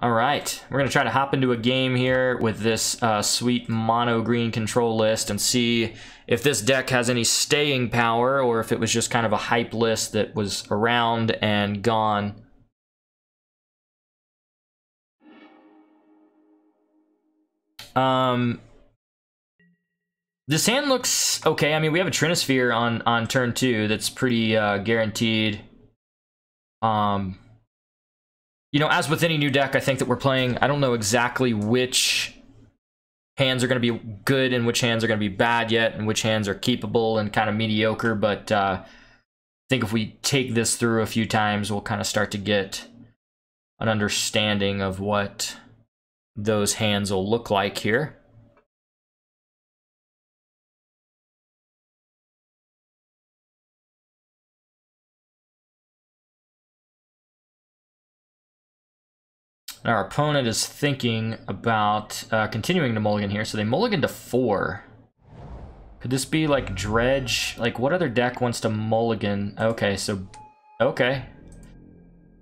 All right, we're gonna try to hop into a game here with this sweet mono green control list and see if this deck has any staying power or if it was just kind of a hype list that was around and gone. This hand looks okay. I mean, we have a Trinisphere on turn 2 that's pretty guaranteed. You know, as with any new deck, I think that we're playing, I don't know exactly which hands are going to be good and which hands are going to be bad yet, and which hands are keepable and kind of mediocre, but I think if we take this through a few times, we'll kind of start to get an understanding of what those hands will look like here. Our opponent is thinking about continuing to mulligan here, so they mulligan to 4. Could this be like Dredge? Like, what other deck wants to mulligan? Okay, so... okay.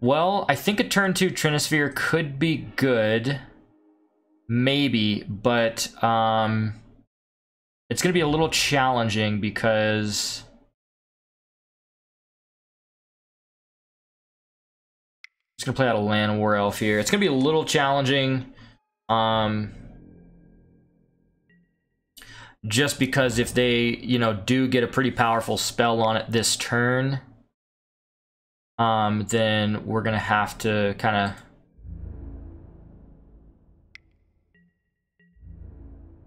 Well, I think a turn 2 Trinisphere could be good. Maybe, but it's going to be a little challenging because... just gonna play out a Land War Elf here. It's gonna be a little challenging, just because if they, you know, do get a pretty powerful spell on it this turn, then we're gonna have to kind of.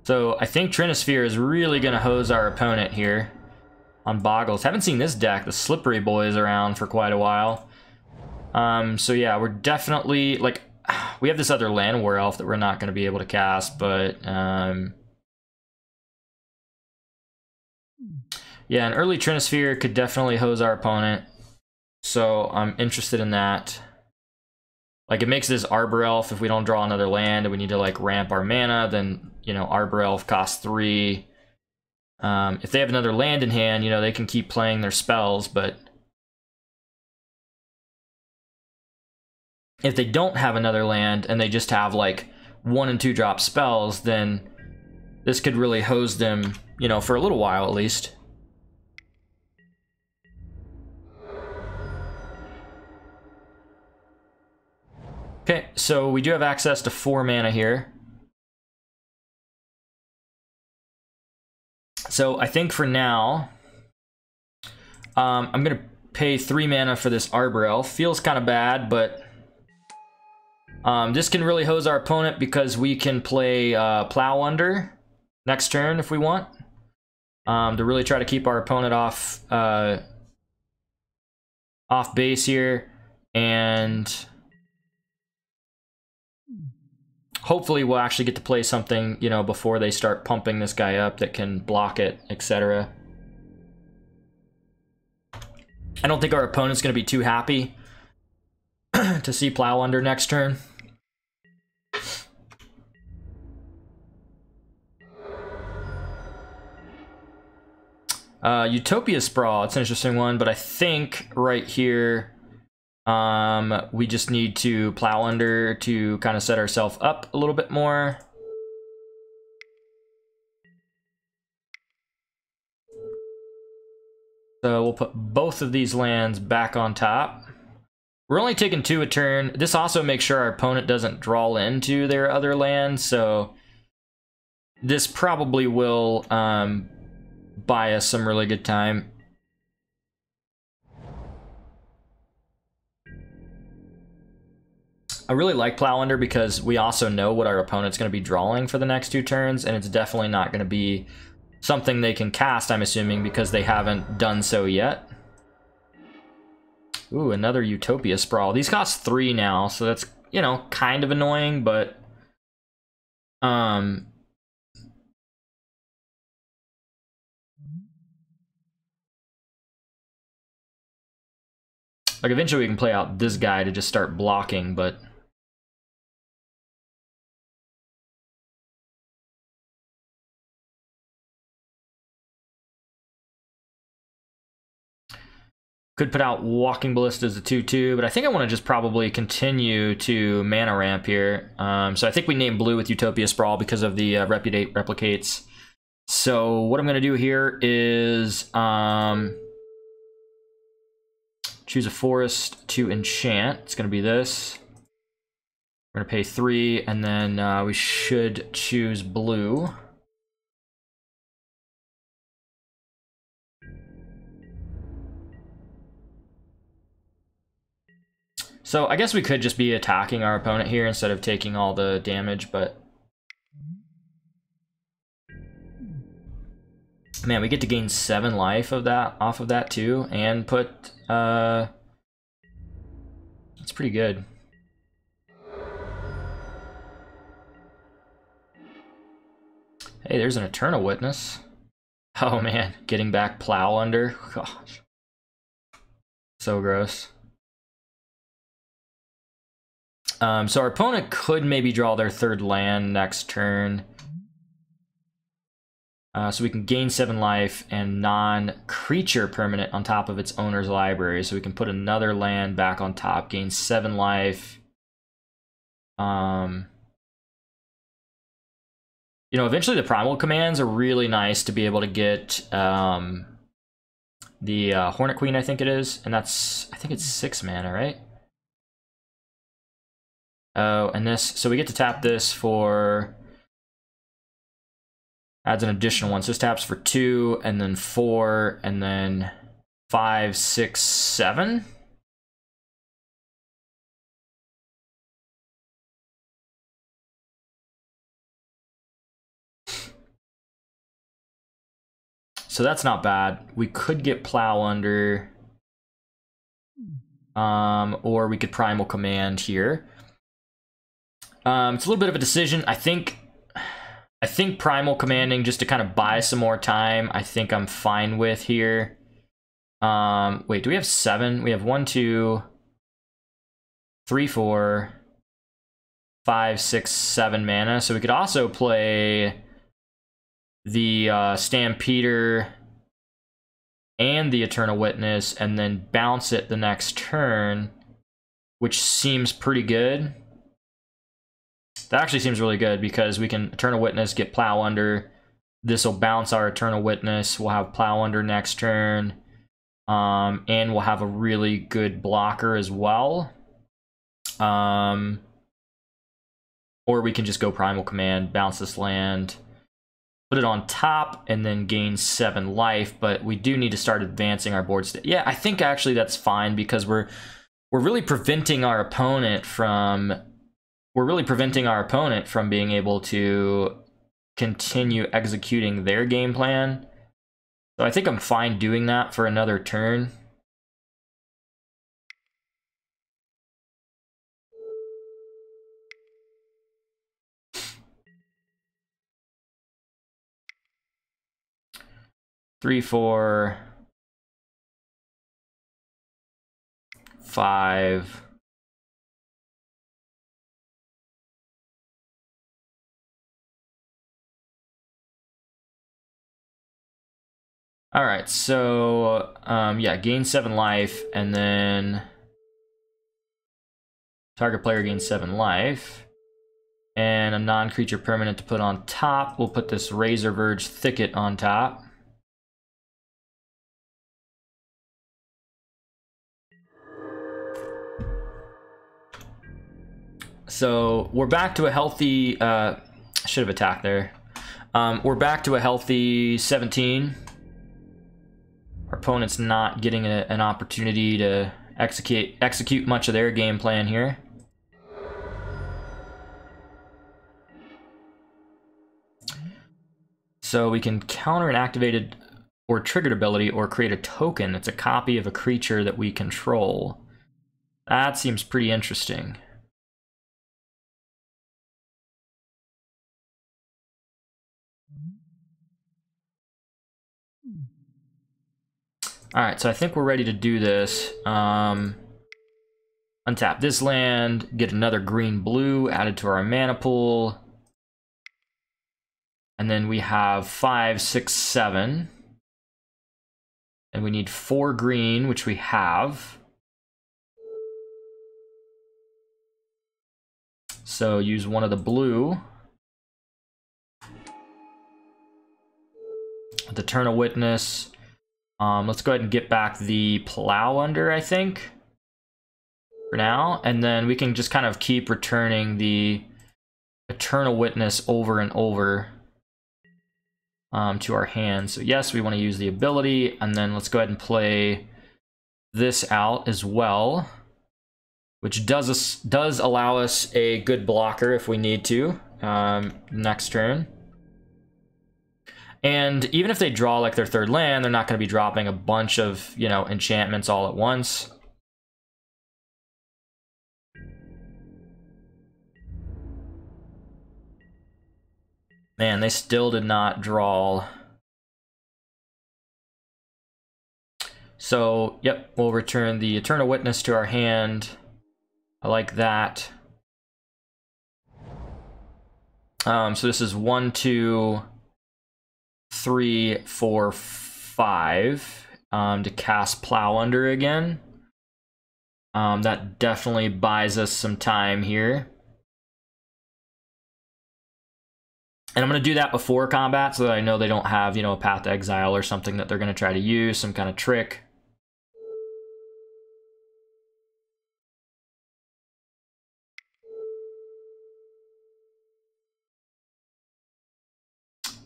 So I think Trinisphere is really gonna hose our opponent here on Boggles. Haven't seen this deck, the Slippery Boys, around for quite a while. So yeah, we're definitely, like, we have this other Land War Elf that we're not going to be able to cast, but, yeah, an early Trinisphere could definitely hose our opponent, so I'm interested in that. Like, it makes this Arbor Elf, if we don't draw another land and we need to, like, ramp our mana, then, you know, Arbor Elf costs 3. If they have another land in hand, you know, they can keep playing their spells, but... if they don't have another land and they just have like 1 and 2 drop spells, then this could really hose them, you know, for a little while at least. Okay, so we do have access to 4 mana here. So I think for now, I'm gonna pay 3 mana for this Arbor Elf. Feels kind of bad, but this can really hose our opponent because we can play Plow Under next turn if we want, to really try to keep our opponent off base here, and hopefully we'll actually get to play something, you know, before they start pumping this guy up that can block it, etc. I don't think our opponent's going to be too happy to see Plow Under next turn. Utopia Sprawl, it's an interesting one, but I think right here we just need to Plow Under to kind of set ourselves up a little bit more. So we'll put both of these lands back on top. We're only taking 2 a turn. This also makes sure our opponent doesn't draw into their other lands, so this probably will buy us some really good time. I really like Plow Under because we also know what our opponent's going to be drawing for the next 2 turns, and it's definitely not going to be something they can cast, I'm assuming, because they haven't done so yet. Ooh, another Utopia Sprawl. These cost 3 now, so that's, you know, kind of annoying, but like, eventually we can play out this guy to just start blocking, but Could put out Walking Ballista as a 2/2, but I think I want to just probably continue to mana ramp here. So I think we named blue with Utopia Sprawl because of the Repudiate replicates. So what I'm going to do here is choose a forest to enchant. It's going to be this. We're going to pay 3, and then we should choose blue. So I guess we could just be attacking our opponent here instead of taking all the damage, but... Man, we get to gain 7 life of that off of that too, and put... That's pretty good. Hey, there's an Eternal Witness. Oh man, getting back Plow Under. Gosh. So gross. So our opponent could maybe draw their 3rd land next turn. So we can gain 7 life and non-creature permanent on top of its owner's library. So we can put another land back on top, gain 7 life. You know, eventually the primal commands are really nice to be able to get the Hornet Queen, I think it is. And that's, I think it's 6 mana, right? Oh, and this, so we get to tap this for, adds an additional one. So this taps for 2, and then 4, and then 5, 6, 7. So that's not bad. We could get Plow Under, or we could Primal Command here. It's a little bit of a decision. I think Primal Commanding just to kind of buy some more time, I think I'm fine with here. Wait, do we have 7? We have 1, 2, 3, 4, 5, 6, 7 mana. So we could also play the Stampeder and the Eternal Witness and then bounce it the next turn, which seems pretty good. That actually seems really good because we can Eternal Witness, get Plow Under. This will bounce our Eternal Witness. We'll have Plow Under next turn. And we'll have a really good blocker as well. Or we can just go Primal Command, bounce this land, put it on top, and then gain 7 life. But we do need to start advancing our board state. Yeah, I think actually that's fine because we're really preventing our opponent from... We're really preventing our opponent from being able to continue executing their game plan. So I think I'm fine doing that for another turn. Three, 4, 5. All right, so yeah, gain 7 life, and then target player gains 7 life, and a non-creature permanent to put on top. We'll put this Razor Verge Thicket on top. So we're back to a healthy. Should have attacked there. We're back to a healthy 17. Our opponent's not getting an opportunity to execute much of their game plan here. So we can counter an activated or triggered ability or create a token that's a copy of a creature that we control. That seems pretty interesting. Alright, so I think we're ready to do this. Untap this land, get another green-blue added to our mana pool. And then we have 5, 6, 7. And we need 4 green, which we have. So use one of the blue. The Turn of Witness. Let's go ahead and get back the Plow Under, I think, for now. And then we can just kind of keep returning the Eternal Witness over and over to our hand. So yes, we want to use the ability, and then let's go ahead and play this out as well, which does allow us a good blocker if we need to next turn. And even if they draw like their 3rd land, they're not going to be dropping a bunch of, you know, enchantments all at once. Man, they still did not draw. So, yep, we'll return the Eternal Witness to our hand. I like that. So this is 1, 2, 3, 4, 5 to cast Plow Under again. That definitely buys us some time here. And I'm going to do that before combat so that I know they don't have, you know, a Path to Exile or something that they're going to try to use, some kind of trick.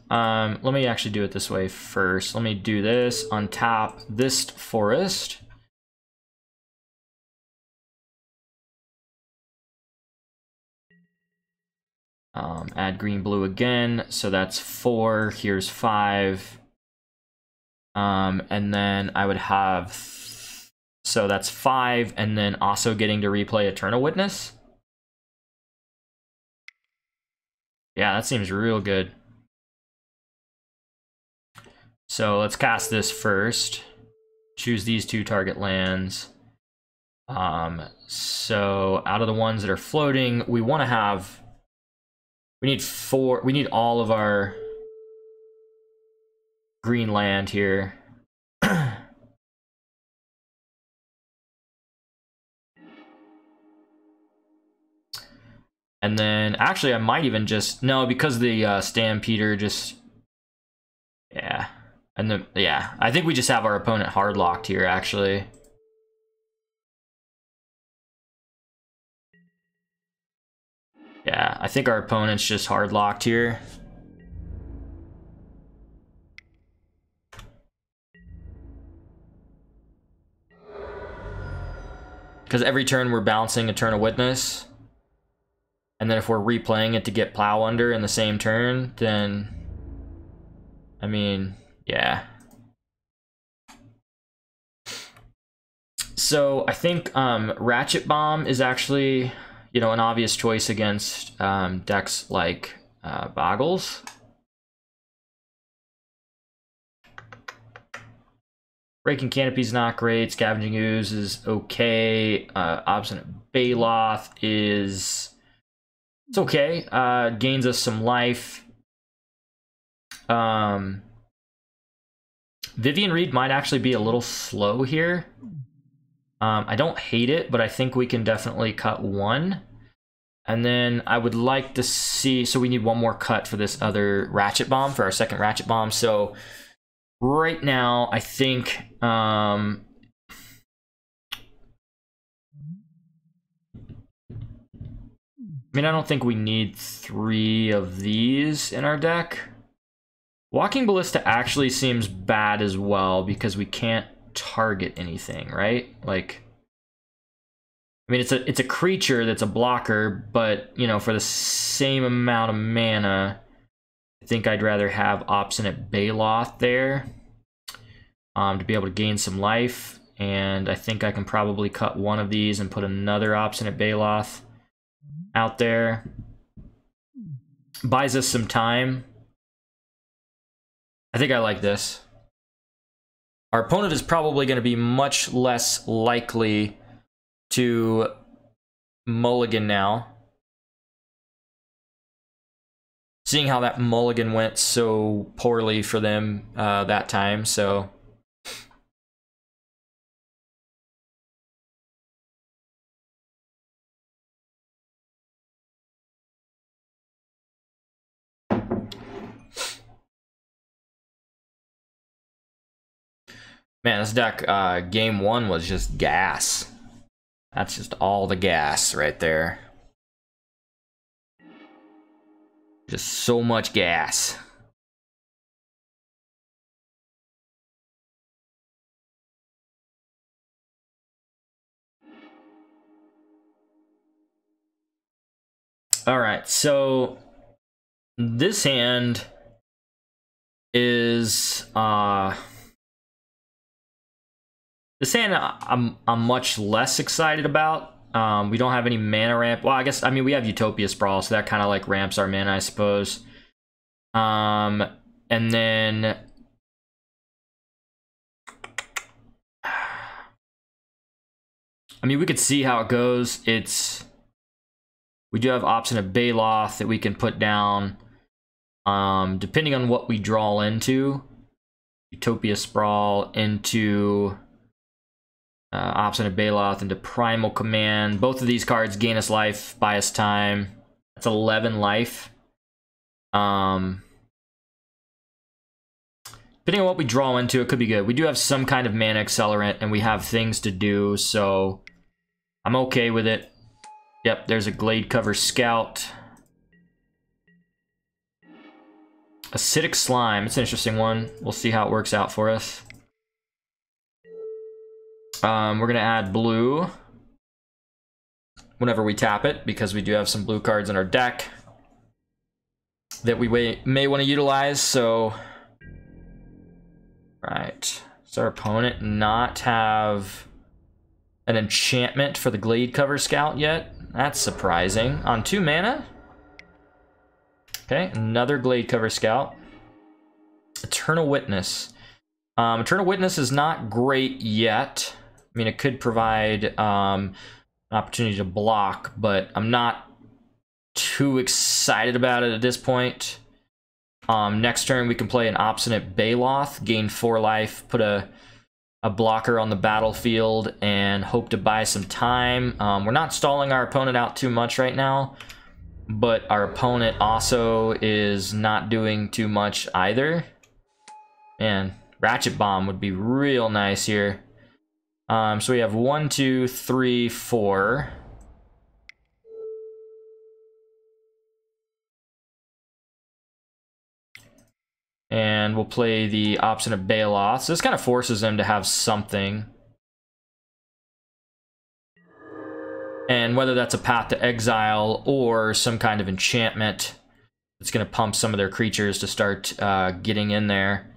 Let me actually do it this way first. Let me do this, untap this forest. Add green, blue again, so that's 4, here's 5. And then I would have, so that's 5, and then also getting to replay Eternal Witness. Yeah, that seems real good. So let's cast this first. Choose these 2 target lands. So out of the ones that are floating, we want to have, we need all of our green land here. And then actually I might even just, no, because the Stampeder just, yeah. And then, yeah, I think we just have our opponent hard locked here, actually. Yeah, I think our opponent's just hard locked here. Because every turn we're bouncing Eternal Witness. And then if we're replaying it to get Plow Under in the same turn, then, I mean, yeah. So I think Ratchet Bomb is actually, you know, an obvious choice against decks like Boggles. Breaking Canopy's not great. Scavenging Ooze is okay. Obstinate Baloth is, it's okay. Gains us some life. Vivian Reed might actually be a little slow here. I don't hate it, but I think we can definitely cut 1. And then I would like to see, so we need 1 more cut for this other Ratchet Bomb, for our second Ratchet Bomb. So right now, I think, I mean, I don't think we need 3 of these in our deck. Walking Ballista actually seems bad as well because we can't target anything, right? Like, I mean, it's a creature that's a blocker, but, you know, for the same amount of mana, I think I'd rather have Obstinate Baloth there to be able to gain some life. And I think I can probably cut 1 of these and put another Obstinate Baloth out there. Buys us some time. I think I like this. Our opponent is probably going to be much less likely to mulligan now. Seeing how that mulligan went so poorly for them that time, so Man, this deck, game one was just gas. That's just all the gas right there. Just so much gas. All right, so this hand is this hand I'm much less excited about. We don't have any mana ramp. Well, I mean we have Utopia Sprawl, so that kind of like ramps our mana, I suppose. And then I mean we could see how it goes. We do have Obstinate Baloth that we can put down. Depending on what we draw into, Utopia Sprawl into Obstinate Baloth into Primal Command. Both of these cards gain us life, buy us time. That's 11 life. Depending on what we draw into, it could be good. We do have some kind of mana accelerant, and we have things to do, so I'm okay with it. Yep, there's a Glade Cover Scout. Acidic Slime, it's an interesting one. We'll see how it works out for us. We're gonna add blue whenever we tap it, because we do have some blue cards in our deck that we may want to utilize, so... Right, does our opponent not have an enchantment for the Glade Cover Scout yet? That's surprising. On 2 mana? Okay, another Glade Cover Scout. Eternal Witness. Eternal Witness is not great yet. I mean, it could provide an opportunity to block, but I'm not too excited about it at this point. Next turn, we can play an Obstinate Baloth, gain 4 life, put a blocker on the battlefield, and hope to buy some time. We're not stalling our opponent out too much right now, but our opponent also is not doing too much either. Man, Ratchet Bomb would be real nice here. So we have 1, 2, 3, 4. And we'll play the Obstinate Baloth. So this kind of forces them to have something. And whether that's a Path to Exile or some kind of enchantment that's going to pump some of their creatures to start getting in there.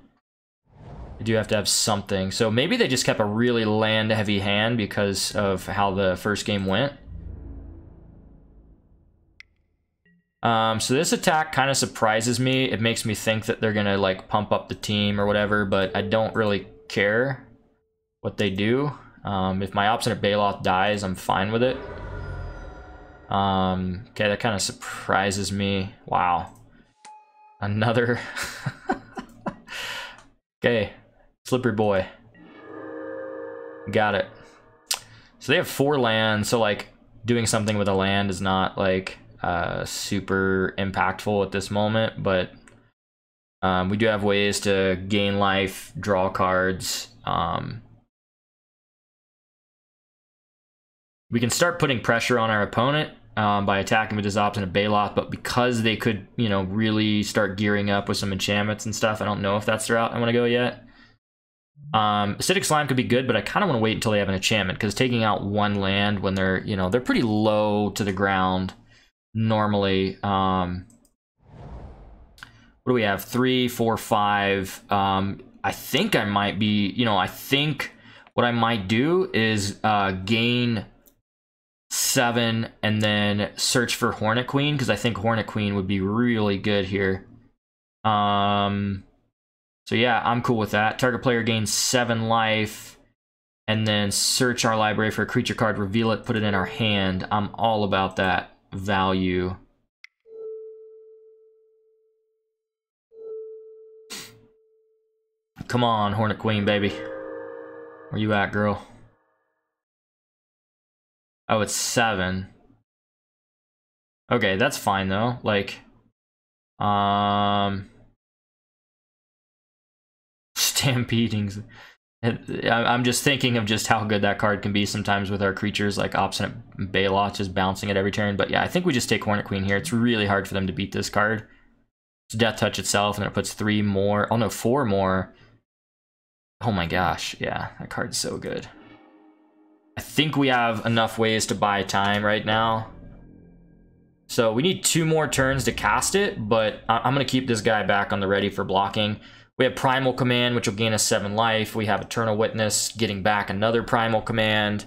You do have to have something. So maybe they just kept a really land-heavy hand because of how the first game went. So this attack kind of surprises me. It makes me think that they're gonna like pump up the team or whatever, but I don't really care what they do. If my Obstinate Baloth dies, I'm fine with it. Okay, that kind of surprises me. Wow. Another... Okay, Slippery Boy. Got it. So they have 4 lands, so like doing something with a land is not like super impactful at this moment, but we do have ways to gain life, draw cards. We can start putting pressure on our opponent by attacking with his Obstinate Baloth, but because they could, you know, really start gearing up with some enchantments and stuff, I don't know if that's the route I want to go yet. Acidic Slime could be good, but I kind of want to wait until they have an enchantment, because taking out 1 land when they're, you know, they're pretty low to the ground normally. What do we have? 3, 4, 5. I think I might be, you know, I think what I might do is gain 7 and then search for Hornet Queen, because I think Hornet Queen would be really good here. So yeah, I'm cool with that. Target player gains 7 life, and then search our library for a creature card, reveal it, put it in our hand. I'm all about that value. Come on, Hornet Queen, baby. Where you at, girl? Oh, it's 7. Okay, that's fine though. Like, stampedings. I'm just thinking of just how good that card can be sometimes with our creatures, like Obstinate Baloth just bouncing it every turn. But yeah, I think we just take Hornet Queen here. It's really hard for them to beat this card. It's Death Touch itself, and then it puts 3 more. Oh no, 4 more. Oh my gosh, yeah, that card's so good. I think we have enough ways to buy time right now. So we need 2 more turns to cast it, but I'm going to keep this guy back on the ready for blocking. We have Primal Command, which will gain us 7 life. We have Eternal Witness, getting back another Primal Command.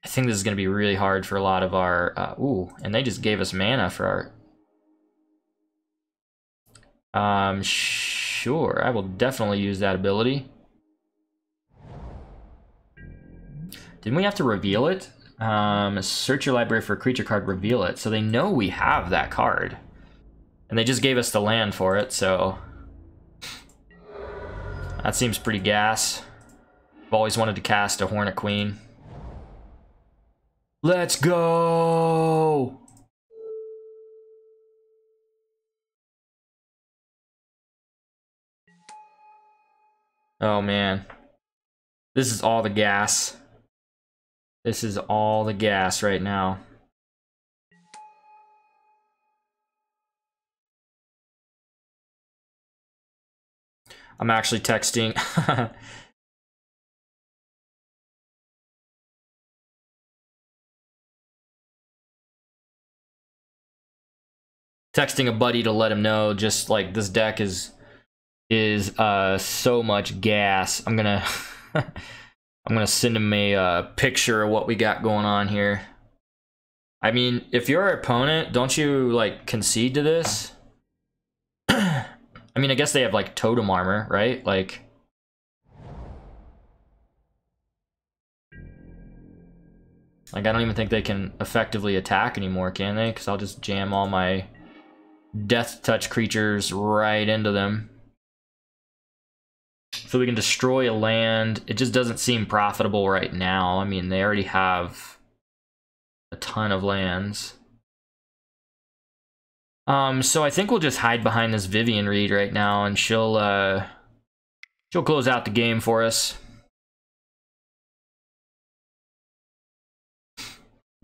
I think this is going to be really hard for a lot of our... ooh, and they just gave us mana for our... sure, I will definitely use that ability. Didn't we have to reveal it? Search your library for a creature card, reveal it. So they know we have that card. And they just gave us the land for it, so... that seems pretty gas. I've always wanted to cast a Hornet Queen. Let's go! Oh man. This is all the gas. This is all the gas right now. I'm actually texting. Texting a buddy to let him know, just like this deck is so much gas. I'm gonna I'm gonna send him a picture of what we got going on here. I mean, if you're our opponent, don't you like concede to this? I mean, I guess they have like totem armor, right? Like, I don't even think they can effectively attack anymore, can they? Because I'll just jam all my Death Touch creatures right into them. So we can destroy a land. It just doesn't seem profitable right now. I mean, they already have a ton of lands. So I think we'll just hide behind this Vivian Reed right now, and she'll close out the game for us.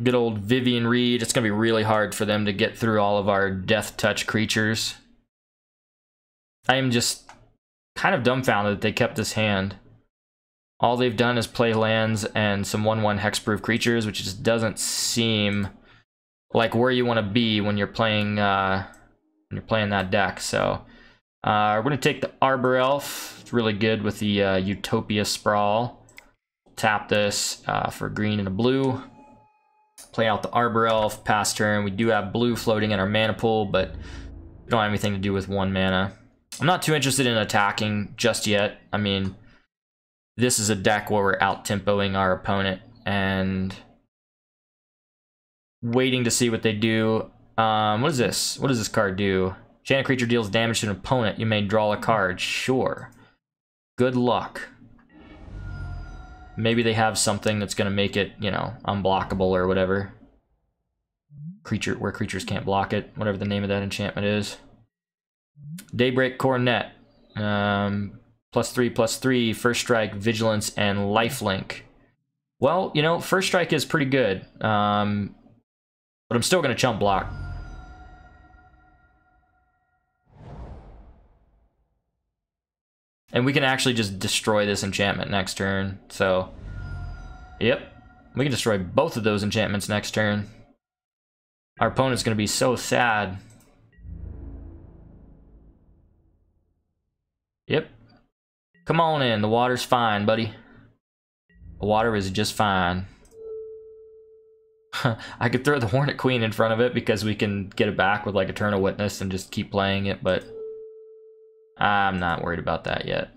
Good old Vivian Reed. It's gonna be really hard for them to get through all of our Death Touch creatures. I am just kind of dumbfounded that they kept this hand. All they've done is play lands and some 1/1 hexproof creatures, which just doesn't seem like where you want to be when you're playing that deck. So we're gonna take the Arbor Elf. It's really good with the Utopia Sprawl. Tap this for a green and a blue. Play out the Arbor Elf, pass turn. We do have blue floating in our mana pool, but we don't have anything to do with 1 mana. I'm not too interested in attacking just yet. I mean, this is a deck where we're out-tempoing our opponent and waiting to see what they do. What is this? What does this card do? Enchanted creature deals damage to an opponent. You may draw a card. Sure. Good luck. Maybe they have something that's going to make it, you know, unblockable or whatever. Where creatures can't block it. Whatever the name of that enchantment is. Daybreak Coronet. +3/+3. First strike, vigilance, and lifelink. Well, you know, first strike is pretty good. But I'm still going to chump block. And we can actually just destroy this enchantment next turn. So, yep. We can destroy both of those enchantments next turn. Our opponent's going to be so sad. Yep. Come on in. The water's fine, buddy. The water is just fine. I could throw the Hornet Queen in front of it because we can get it back with like Eternal Witness and just keep playing it, but I'm not worried about that yet.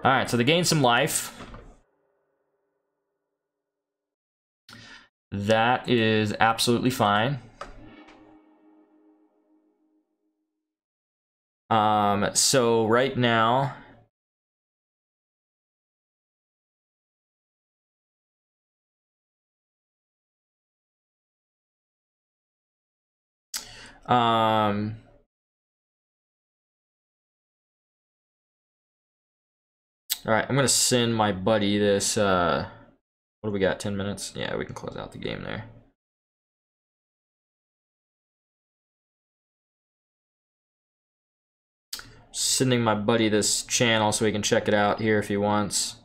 Alright, so they gain some life. That is absolutely fine. So right now... All right, I'm gonna send my buddy this. What do we got? 10 minutes? Yeah, we can close out the game there. Sending my buddy this channel so he can check it out here if he wants.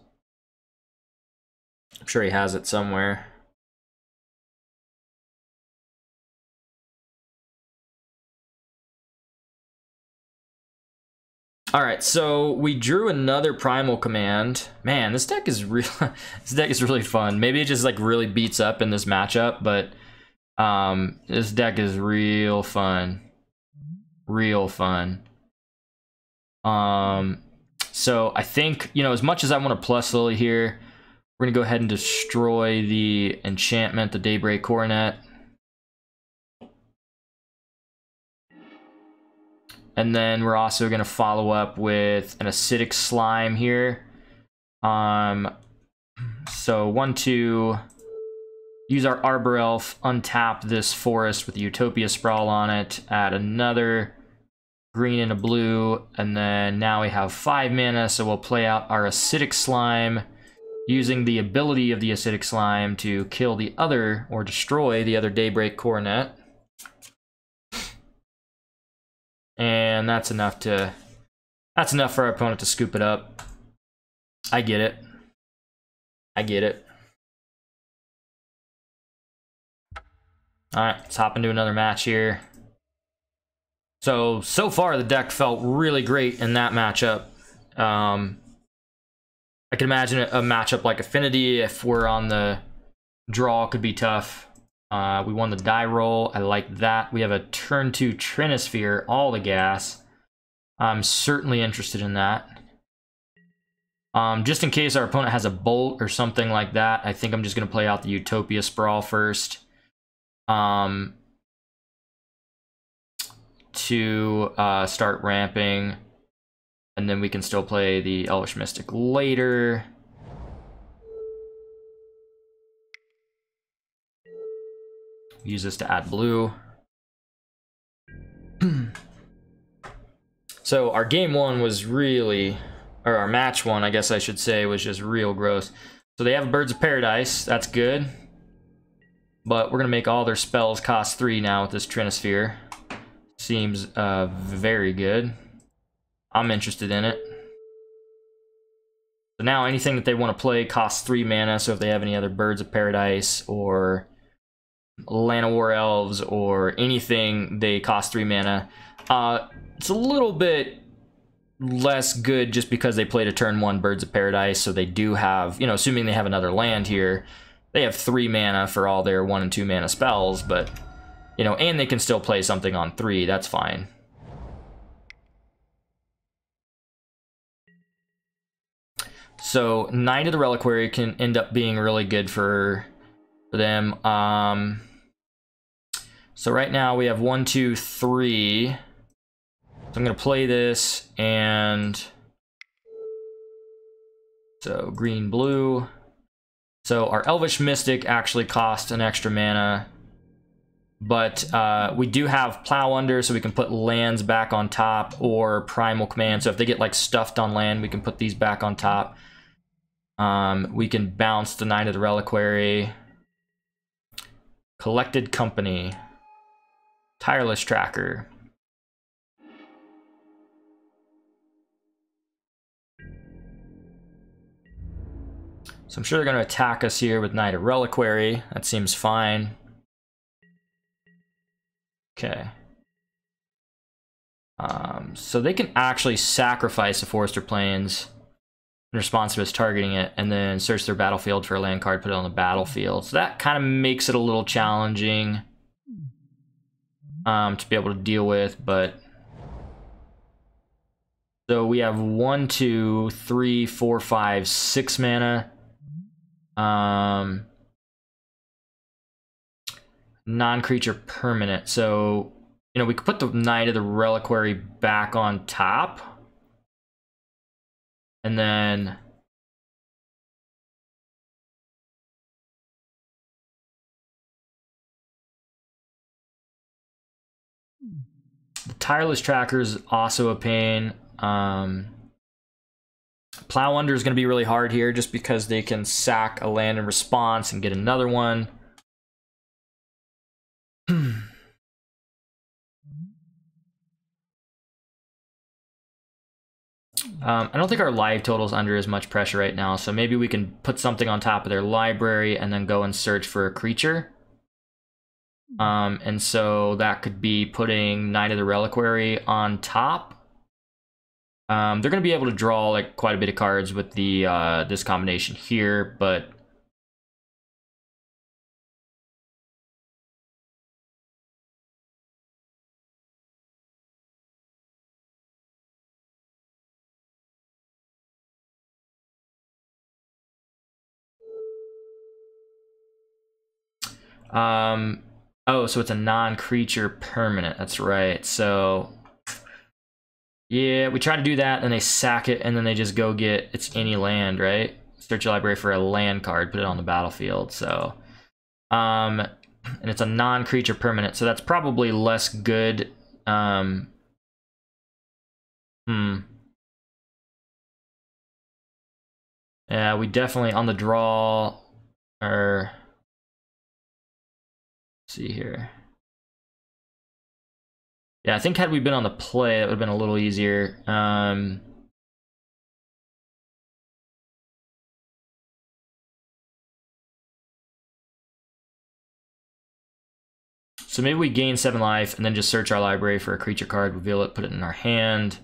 I'm sure he has it somewhere. All right, so we drew another primal command. Man, this deck is real. This deck is really fun. Maybe it just like really beats up in this matchup, but this deck is real fun. Real fun. So I think, you know, as much as I want to plus Lily here, we're gonna go ahead and destroy the enchantment, the Daybreak Coronet. And then we're also going to follow up with an acidic slime here. So 1, 2, use our Arbor Elf, untap this forest with the Utopia Sprawl on it, add another green and a blue, and then now we have 5 mana, so we'll play out our acidic slime, using the ability of the acidic slime to kill the other, or destroy the other Daybreak Coronet. And that's enough for our opponent to scoop it up. I get it. I get it. Alright, let's hop into another match here. So far the deck felt really great in that matchup. I can imagine a matchup like Affinity, if we're on the draw, could be tough. We won the die roll. I like that. We have a turn 2 Trinisphere, all the gas. I'm certainly interested in that. Just in case our opponent has a bolt or something like that, I think I'm just going to play out the Utopia Sprawl first. To start ramping. And then we can still play the Elvish Mystic later. Use this to add blue. So our game 1 was really, or our match 1, I guess I should say, was just real gross. So they have Birds of Paradise, that's good. But we're gonna make all their spells cost 3 now with this Trinisphere. Seems very good. I'm interested in it. So now anything that they want to play costs 3 mana, so if they have any other Birds of Paradise or Llanowar Elves or anything, they cost 3 mana. It's a little bit less good just because they played a turn 1 Birds of Paradise, so they do have, you know, assuming they have another land here, they have 3 mana for all their 1 and 2 mana spells, but, you know, and they can still play something on 3, that's fine. So Knight of the Reliquary can end up being really good for them. So right now we have 1, 2, 3. So I'm gonna play this, and so green, blue. So our Elvish Mystic actually costs an extra mana, but we do have Plow Under, so we can put lands back on top, or Primal Command. So if they get like stuffed on land, we can put these back on top. We can bounce the Knight of the Reliquary. Collected Company. Tireless Tracker. So I'm sure they're going to attack us here with Knight of Reliquary. That seems fine. Okay. So they can actually sacrifice the Forester Plains in response to us targeting it, and then search their battlefield for a land card, put it on the battlefield. So that kind of makes it a little challenging to be able to deal with, but so we have 1, 2, 3, 4, 5, 6 mana. Non-creature permanent. So, you know, we could put the Knight of the Reliquary back on top. And then the Tireless Tracker is also a pain. Plow Plow Under is going to be really hard here just because they can sack a land in response and get another one. I don't think our live total's under as much pressure right now, so maybe we can put something on top of their library and then go and search for a creature. And so that could be putting Knight of the Reliquary on top. They're going to be able to draw like quite a bit of cards with the this combination here, but oh, so it's a non-creature permanent. That's right. So yeah, we try to do that, and they sack it, and then they just go get it's any land, right? Search your library for a land card, put it on the battlefield. So, and it's a non-creature permanent, so that's probably less good. Yeah, we definitely on the draw are. See here. Yeah, I think had we been on the play, that would have been a little easier. So maybe we gain 7 life and then just search our library for a creature card, reveal it, put it in our hand.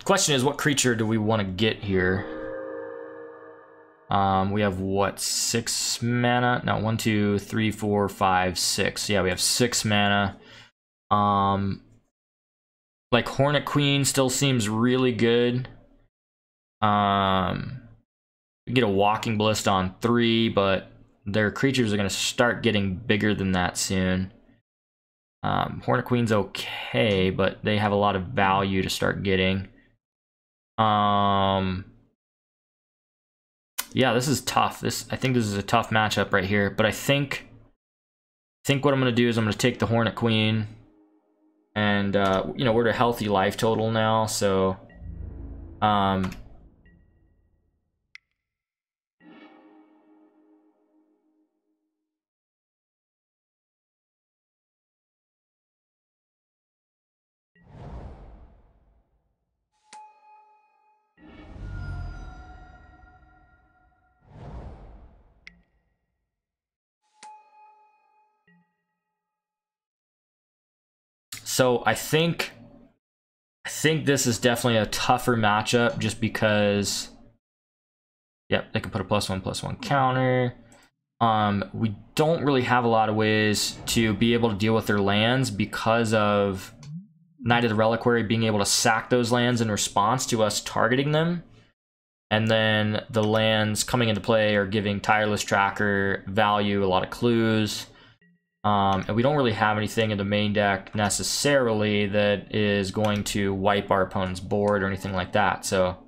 Question is, what creature do we want to get here? We have what, 6 mana? No, 1, 2, 3, 4, 5, 6. Yeah, we have 6 mana. Like Hornet Queen still seems really good. We get a Walking Ballista on 3, but their creatures are going to start getting bigger than that soon. Hornet Queen's okay, but they have a lot of value to start getting. Yeah, this is tough. I think this is a tough matchup right here, but I think what I'm going to do is I'm going to take the Hornet Queen, and you know, we're at a healthy life total now, so I think this is definitely a tougher matchup just because, yep, they can put a +1/+1 counter. We don't really have a lot of ways to be able to deal with their lands because of Knight of the Reliquary being able to sack those lands in response to us targeting them. And then the lands coming into play are giving Tireless Tracker value, a lot of clues. And we don't really have anything in the main deck necessarily that is going to wipe our opponent's board or anything like that. So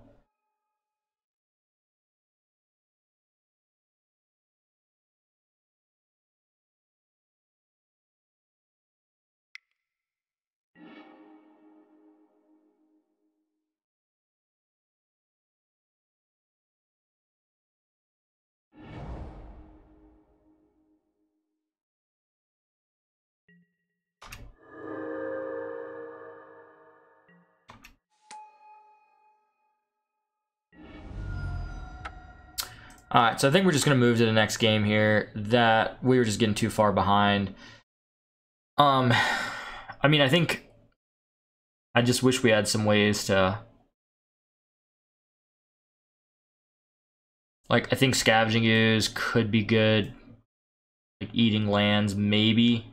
alright, so I think we're just going to move to the next game here. That we were just getting too far behind. I mean, I just wish we had some ways to... Like, I think Scavenging Ooze could be good. Like, eating lands, maybe.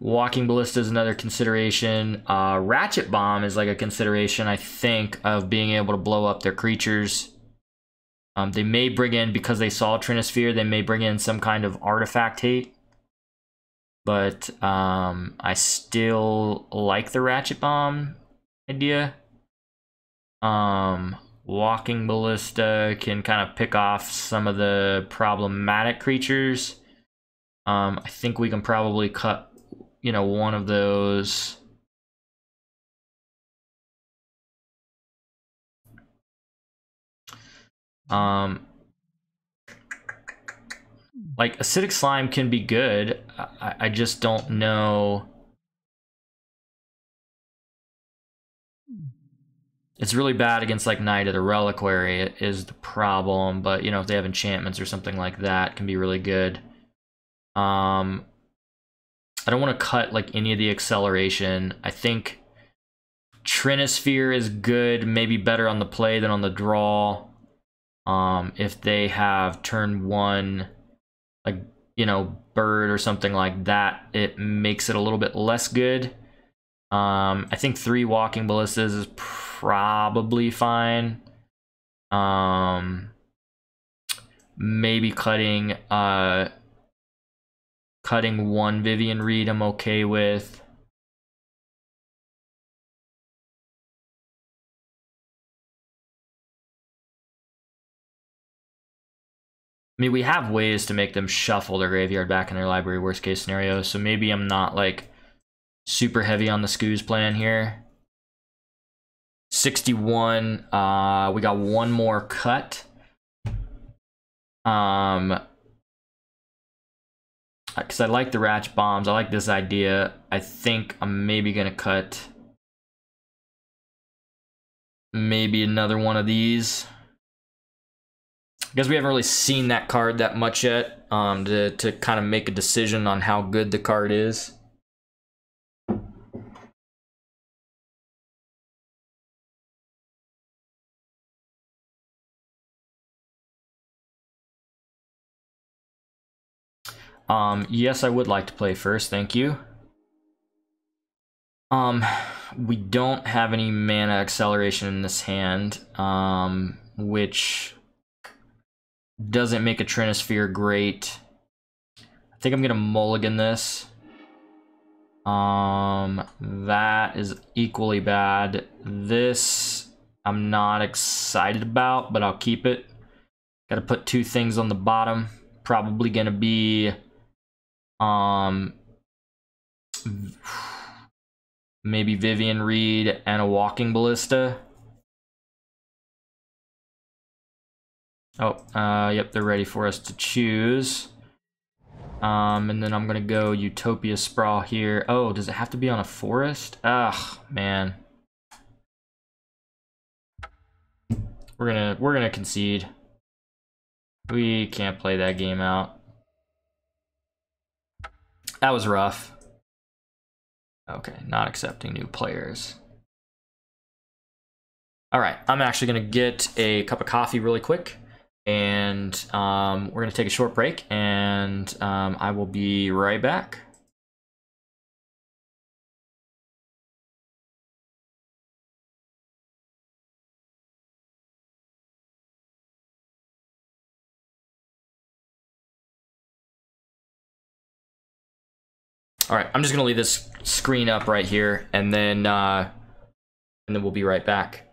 Walking Ballista is another consideration. Ratchet Bomb is like a consideration, I think, of being able to blow up their creatures. They may bring in, because they saw Trinisphere, they may bring in some kind of artifact hate. but I still like the Ratchet Bomb idea. Walking Ballista can kind of pick off some of the problematic creatures. I think we can probably cut, you know, one of those. Like Acidic Slime can be good. I just don't know. It's really bad against like Knight of the Reliquary is the problem, but you know, if they have enchantments or something like that, it can be really good. I don't want to cut like any of the acceleration. I think Trinisphere is good, maybe better on the play than on the draw. If they have turn 1, like, you know, bird or something like that, it makes it a little bit less good. I think 3 walking ballistas is probably fine. Maybe cutting 1 Vivian Reed I'm okay with. I mean, we have ways to make them shuffle their graveyard back in their library, worst case scenario, so maybe I'm not like super heavy on the Scoos plan here. 61, we got 1 more cut. Because I like the Ratchet Bombs, I like this idea. I think I'm maybe gonna cut maybe another one of these. Because we haven't really seen that card that much yet, to kind of make a decision on how good the card is. Yes, I would like to play first, thank you. We don't have any mana acceleration in this hand, which doesn't make a Trinisphere great. I think I'm gonna mulligan this. That is equally bad. This I'm not excited about, but I'll keep it. Gotta put 2 things on the bottom. Probably gonna be maybe Vivian Reed and a walking ballista. Oh, yep, they're ready for us to choose. And then I'm gonna go Utopia Sprawl here. Oh, does it have to be on a forest? Ugh, man. We're gonna concede. We can't play that game out. That was rough. Okay, not accepting new players. All right, I'm actually gonna get a cup of coffee really quick, and we're gonna take a short break, and I will be right back. All right, I'm just gonna leave this screen up right here, and then we'll be right back.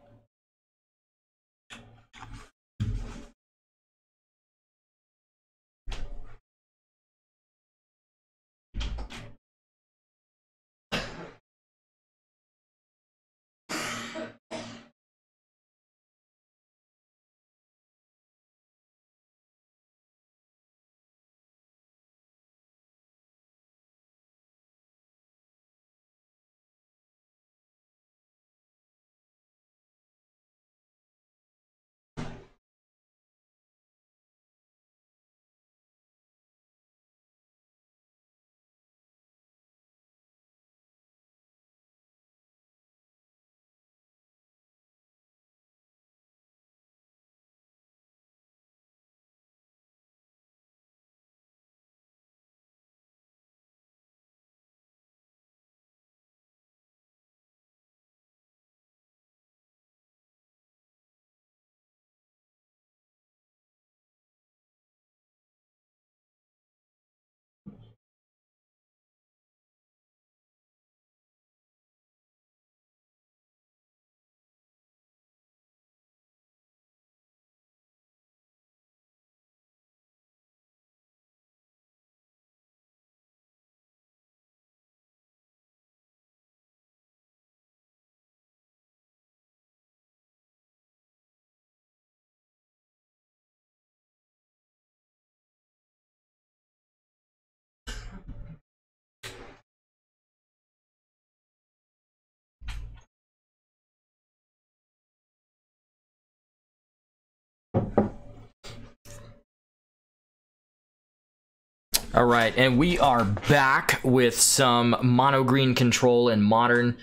All right, and we are back with some mono green control in Modern.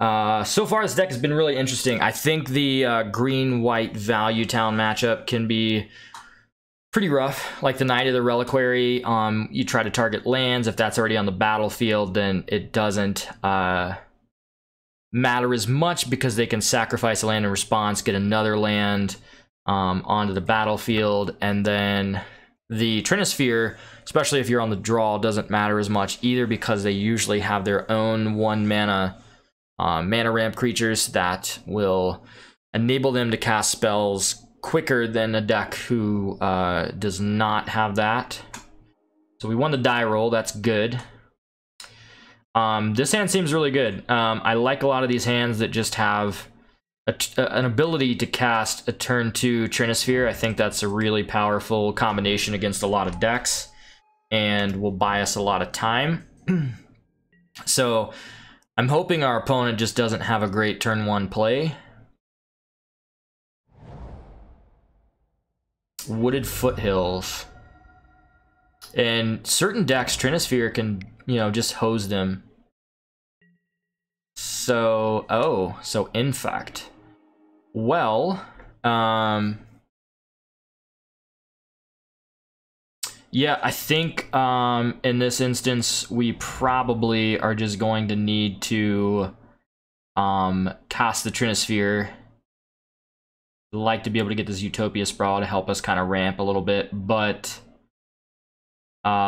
So far, this deck has been really interesting. I think the green-white Value Town matchup can be pretty rough. Like the Knight of the Reliquary, you try to target lands. If that's already on the battlefield, then it doesn't matter as much because they can sacrifice a land in response, get another land onto the battlefield, and then the Trinisphere, especially if you're on the draw, doesn't matter as much either because they usually have their own 1-mana mana ramp creatures that will enable them to cast spells quicker than a deck who does not have that. So we won the die roll, that's good. This hand seems really good. I like a lot of these hands that just have an ability to cast a turn 2 Trinisphere. I think that's a really powerful combination against a lot of decks and will buy us a lot of time. So I'm hoping our opponent just doesn't have a great turn 1 play. Wooded Foothills. In certain decks, Trinisphere can, you know, just hose them. So, so Infect. Well, yeah, I think in this instance, we probably are just going to need to cast the Trinisphere. I'd like to be able to get this Utopia Sprawl to help us kind of ramp a little bit, but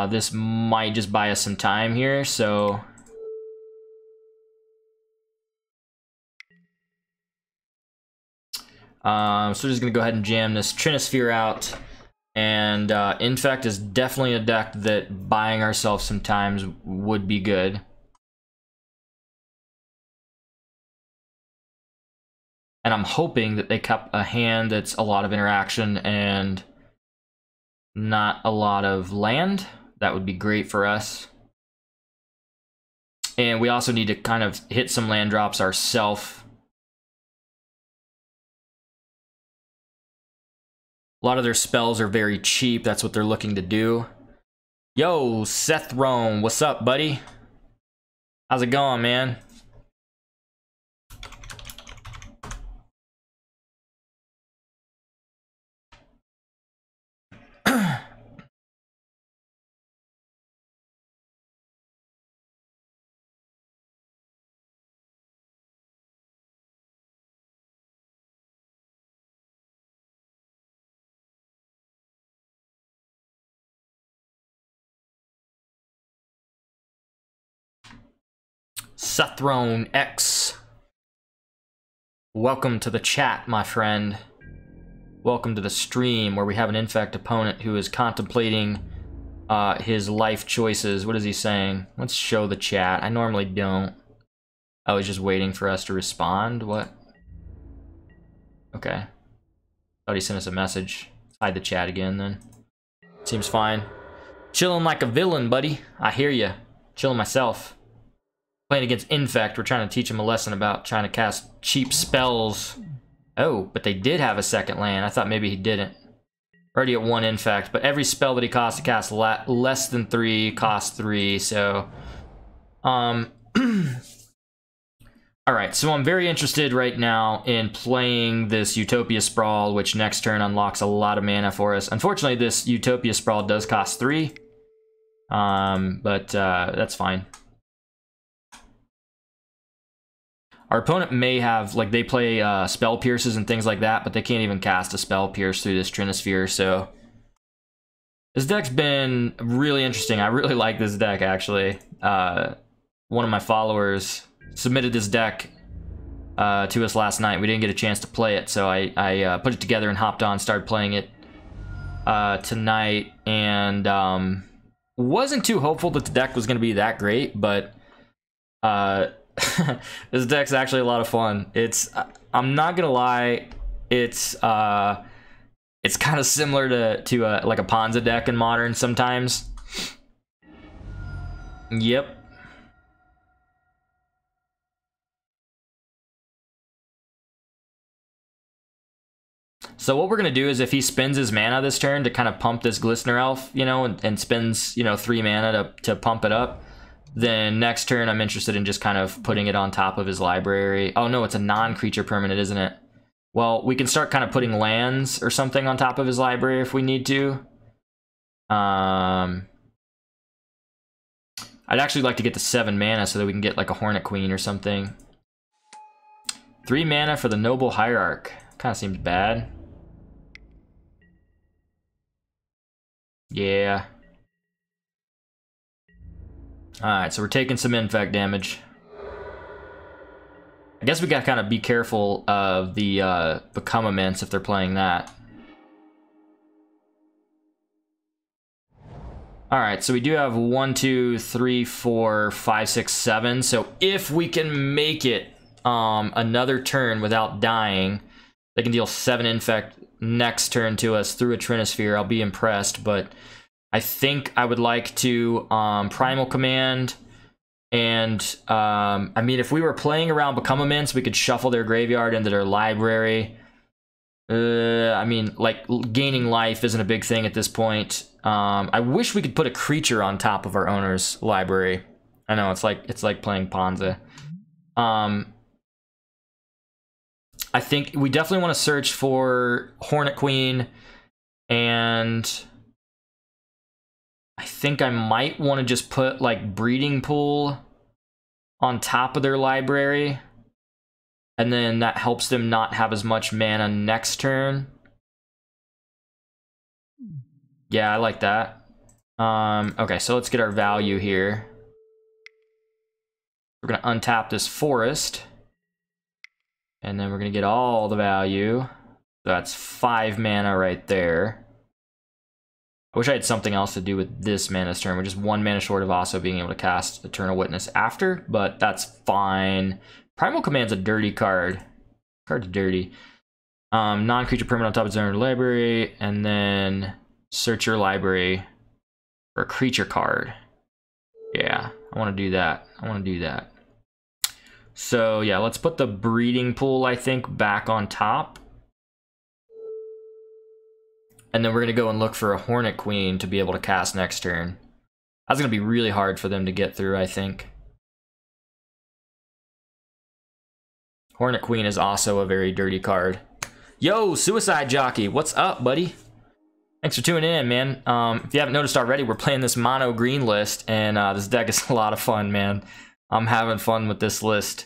this might just buy us some time here, so we're just gonna go ahead and jam this Trinisphere out, and Infect is definitely a deck that buying ourselves some times would be good. And I'm hoping that they kept a hand that's a lot of interaction and not a lot of land. That would be great for us. And we also need to kind of hit some land drops ourselves. A lot of their spells are very cheap. That's what they're looking to do. Yo, Seth Rome, what's up, buddy? How's it going, man? Sethrone X. Welcome to the chat, my friend. Welcome to the stream where we have an Infect opponent who is contemplating his life choices. What is he saying? Let's show the chat. I normally don't. Oh, he's just waiting for us to respond? What? Okay. Thought he sent us a message. Let's hide the chat again then. Seems fine. Chilling like a villain, buddy. I hear ya. Chilling myself. Playing against Infect, we're trying to teach him a lesson about trying to cast cheap spells. Oh, but they did have a second land. I thought maybe he didn't. Already at 1 Infect, but every spell that he costs to cast less than 3 costs 3, so... Alright, so I'm very interested right now in playing this Utopia Sprawl, which next turn unlocks a lot of mana for us. Unfortunately, this Utopia Sprawl does cost 3, but that's fine. Our opponent may have, like, they play Spell Pierces and things like that, but they can't even cast a Spell Pierce through this Trinisphere, so... This deck's been really interesting. I really like this deck, actually. One of my followers submitted this deck to us last night. We didn't get a chance to play it, so I put it together and hopped on, started playing it tonight, and wasn't too hopeful that the deck was going to be that great, but... this deck's actually a lot of fun. It's, I'm not gonna lie, it's kind of similar to like a Ponza deck in Modern sometimes. Yep. So what we're going to do is if he spends his mana this turn to kind of pump this Glistener Elf, you know, and spends, you know, 3 mana to pump it up, then next turn I'm interested in just kind of putting it on top of his library. Oh no, it's a non-creature permanent, isn't it? Well, we can start kind of putting lands or something on top of his library if we need to. I'd actually like to get to 7 mana so that we can get like a Hornet Queen or something. 3 mana for the Noble Hierarch. Kind of seems bad. Yeah. Alright, so we're taking some infect damage. I guess we gotta kind of be careful of the Become Immense if they're playing that. Alright, so we do have 1, 2, 3, 4, 5, 6, 7. So if we can make it another turn without dying, they can deal 7 infect next turn to us through a Trinisphere. I'll be impressed, but I think I would like to Primal Command. And I mean, if we were playing around Become Immense, we could shuffle their graveyard into their library. I mean, like, gaining life isn't a big thing at this point. I wish we could put a creature on top of our owner's library. I know, it's like playing Ponza. I think we definitely want to search for Hornet Queen, and I think I might want to just put like Breeding Pool on top of their library, and then that helps them not have as much mana next turn. Yeah, I like that. Okay, so let's get our value here. We're gonna untap this forest, and then we're gonna get all the value. That's 5 mana right there. I wish I had something else to do with this mana's turn. We're just 1 mana short of also being able to cast Eternal Witness after, but that's fine. Primal Command's a dirty card. Card's dirty. Non-creature permanent on top of its own library, and then search your library for a creature card. Yeah, I want to do that. I want to do that. So yeah, let's put the Breeding Pool, I think, back on top. And then we're going to go and look for a Hornet Queen to be able to cast next turn. That's going to be really hard for them to get through, I think. Hornet Queen is also a very dirty card. Yo, Suicide Jockey, what's up, buddy? Thanks for tuning in, man. If you haven't noticed already, we're playing this mono green list, and this deck is a lot of fun, man. I'm having fun with this list.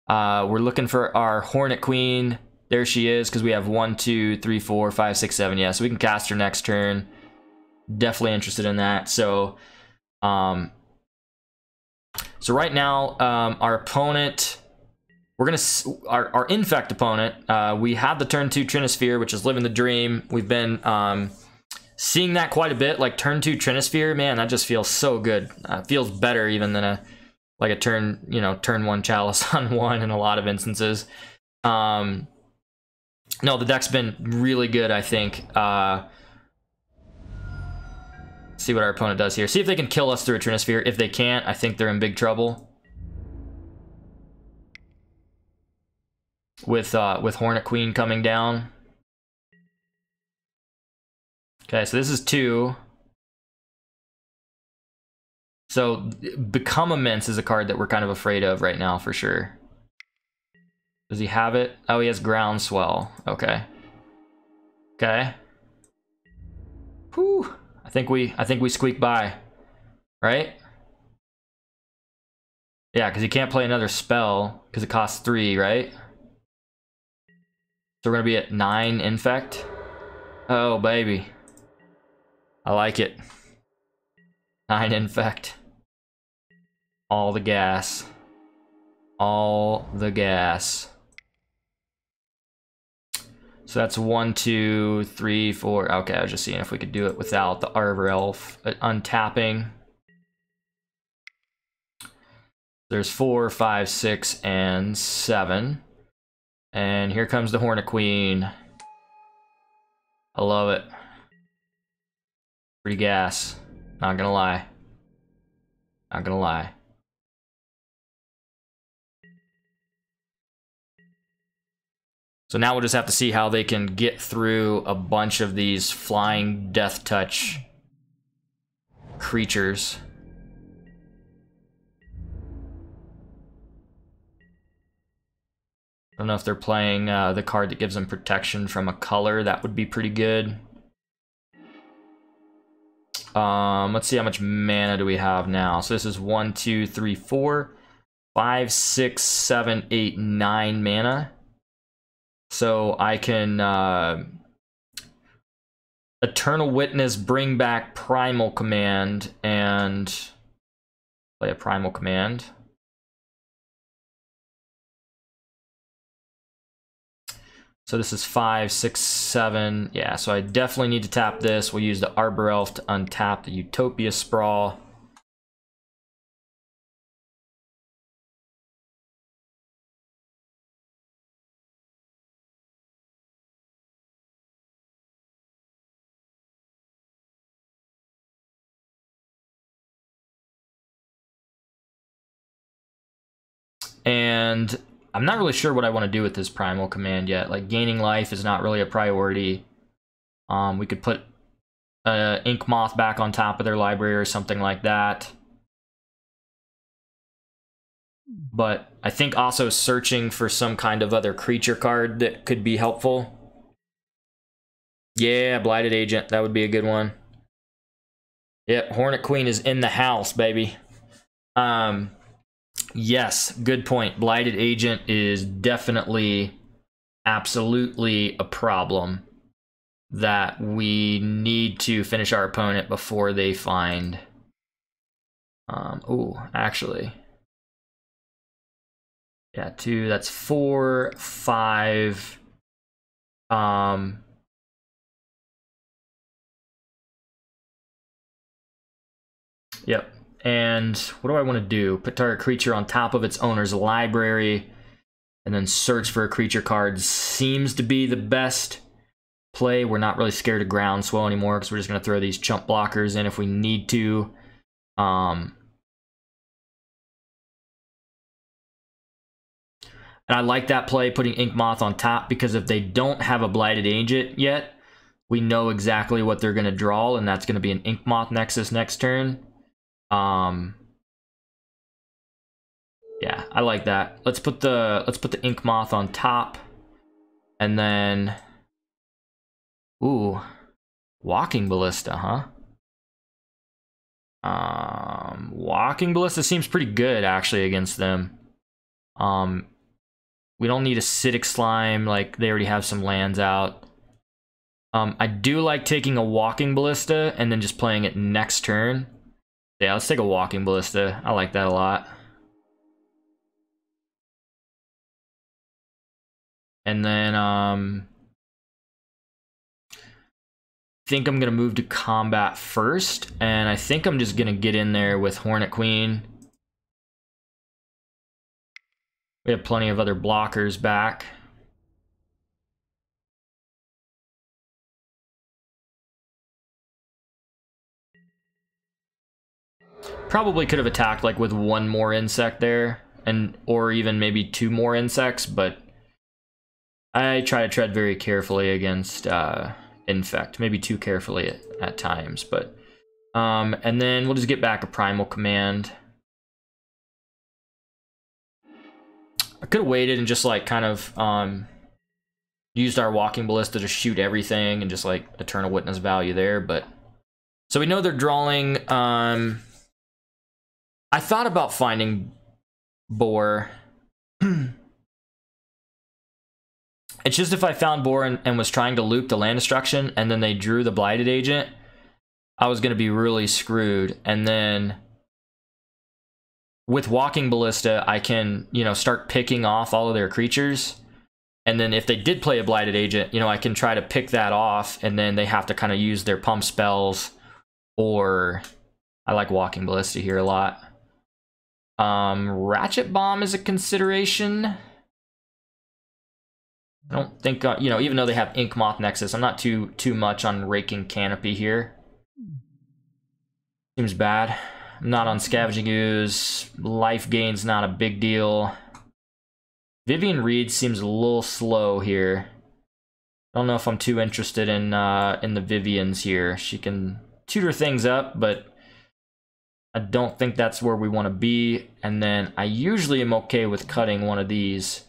We're looking for our Hornet Queen. There she is, because we have 1, 2, 3, 4, 5, 6, 7. Yeah, so we can cast her next turn. Definitely interested in that. So right now, our opponent, our infect opponent, we have the turn 2 Trinisphere, which is living the dream. We've been seeing that quite a bit. Like turn 2 Trinisphere, man, that just feels so good. Feels better even than a turn, you know, turn 1 Chalice on 1 in a lot of instances. No, the deck's been really good, I think. See what our opponent does here. See if they can kill us through a Trinisphere. If they can't, I think they're in big trouble. With Hornet Queen coming down. Okay, so this is 2. So Become Immense is a card that we're kind of afraid of right now for sure. Does he have it? Oh, he has Groundswell. Okay. Okay. Whew. I think we squeak by. Right? Yeah, because he can't play another spell because it costs 3, right? So we're gonna be at 9 infect. Oh baby. I like it. 9 infect. All the gas. All the gas. So that's 1, 2, 3, 4. Okay, I was just seeing if we could do it without the Arbor Elf untapping. There's 4, 5, 6, and 7. And here comes the Hornet Queen. I love it. Pretty gas. Not gonna lie. Not gonna lie. So now we'll just have to see how they can get through a bunch of these flying death touch creatures. I don't know if they're playing the card that gives them protection from a color. That would be pretty good. Let's see how much mana do we have now. So this is 1, 2, 3, 4, 5, 6, 7, 8, 9 mana. So I can Eternal Witness, bring back Primal Command, and play a Primal Command. So this is 5, 6, 7. Yeah, so I definitely need to tap this. We'll use the Arbor Elf to untap the Utopia Sprawl. And I'm not really sure what I want to do with this Primal Command yet. Like, gaining life is not really a priority. We could put Ink Moth back on top of their library or something like that. But I think also searching for some kind of other creature card that could be helpful. Yeah, Blighted Agent, that would be a good one. Yep, Hornet Queen is in the house, baby. Yes, good point. Blighted Agent is definitely, absolutely a problem that we need to finish our opponent before they find. Oh, actually. Yeah, 2, that's 4, 5. Yep. And what do I want to do? Put target creature on top of its owner's library and then search for a creature card seems to be the best play. We're not really scared of Groundswell anymore because we're just going to throw these chump blockers in if we need to. And I like that play, putting Ink Moth on top, because if they don't have a Blighted Agent yet, we know exactly what they're going to draw, and that's going to be an Ink Moth Nexus next turn. Yeah, I like that. Let's put the Ink Moth on top, and then, ooh, Walking Ballista, huh? Walking Ballista seems pretty good actually against them. We don't need Acidic Slime, like they already have some lands out. I do like taking a Walking Ballista and then just playing it next turn. Yeah, let's take a Walking Ballista. I like that a lot. And then, I think I'm gonna move to combat first, and I think I'm just gonna get in there with Hornet Queen. We have plenty of other blockers back. Probably could have attacked like with 1 more insect there, or even maybe 2 more insects, but I try to tread very carefully against Infect, maybe too carefully at times, but and then we'll just get back a Primal Command. I could have waited and just like kind of used our Walking Ballista to shoot everything and just like Eternal Witness value there, but so we know they're drawing. I thought about finding Boar. It's just if I found Boar and was trying to loop the land destruction and then they drew the Blighted Agent, I was going to be really screwed. And then with Walking Ballista, I can, you know, start picking off all of their creatures. And then if they did play a Blighted Agent, you know, I can try to pick that off, and then they have to kind of use their pump spells, or I like Walking Ballista here a lot. Ratchet Bomb is a consideration. I don't think, you know, even though they have Ink Moth Nexus, I'm not too much on Raking Canopy here. Seems bad. I'm not on Scavenging Ooze. Life gain's not a big deal. Vivian Reed seems a little slow here. I don't know if I'm too interested in the Vivians here. She can tutor things up, but I don't think that's where we want to be. And then I usually am okay with cutting one of these.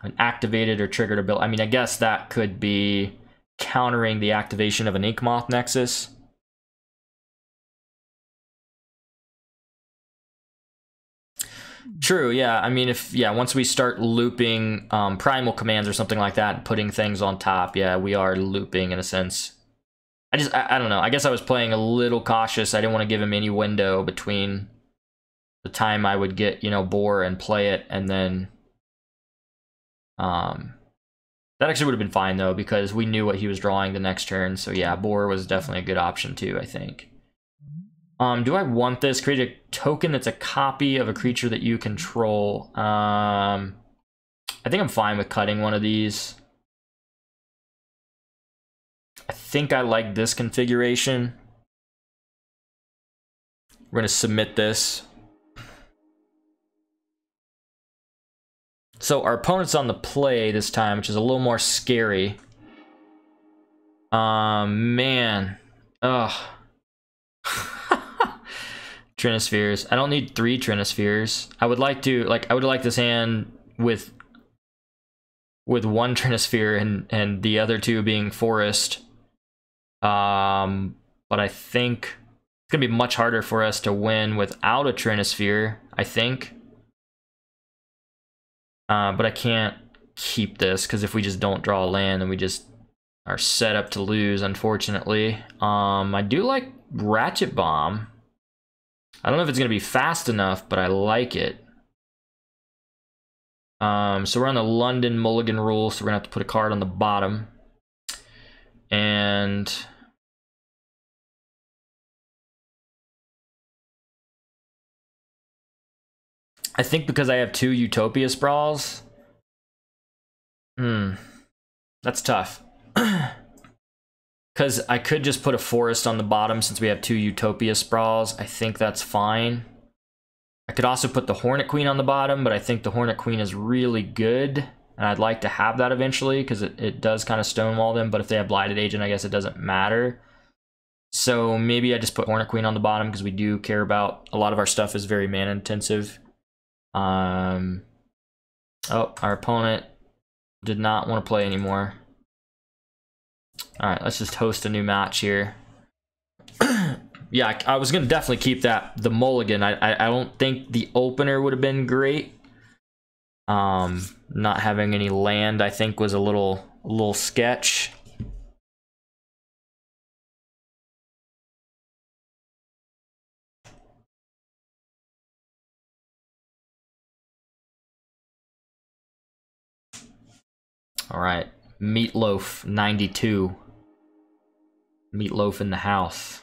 An activated or triggered ability. I mean, I guess that could be countering the activation of an Ink Moth Nexus. True, yeah. I mean, once we start looping primal commands or something like that, putting things on top, yeah, we are looping in a sense. I don't know. I guess I was playing a little cautious. I didn't want to give him any window between the time I would get, you know, Boar and play it, and then that actually would have been fine though, because we knew what he was drawing the next turn. So yeah, Boar was definitely a good option too, I think. Do I want this? Create a token that's a copy of a creature that you control. I think I'm fine with cutting one of these. I think I like this configuration. We're gonna submit this. So our opponent's on the play this time, which is a little more scary. Man. Ugh. Trinispheres. I don't need 3 Trinispheres. I would like to, like, I would like this hand with 1 Trinisphere and the other 2 being Forest. But I think it's gonna be much harder for us to win without a Trinisphere, I think. But I can't keep this, because if we just don't draw a land, then we just are set up to lose, unfortunately. I do like Ratchet Bomb. I don't know if it's going to be fast enough, but I like it. So we're on the London Mulligan rule, so we're going to have to put a card on the bottom. And I think because I have 2 Utopia Sprawls, that's tough. Because I could just put a Forest on the bottom since we have 2 Utopia Sprawls. I think that's fine. I could also put the Hornet Queen on the bottom, but I think the Hornet Queen is really good, and I'd like to have that eventually because it does kind of stonewall them, but if they have Blighted Agent, I guess it doesn't matter. So maybe I just put Hornet Queen on the bottom because we do care about, a lot of our stuff is very mana intensive. Oh, our opponent did not want to play anymore. All right, let's just host a new match here. Yeah, I was gonna definitely keep the mulligan. I don't think the opener would have been great. Not having any land, I think, was a little sketch. All right, Meatloaf 92. Meatloaf in the house.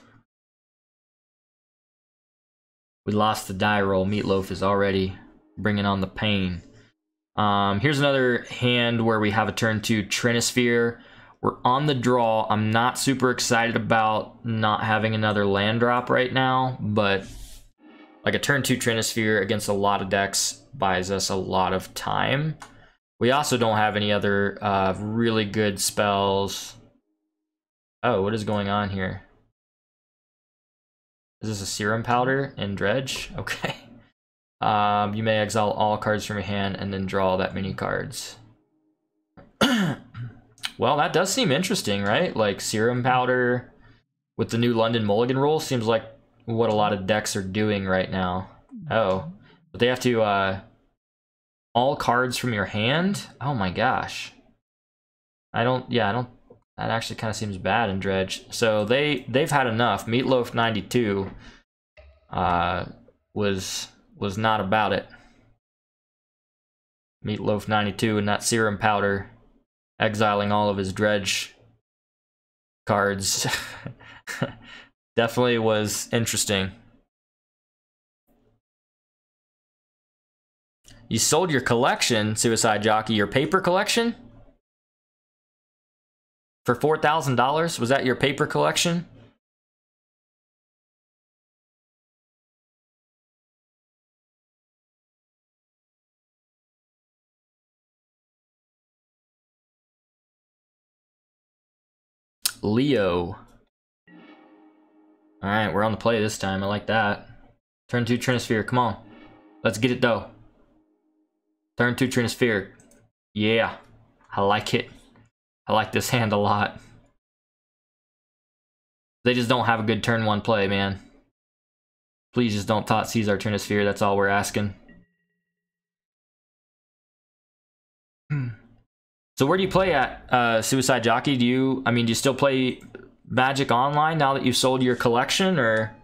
We lost the die roll. Meatloaf is already bringing on the pain. Here's another hand where we have a turn 2 Trinisphere. We're on the draw. I'm not super excited about not having another land drop right now, but like a turn 2 Trinisphere against a lot of decks buys us a lot of time. We also don't have any other really good spells. Oh, what is going on here? Is this a Serum Powder and Dredge? Okay. You may exile all cards from your hand and then draw that many cards. Well, that does seem interesting, right? Like Serum Powder with the new London Mulligan rule seems like what a lot of decks are doing right now. Oh, but they have to all cards from your hand? Oh my gosh. That actually kind of seems bad in Dredge. So they've had enough. Meatloaf 92 was not about it. Meatloaf 92 and that Serum Powder exiling all of his Dredge cards definitely was interesting. You sold your collection, Suicide Jockey, your paper collection? For $4,000? Was that your paper collection? Leo. Alright, we're on the play this time. I like that. Turn 2 Trinisphere. Come on. Let's get it, though. Turn 2 Trinisphere. Yeah. I like it. I like this hand a lot. They just don't have a good turn 1 play, man. Please just don't Thoughtseize our Trinisphere. That's all we're asking. So where do you play at, Suicide Jockey? Do you still play Magic Online now that you've sold your collection, or?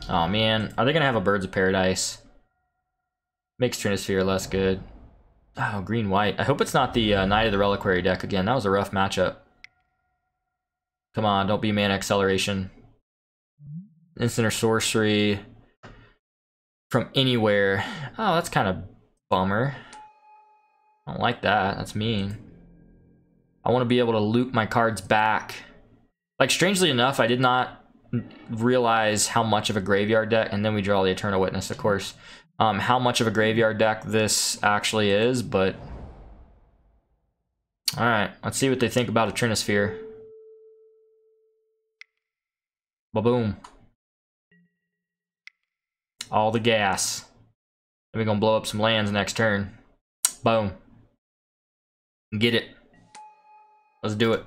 Oh man, are they gonna have a Birds of Paradise? Makes Trinisphere less good. Oh, green-white. I hope it's not the Knight of the Reliquary deck again. That was a rough matchup. Come on, don't be Mana Acceleration. Instant or sorcery from anywhere. Oh, that's kind of bummer. I don't like that. That's mean. I want to be able to loop my cards back. Like, strangely enough, I did not realize how much of a graveyard deck, and then we draw the Eternal Witness, of course, how much of a graveyard deck this actually is, but alright, let's see what they think about a Trinisphere. Ba-boom. All the gas. Then we're gonna blow up some lands next turn. Boom. Get it. Let's do it.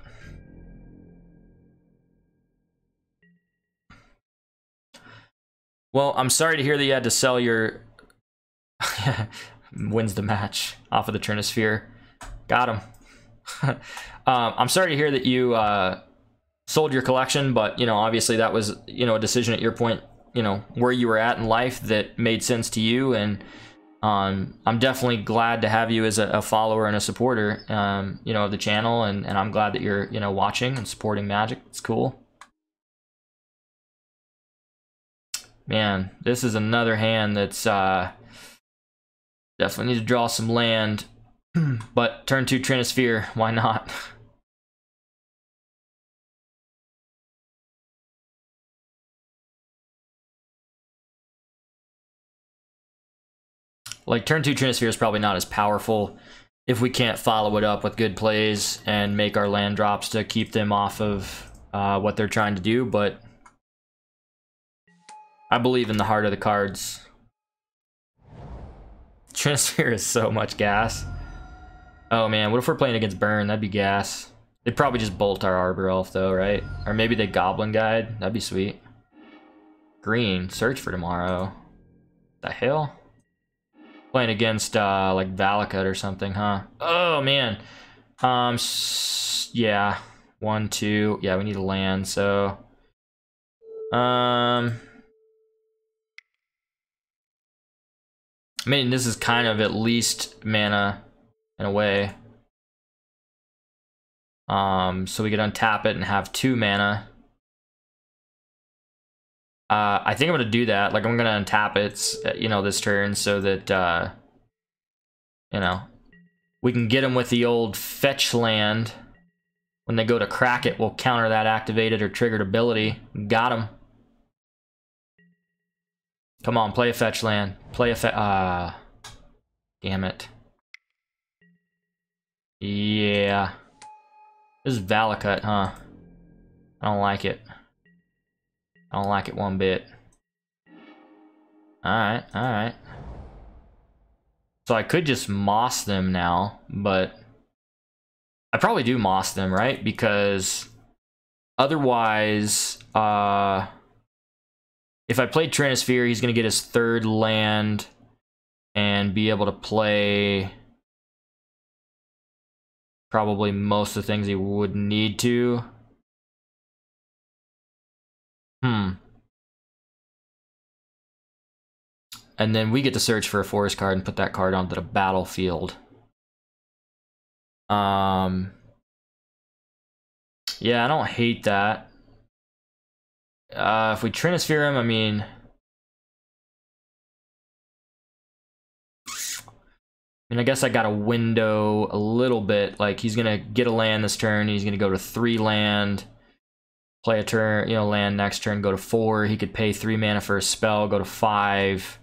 Well, I'm sorry to hear that you had to sell your... Wins the match off of the Trinisphere. Got him. I'm sorry to hear that you sold your collection, but, obviously that was, a decision at your point, where you were at in life that made sense to you, and I'm definitely glad to have you as a follower and a supporter, of the channel, and I'm glad that you're, watching and supporting Magic. It's cool. Man, this is another hand that's definitely need to draw some land, but turn 2 Trinisphere, why not? Like, turn 2 Trinisphere is probably not as powerful if we can't follow it up with good plays and make our land drops to keep them off of what they're trying to do, but I believe in the heart of the cards. Trinisphere is so much gas. Oh man, what if we're playing against Burn? That'd be gas. They'd probably just bolt our Arbor Elf though, right? Or maybe they Goblin Guide. That'd be sweet. Green, search for tomorrow. The hell? Playing against like Valakut or something, huh? Oh man. Yeah. 1, 2. Yeah, we need a land, so I mean, this is kind of at least mana in a way. So we could untap it and have 2 mana. I think I'm gonna do that. Like, I'm gonna untap it, this turn, so that we can get them with the old fetch land. When they go to crack it, we'll counter that activated or triggered ability. Got him. Come on, play a fetch land. Play a damn it. Yeah. This is Valakut, huh? I don't like it. I don't like it one bit. Alright, alright. So I could just moss them now, but I probably do moss them, right? Because otherwise, if I played Trinisphere, he's going to get his 3rd land and be able to play probably most of the things he would need to. And then we get to search for a forest card and put that card onto the battlefield. Yeah, I don't hate that. If we Trinisphere him, I guess I got a window a little bit. Like, he's gonna get a land this turn. He's gonna go to 3 land, play a turn, land next turn, go to 4. He could pay 3 mana for a spell, go to 5.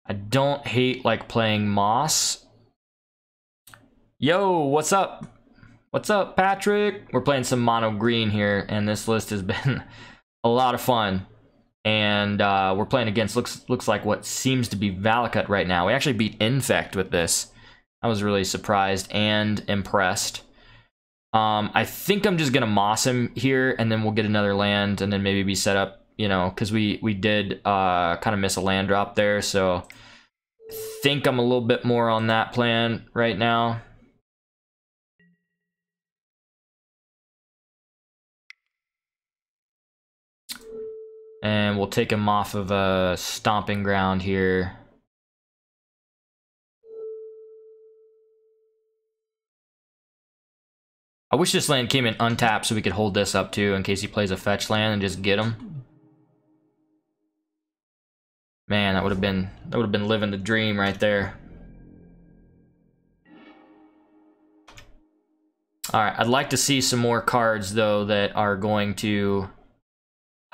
I don't hate like playing Moss. Yo, what's up? What's up, Patrick? We're playing some mono green here, and this list has been a lot of fun. And we're playing against looks like what seems to be Valakut right now. We actually beat Infect with this. I was really surprised and impressed. I think I'm just gonna Moss him here, and then we'll get another land, and then maybe be set up, you know, because we did kind of miss a land drop there, so I think I'm a little bit more on that plan right now. And we'll take him off of a stomping ground here. I wish this land came in untapped so we could hold this up too in case he plays a fetch land and just get him. Man, that would have been living the dream right there. All right, I'd like to see some more cards though that are going to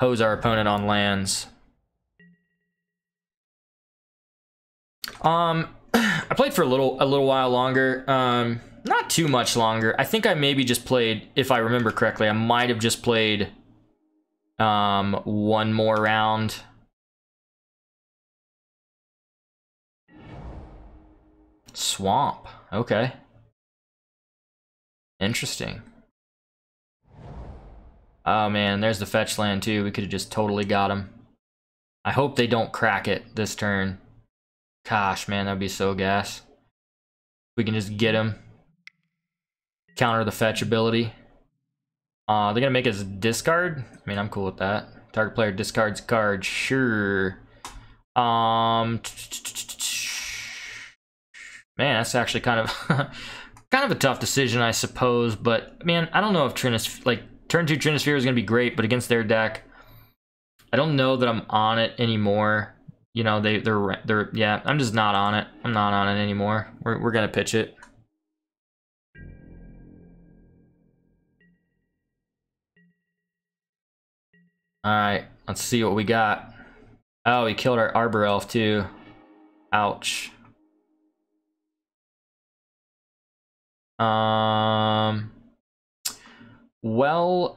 hose our opponent on lands. I played for a little while longer. Not too much longer. I think I maybe just played, if I remember correctly, I might have just played one more round. Swamp. Okay. Interesting. Oh man, there's the fetch land too. We could have just totally got him. I hope they don't crack it this turn. Gosh, man, that'd be so gas. We can just get him. Counter the fetch ability. They're gonna make us discard? I mean, I'm cool with that. Target player discards card, sure. Man, that's actually kind of kind of a tough decision, I suppose. But man, I don't know if Trinis, like turn 2 Trinisphere is gonna be great, but against their deck, I don't know that I'm on it anymore. You know, they're yeah, I'm just not on it. I'm not on it anymore. We're gonna pitch it. Alright, let's see what we got. Oh, he killed our Arbor Elf too. Ouch. Well,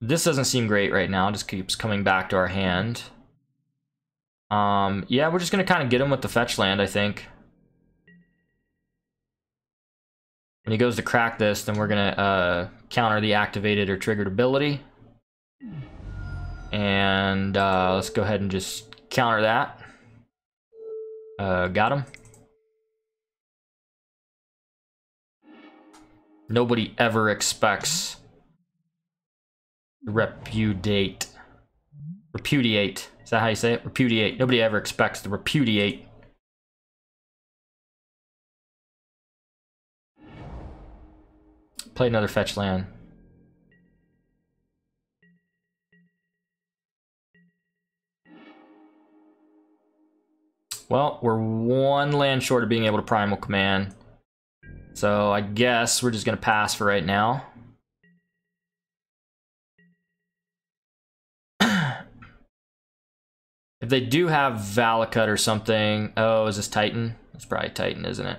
this doesn't seem great right now. It just keeps coming back to our hand. Yeah, we're just gonna kind of get him with the fetch land, I think. When he goes to crack this, then we're gonna counter the activated or triggered ability. And let's go ahead and just counter that. Got him. Nobody ever expects repudiate. Repudiate. Is that how you say it? Repudiate. Nobody ever expects to repudiate. Play another fetch land. Well, we're one land short of being able to Primal Command. So I guess we're just gonna pass for right now. If they do have Valakut or something... Oh, is this Titan? It's probably Titan, isn't it?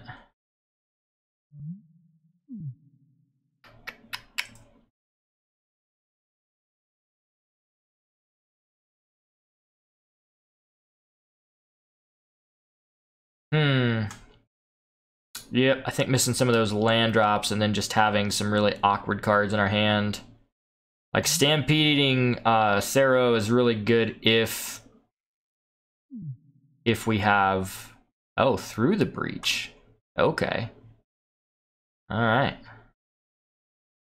Yep, I think missing some of those land drops and then just having some really awkward cards in our hand. Like Stampeding Sero is really good if we have... Oh, Through the Breach. Okay. Alright.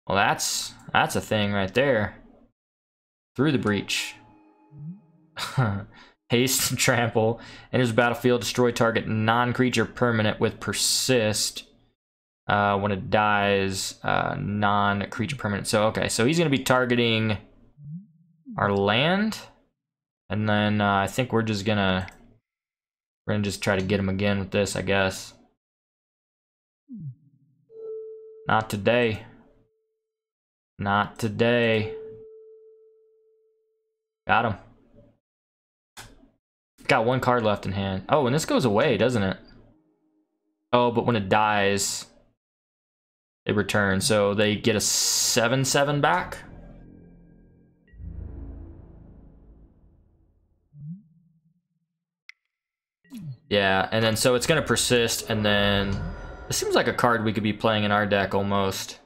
Well, that's a thing right there. Through the Breach. Haste and Trample. Enters the battlefield, destroy target non-creature permanent with Persist. When it dies, non-creature permanent. So, okay, so he's going to be targeting our land. And then I think we're just going to... We're going to just try to get him again with this, I guess. Not today. Not today. Got him. got one card left in hand. Oh, and this goes away, doesn't it? Oh, but when it dies, it returns. So they get a 7/7 back. Yeah, and then so it's going to persist, and then it seems like a card we could be playing in our deck almost.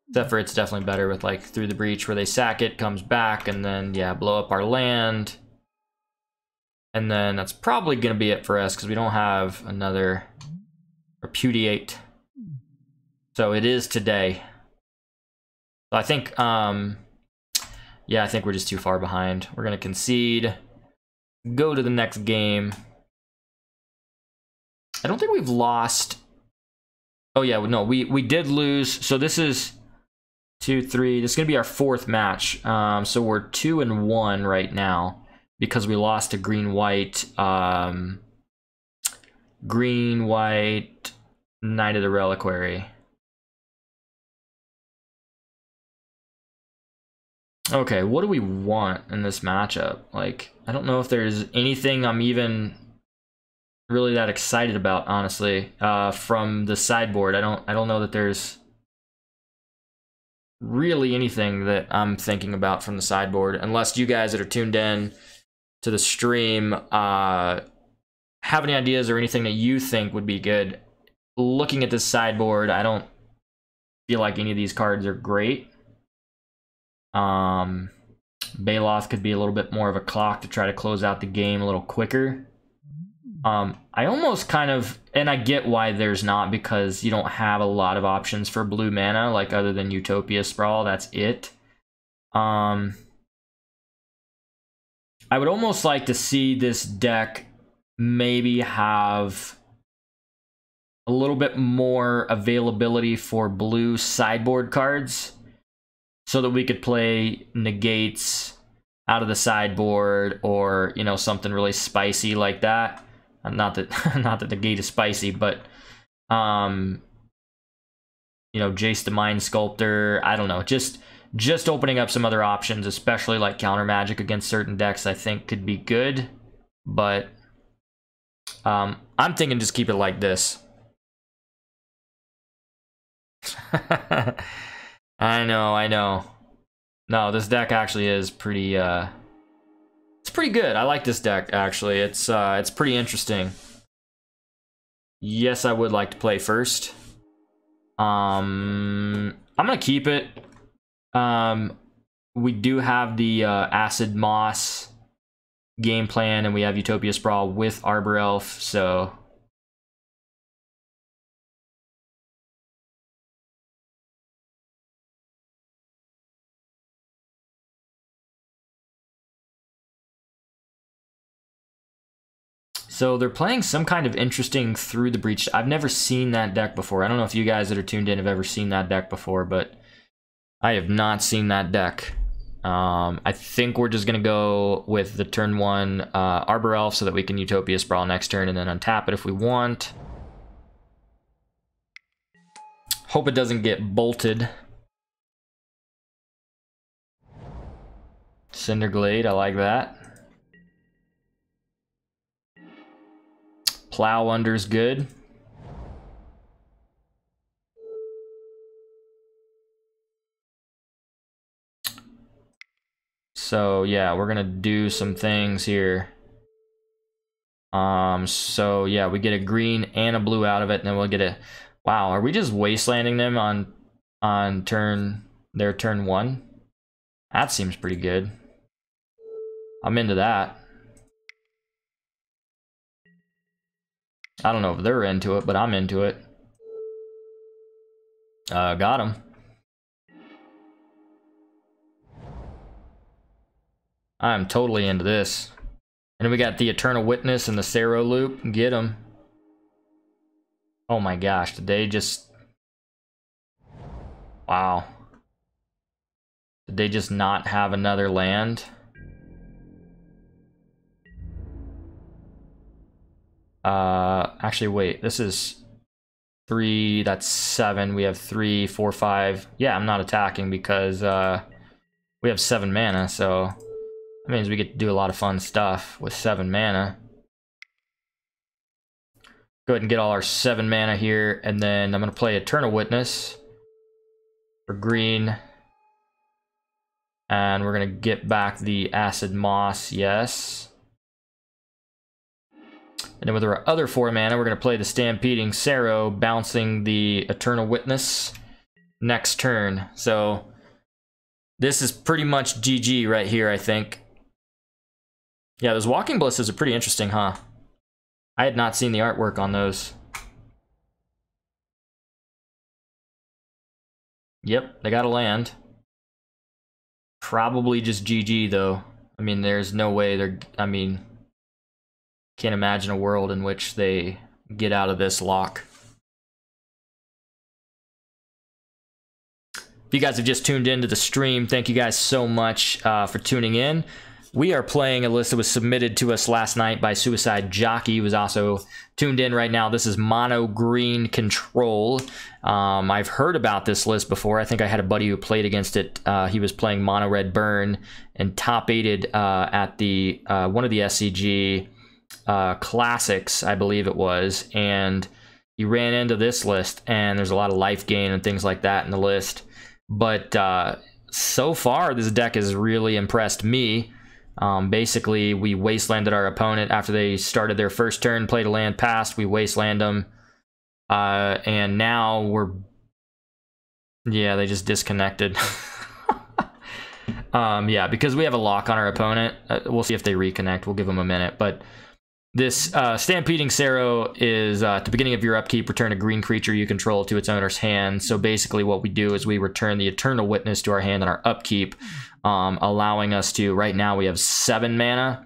Except for it's definitely better with like Through the Breach, where they sack it, comes back, and then yeah, blow up our land. And then that's probably going to be it for us because we don't have another Repudiate. So it is today. So I think, yeah, I think we're just too far behind. We're going to concede, go to the next game. I don't think we've lost. Oh yeah, no, we did lose. So this is 2, 3. This is going to be our 4th match. So we're 2-1 right now because we lost to green-white. Green-white, Knight of the Reliquary. Okay, what do we want in this matchup? Like, I don't know if there's anything I'm even really that excited about, honestly, from the sideboard. I don't know that there's really anything that I'm thinking about from the sideboard, unless you guys that are tuned in to the stream have any ideas or anything that you think would be good. Looking at this sideboard, I don't feel like any of these cards are great. Baloth could be a little bit more of a clock to try to close out the game a little quicker. I almost kind of, and I get why there's not, because you don't have a lot of options for blue mana, like other than Utopia Sprawl, that's it. I would almost like to see this deck maybe have a little bit more availability for blue sideboard cards, so that we could play negates out of the sideboard, or, you know, something really spicy like that. Not that not that negate is spicy, but you know, Jace the Mind Sculptor. I don't know, just opening up some other options, especially like counter magic against certain decks, I think could be good. But I'm thinking just keep it like this. I know. No, this deck actually is pretty, it's pretty good. I like this deck, actually. It's pretty interesting. Yes, I would like to play first. I'm gonna keep it. We do have the Acid Moss game plan, and we have Utopia Sprawl with Arbor Elf, so... So they're playing some kind of interesting Through the Breach. I've never seen that deck before. I don't know if you guys that are tuned in have ever seen that deck before, but I have not seen that deck. I think we're just going to go with the turn 1 Arbor Elf so that we can Utopia Sprawl next turn and then untap it if we want. Hope it doesn't get bolted. Cinderglade, I like that. Plow Under's good. So yeah, we're gonna do some things here. So yeah, we get a green and a blue out of it, and then we'll get a... Wow, are we just wastelanding them on their turn 1? That seems pretty good. I'm into that. I don't know if they're into it, but I'm into it. Got him. I'm totally into this. And then we got the Eternal Witness and the Sero Loop. Get him. Oh my gosh, did they just... Wow. Did they just not have another land? Actually, wait, this is 3, that's 7. We have 3, 4, 5. Yeah, I'm not attacking because we have 7 mana, so That means we get to do a lot of fun stuff with 7 mana. Go ahead and get all our 7 mana here, and then I'm going to play Eternal Witness for green. And we're going to get back the Acid Moss, yes. And then with our other 4 mana, we're going to play the Stampeding Sarrow, bouncing the Eternal Witness next turn. So this is pretty much GG right here, I think. Yeah, those Walking Blisses are pretty interesting, huh? I had not seen the artwork on those. Yep, they got to land. Probably just GG, though. I mean, there's no way they're... I mean, can't imagine a world in which they get out of this lock. If you guys have just tuned into the stream, thank you guys so much for tuning in. We are playing a list that was submitted to us last night by Suicide Jockey, who was also tuned in right now. This is Mono Green Control. I've heard about this list before. I think I had a buddy who played against it. He was playing Mono Red Burn and top 8'd at the one of the SCG Classics, I believe it was. And he ran into this list, and there's a lot of life gain and things like that in the list. But so far, this deck has really impressed me. Basically, we wastelanded our opponent after they started their first turn, played a land passed, we wasteland them. And now we're... Yeah, they just disconnected. Yeah, because we have a lock on our opponent. We'll see if they reconnect. We'll give them a minute. But this Stampeding Sarrow is, at the beginning of your upkeep, return a green creature you control to its owner's hand. So basically what we do is we return the Eternal Witness to our hand on our upkeep, allowing us to, right now we have 7 mana,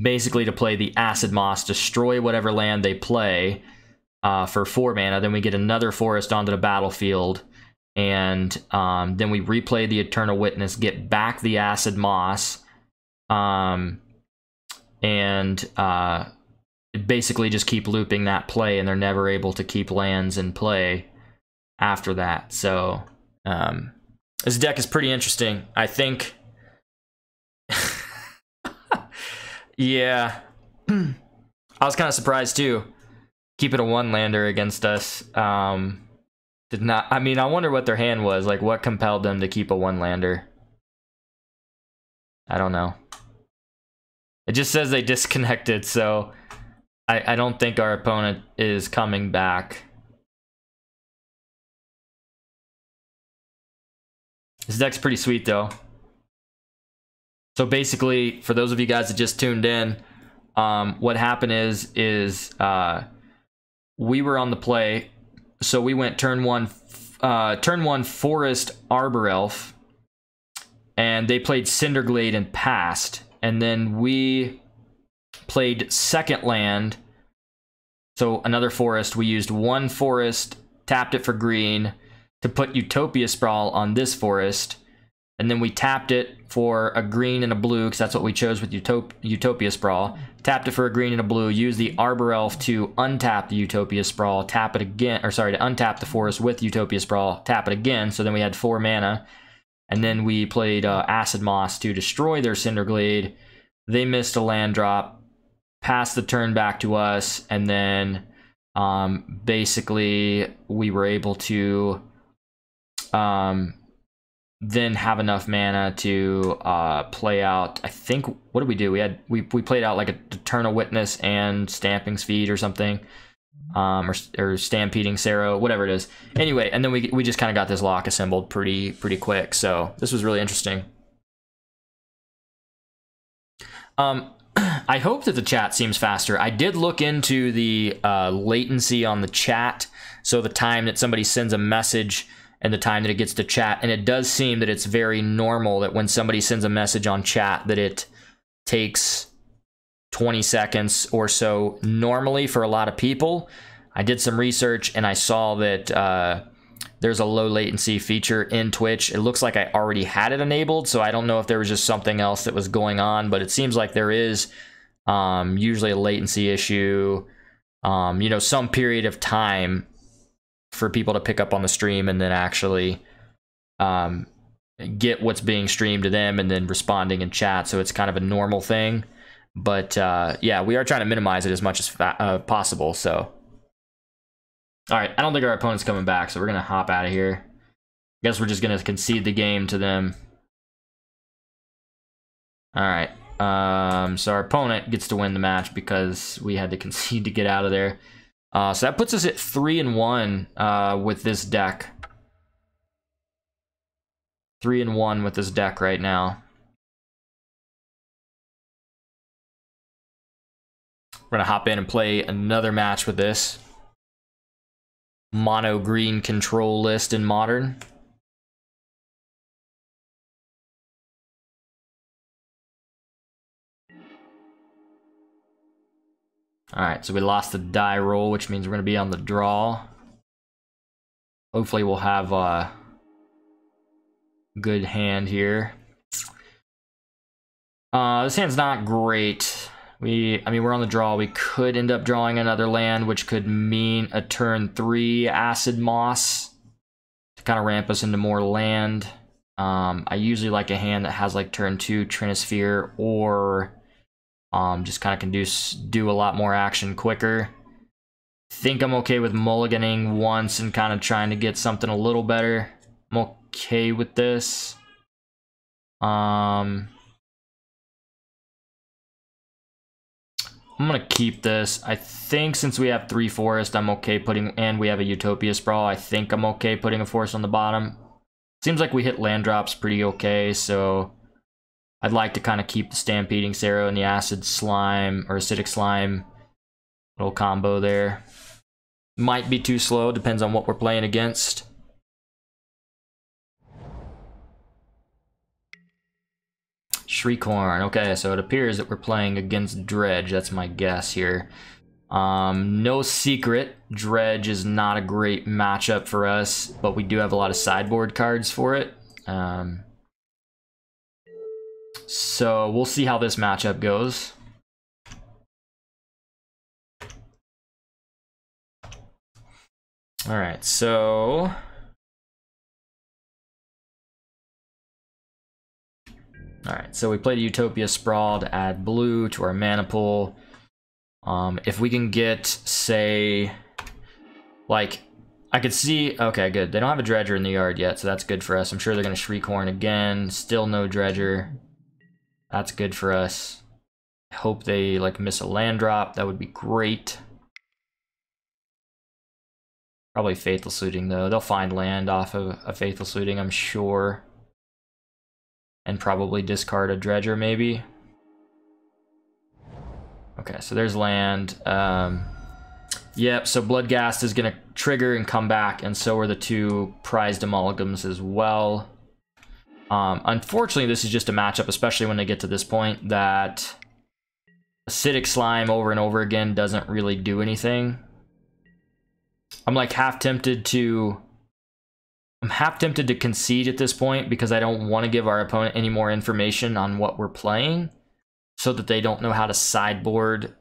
basically to play the Acid Moss, destroy whatever land they play for 4 mana. Then we get another forest onto the battlefield, and then we replay the Eternal Witness, get back the Acid Moss, and basically just keep looping that play, and they're never able to keep lands in play after that. So this deck is pretty interesting, I think. Yeah. I was kind of surprised too. Keeping a 1-lander against us. Did not... I mean, I wonder what their hand was. Like, what compelled them to keep a 1-lander? I don't know. It just says they disconnected, so I don't think our opponent is coming back. This deck's pretty sweet, though. So basically, for those of you guys that just tuned in, what happened is we were on the play, so we went turn one Forest Arbor Elf, and they played Cinderglade and passed. And then we played second land, so another forest. We used 1 forest, tapped it for green to put Utopia Sprawl on this forest, and then we tapped it for a green and a blue, because that's what we chose with Utopia Sprawl. Tapped it for a green and a blue, used the Arbor Elf to untap the Utopia Sprawl, tap it again, or sorry, to untap the forest with Utopia Sprawl, tap it again, so then we had 4 mana. And then we played Acid Moss to destroy their Cinderglade. They missed a land drop, passed the turn back to us, and then basically we were able to then have enough mana to play out, I think, what did we do? We played out like a Eternal Witness and Stamping Speed or something. Or Stampeding Sarrow, whatever it is. Anyway, and then we just kind of got this lock assembled pretty quick. So this was really interesting. I hope that the chat seems faster. I did look into the latency on the chat, so the time that somebody sends a message and the time that it gets to chat, and it does seem that it's very normal that when somebody sends a message on chat that it takes 20 seconds or so normally for a lot of people. I did some research and I saw that there's a low latency feature in Twitch. It looks like I already had it enabled, so I don't know if there was just something else that was going on, but it seems like there is usually a latency issue, you know, some period of time for people to pick up on the stream and then actually get what's being streamed to them and then responding in chat, so it's kind of a normal thing. But yeah, we are trying to minimize it as much as possible. So, all right, I don't think our opponent's coming back, so we're gonna hop out of here. Guess we're just gonna concede the game to them. All right, so our opponent gets to win the match because we had to concede to get out of there. So that puts us at 3-1 with this deck. 3-1 with this deck right now. We're gonna hop in and play another match with this mono green control list in Modern. Alright, so we lost the die roll, which means we're gonna be on the draw. Hopefully we'll have a good hand here. This hand's not great. I mean, we're on the draw. We could end up drawing another land, which could mean a turn 3 Acid Moss to kind of ramp us into more land. I usually like a hand that has like turn 2 Trinisphere, or just kind of can do a lot more action quicker. Think I'm okay with mulliganing once and kind of trying to get something a little better. I'm okay with this. I'm gonna keep this. I think since we have 3 forest, I'm okay putting, and we have a Utopia Sprawl, I think I'm okay putting a forest on the bottom. Seems like we hit land drops pretty okay, so I'd like to kind of keep the Stampeding Sarrow and the Acid Slime, or Acidic Slime little combo there. Might be too slow, depends on what we're playing against. Shriekhorn. Okay, so it appears that we're playing against Dredge. That's my guess here. No secret, Dredge is not a great matchup for us, but we do have a lot of sideboard cards for it. So we'll see how this matchup goes. All right, so alright, so we played a Utopia Sprawl to add blue to our mana pool. If we can get, say, like, I could see, okay, good. They don't have a Dredger in the yard yet, so that's good for us. I'm sure they're going to Shriekhorn again. Still no Dredger. That's good for us. I hope they, like, miss a land drop. That would be great. Probably Faithful Suiting, though. They'll find land off of a Faithful Suiting, I'm sure. And probably discard a Dredger, maybe. Okay, so there's land. Yep, so Bloodghast is going to trigger and come back, and so are the 2 prized amalgams as well. Unfortunately, this is just a matchup, especially when they get to this point, that Acidic Slime over and over again doesn't really do anything. I'm like half tempted to concede at this point because I don't want to give our opponent any more information on what we're playing so that they don't know how to sideboard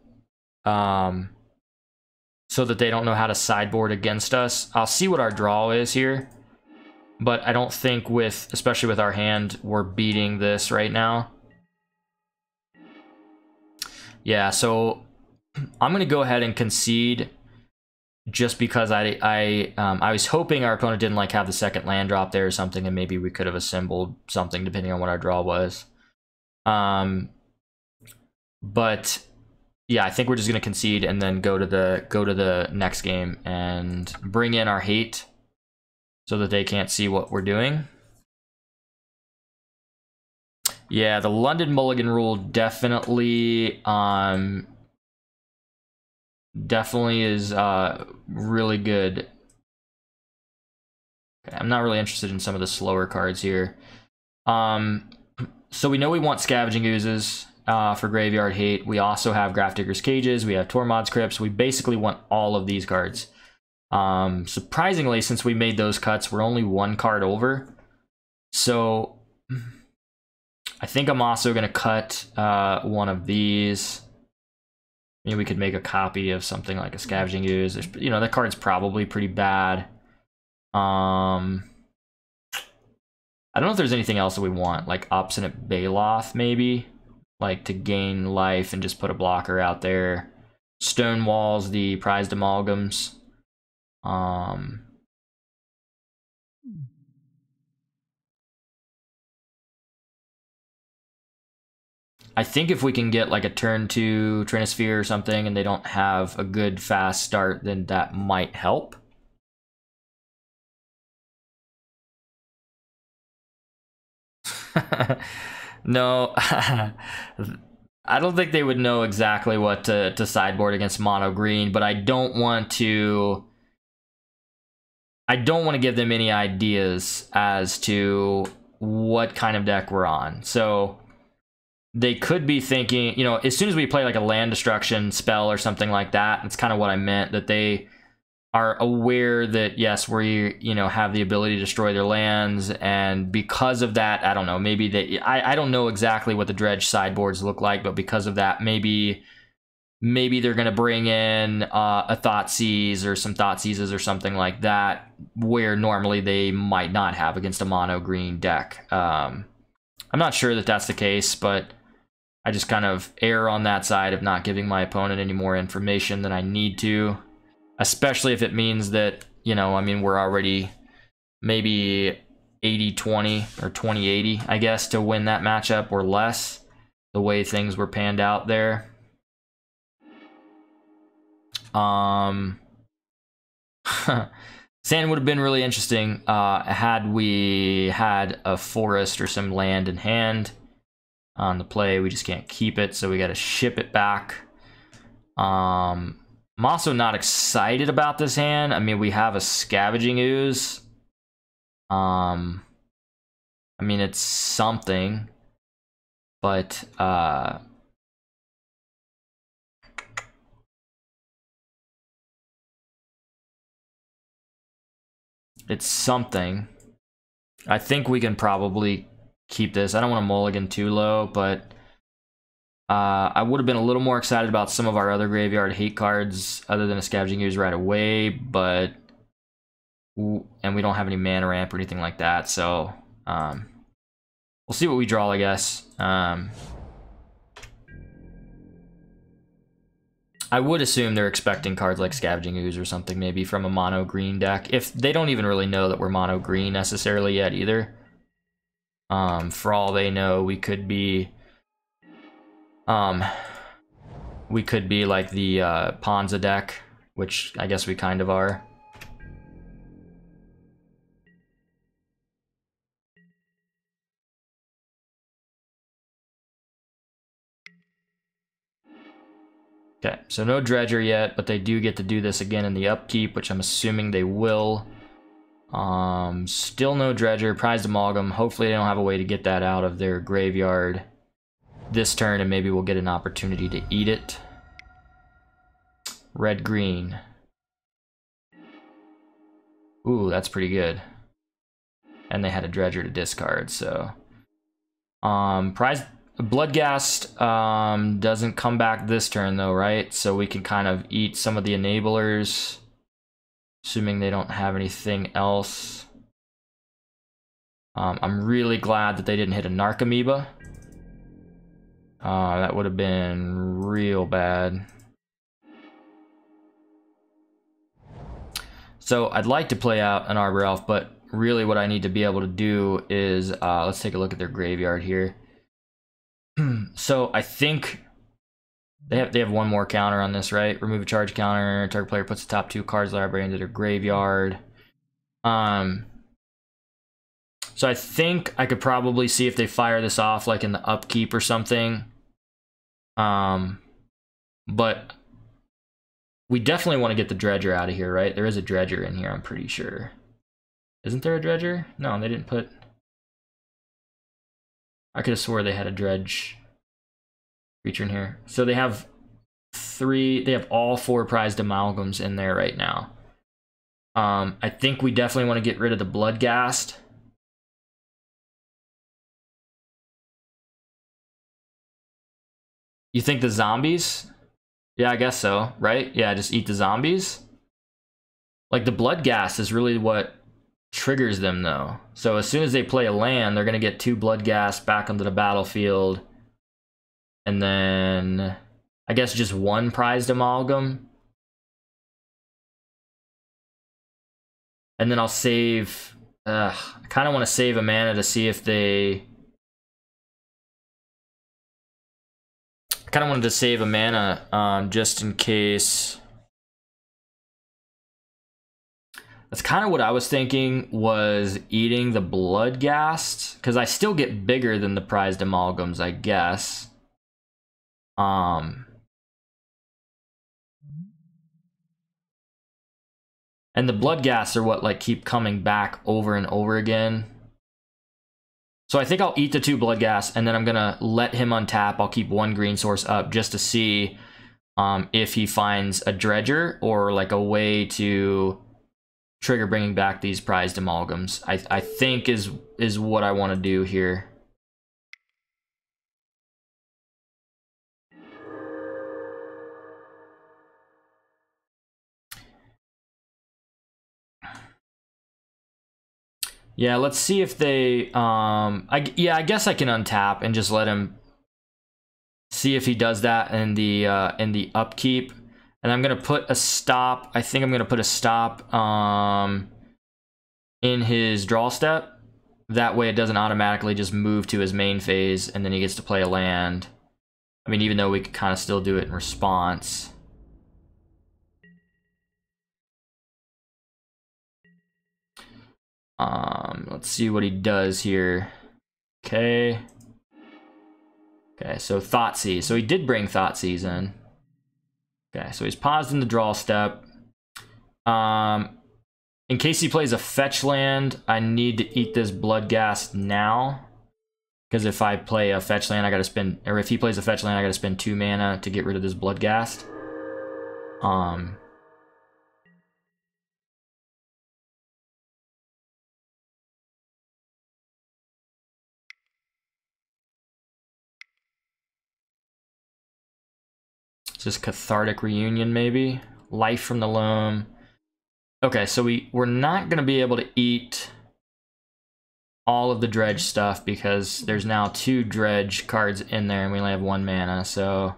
against us. I'll see what our draw is here, but I don't think especially with our hand, we're beating this right now. Yeah, so I'm going to go ahead and concede just because I was hoping our opponent didn't like have the second land drop there or something, and maybe we could have assembled something depending on what our draw was. But yeah, I think we're just gonna concede and then go to the next game and bring in our hate so that they can't see what we're doing. Yeah, the London Mulligan rule definitely is really good. Okay, I'm not really interested in some of the slower cards here. So we know we want Scavenging Oozes for Graveyard Hate. We also have Grafdigger's Cages. We have Tormod's Crypts. We basically want all of these cards. Surprisingly, since we made those cuts, we're only 1 card over. So I think I'm also going to cut one of these. Maybe we could make a copy of something like a Scavenging Ooze. You know, that card's probably pretty bad. I I don't know if there's anything else that we want, like Obstinate Baloth, maybe? Like to gain life and just put a blocker out there. Stone Walls, the prized amalgams. I think if we can get like a turn 2 Trinisphere or something and they don't have a good fast start, then that might help. No, I don't think they would know exactly what to sideboard against mono green, but I don't want to give them any ideas as to what kind of deck we're on. So they could be thinking, you know, as soon as we play like a land destruction spell or something like that, that's kind of what I meant, that they are aware that, yes, we, you know, have the ability to destroy their lands, and because of that, I don't know, maybe they, I don't know exactly what the dredge sideboards look like, but because of that, maybe they're going to bring in a Thoughtseize or some Thoughtseizes or something like that, where normally they might not have against a mono green deck. I'm not sure that that's the case, but I just kind of err on that side of not giving my opponent any more information than I need to. Especially if it means that, you know, I mean, we're already maybe 80-20 or 20-80, I guess, to win that matchup or less, the way things were panned out there. Sand would have been really interesting had we had a forest or some land in hand on the play. We just can't keep it, so we got to ship it back. I'm also not excited about this hand. I mean, we have a Scavenging Ooze. I mean, it's something, but it's something. I think we can probably keep this. I don't want to mulligan too low, but I would have been a little more excited about some of our other graveyard hate cards other than a Scavenging Ooze right away, but and we don't have any mana ramp or anything like that, so we'll see what we draw, I guess. I would assume they're expecting cards like Scavenging Ooze or something, maybe from a mono green deck, if they don't even really know that we're mono green necessarily yet either. For all they know, we could be like the Ponza deck, which I guess we kind of are. Okay, so no Dredger yet, but they do get to do this again in the upkeep, which I'm assuming they will. Still no Dredger, prized amalgam. Hopefully they don't have a way to get that out of their graveyard this turn, and maybe we'll get an opportunity to eat it. Red-green. Ooh, that's pretty good. And they had a Dredger to discard, so... Prized... Bloodghast doesn't come back this turn, though, right? So we can kind of eat some of the enablers, assuming they don't have anything else. I'm really glad that they didn't hit a Narcomoeba. That would have been real bad. So I'd like to play out an Arbor Elf, but really what I need to be able to do is, let's take a look at their graveyard here. So I think they have one more counter on this, right? Remove a charge counter. Target player puts the top 2 cards of the library into their graveyard. So I think I could probably see if they fire this off like in the upkeep or something. But we definitely want to get the Dredger out of here, right? There is a Dredger in here, I'm pretty sure. Isn't there a Dredger? No, they didn't put... I could have swore they had a Dredge creature in here. So they have all 4 prized amalgams in there right now. I think we definitely want to get rid of the Bloodghast. You think the zombies? Yeah, I guess so, right? Yeah, just eat the zombies. Like, the Bloodghast is really what triggers them though. So as soon as they play a land, they're gonna get 2 Bloodghast back onto the battlefield. And then I guess just 1 prized amalgam. And then I'll save I kinda wanna save a mana to see if they I kinda wanted to save a mana just in case. That's kind of what I was thinking, was eating the Bloodghast, because I still get bigger than the prized amalgams, I guess. And the Bloodghasts are what like keep coming back over and over again. So I think I'll eat the 2 Bloodghasts, and then I'm gonna let him untap. I'll keep 1 green source up just to see if he finds a Dredger or like a way to trigger bringing back these prized amalgams. I think is what I want to do here. Yeah, let's see if they I guess I can untap and just let him see if he does that in the upkeep. And I'm gonna put a stop. I think I'm gonna put a stop in his draw step. That way it doesn't automatically just move to his main phase and then he gets to play a land. I mean, even though we could kind of still do it in response. Let's see what he does here. Okay. Okay, so Thoughtseize. So he did bring Thoughtseize in. Okay, so he's paused in the draw step. In case he plays a fetch land, I need to eat this Bloodghast now. Because if I play a fetch land, I gotta spend, or if he plays a fetch land, I gotta spend 2 mana to get rid of this Bloodghast. Just Cathartic Reunion, maybe? Life from the Loam. Okay, so we're not going to be able to eat all of the Dredge stuff because there's now 2 Dredge cards in there and we only have 1 mana, so...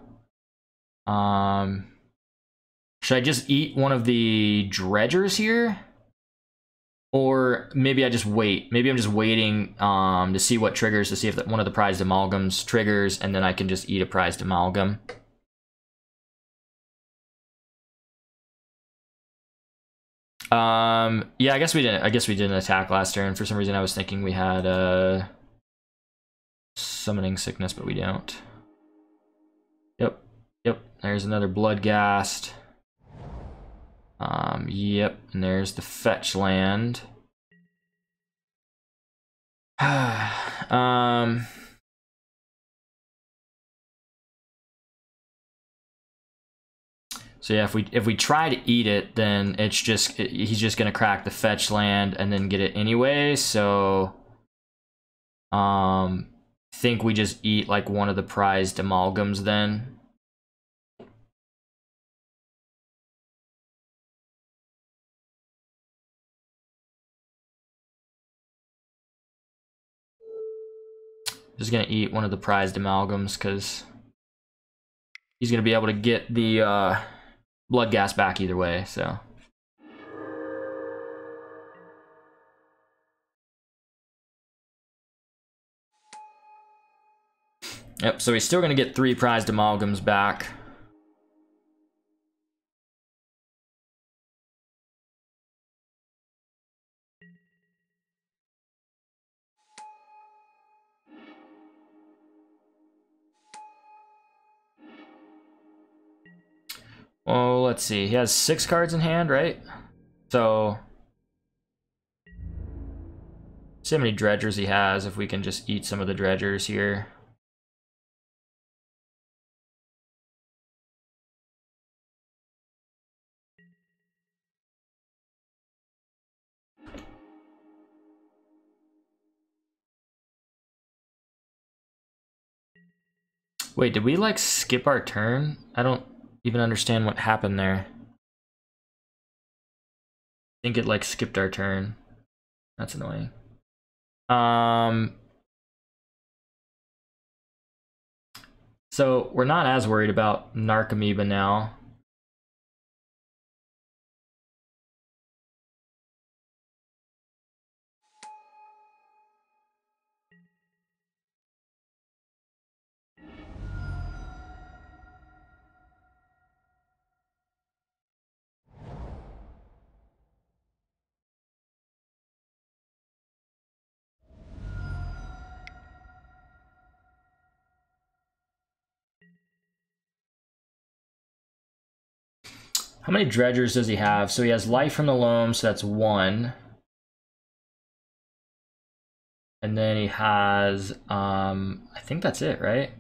should I just eat one of the Dredgers here? Or maybe I just wait. Maybe I'm just waiting to see what triggers, to see if one of the prized amalgams triggers, and then I can just eat a prized amalgam. Yeah, I guess we didn't attack last turn. For some reason I was thinking we had Summoning Sickness, but we don't. Yep, there's another Bloodghast. Yep, and there's the fetch land. So yeah, if we try to eat it, then he's just gonna crack the fetch land and then get it anyway. So, think we just eat like one of the prized amalgams then. Just gonna eat one of the prized amalgams because he's gonna be able to get the Bloodghast back either way, so. Yep, so he's still gonna get 3 prized amalgams back. Well, let's see. He has 6 cards in hand, right? So, see how many Dredgers he has, if we can just eat some of the Dredgers here. Wait, did we like skip our turn? I don't even understand what happened there. I think it like skipped our turn. That's annoying. So we're not as worried about Narcomoeba now. How many dredgers does he have? So he has life from the loam, so that's 1. And then he has, I think that's it, right?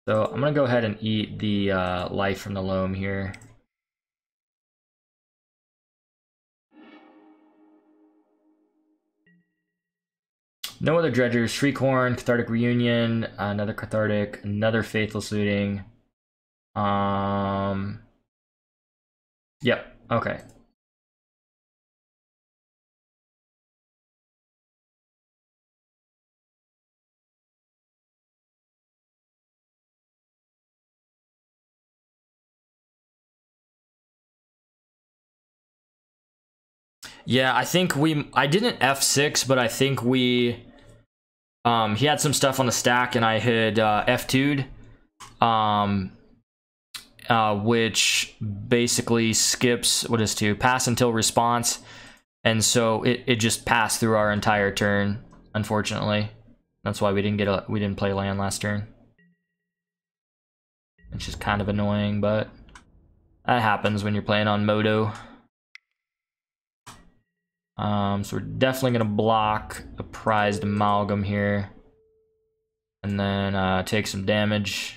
So I'm gonna go ahead and eat the life from the loam here. No other dredgers. Shriekhorn, Cathartic Reunion, another Cathartic, another Faithless Looting. Yep, okay. Yeah, I think I didn't F6, but I think he had some stuff on the stack and I had F2'd, which basically skips, what is 2? Pass until response. And so it just passed through our entire turn, unfortunately. That's why we didn't play land last turn. It's just kind of annoying, but that happens when you're playing on Moto. So we're definitely gonna block a prized amalgam here. And then take some damage.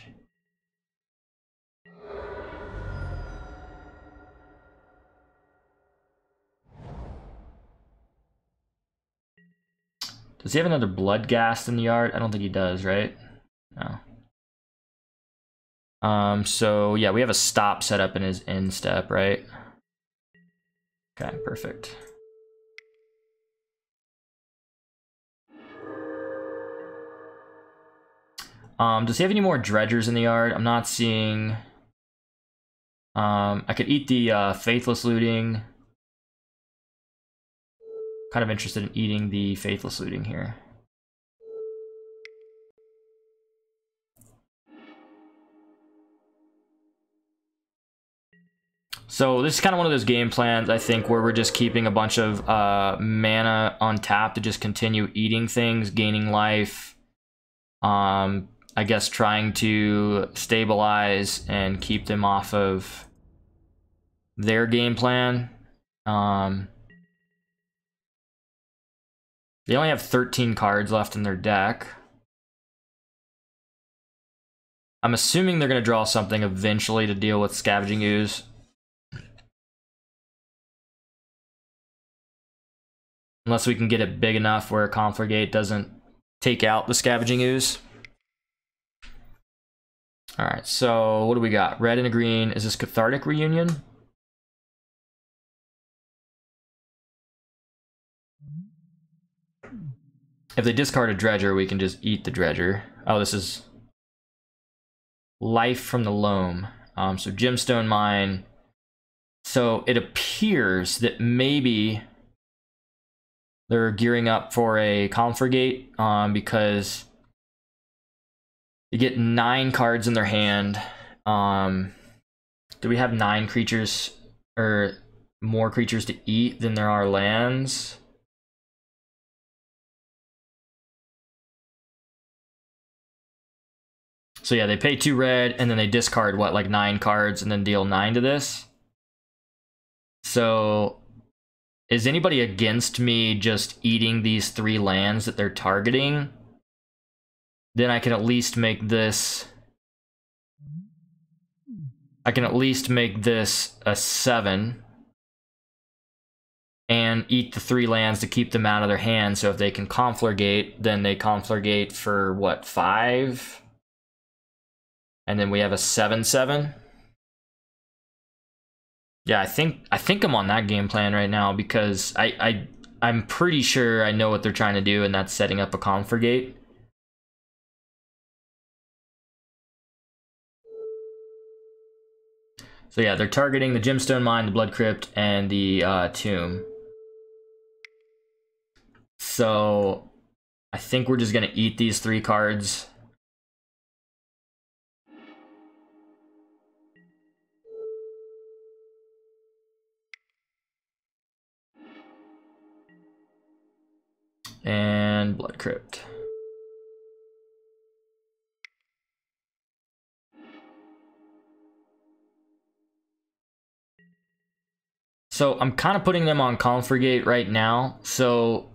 Does he have another Bloodghast in the yard? I don't think he does, right? No. So yeah, we have a stop set up in his end step, right? Okay, perfect. Does he have any more dredgers in the yard? I'm not seeing. I could eat the Faithless Looting. Kind of interested in eating the Faithless Looting here. So this is kind of one of those game plans, I think, where we're just keeping a bunch of mana on tap to just continue eating things, gaining life. I guess trying to stabilize and keep them off of their game plan. They only have 13 cards left in their deck. I'm assuming they're going to draw something eventually to deal with Scavenging Ooze. Unless we can get it big enough where Conflagate doesn't take out the Scavenging Ooze. Alright, so what do we got? Red and a green. Is this Cathartic Reunion? If they discard a Dredger, we can just eat the Dredger. Oh, this is Life from the Loam. So Gemstone Mine. So it appears that maybe they're gearing up for a Conflagate, because you get 9 cards in their hand. Do we have 9 creatures or more creatures to eat than there are lands? So yeah, they pay 2 red and then they discard what, like 9 cards and then deal 9 to this. So is anybody against me just eating these 3 lands that they're targeting? Then I can at least make this. I can at least make this a 7. And eat the 3 lands to keep them out of their hand. So if they can Conflagate, then they Conflagate for what, 5? And then we have a 7/7. Yeah, I think I'm on that game plan right now because I'm pretty sure I know what they're trying to do, and that's setting up a Confligate. So yeah, they're targeting the Gemstone Mine, the Blood Crypt, and the Tomb. So I think we're just gonna eat these 3 cards. And Blood Crypt. So I'm kind of putting them on Confligate right now. So,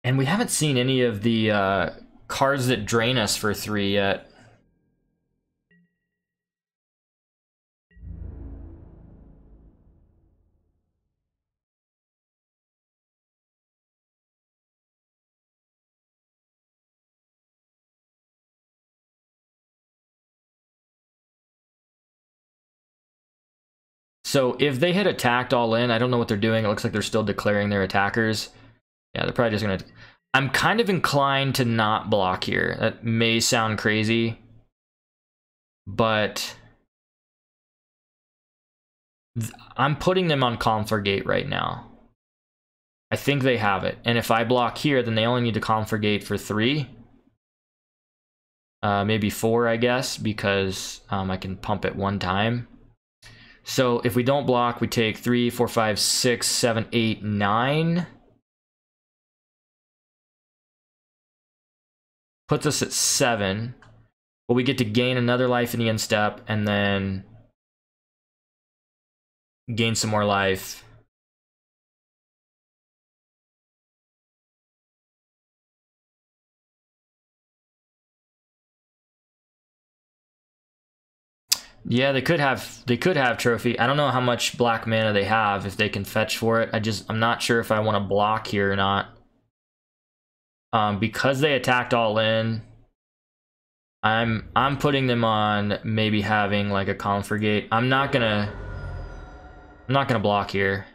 and we haven't seen any of the cards that drain us for 3 yet. So if they had attacked all in, I don't know what they're doing. It looks like they're still declaring their attackers. Yeah, they're probably just gonna... I'm kind of inclined to not block here. That may sound crazy, but I'm putting them on Confligate right now. I think they have it. And if I block here, then they only need to Confligate for 3. Maybe 4, I guess, because I can pump it 1 time. So if we don't block, we take 3, 4, 5, 6, 7, 8, 9. Puts us at 7. But we get to gain another life in the end step, and then gain some more life. Yeah, they could have trophy. I don't know how much black mana they have if they can fetch for it. I'm not sure if I want to block here or not. Because they attacked all in, I'm putting them on maybe having like a Confligate. I'm not gonna block here.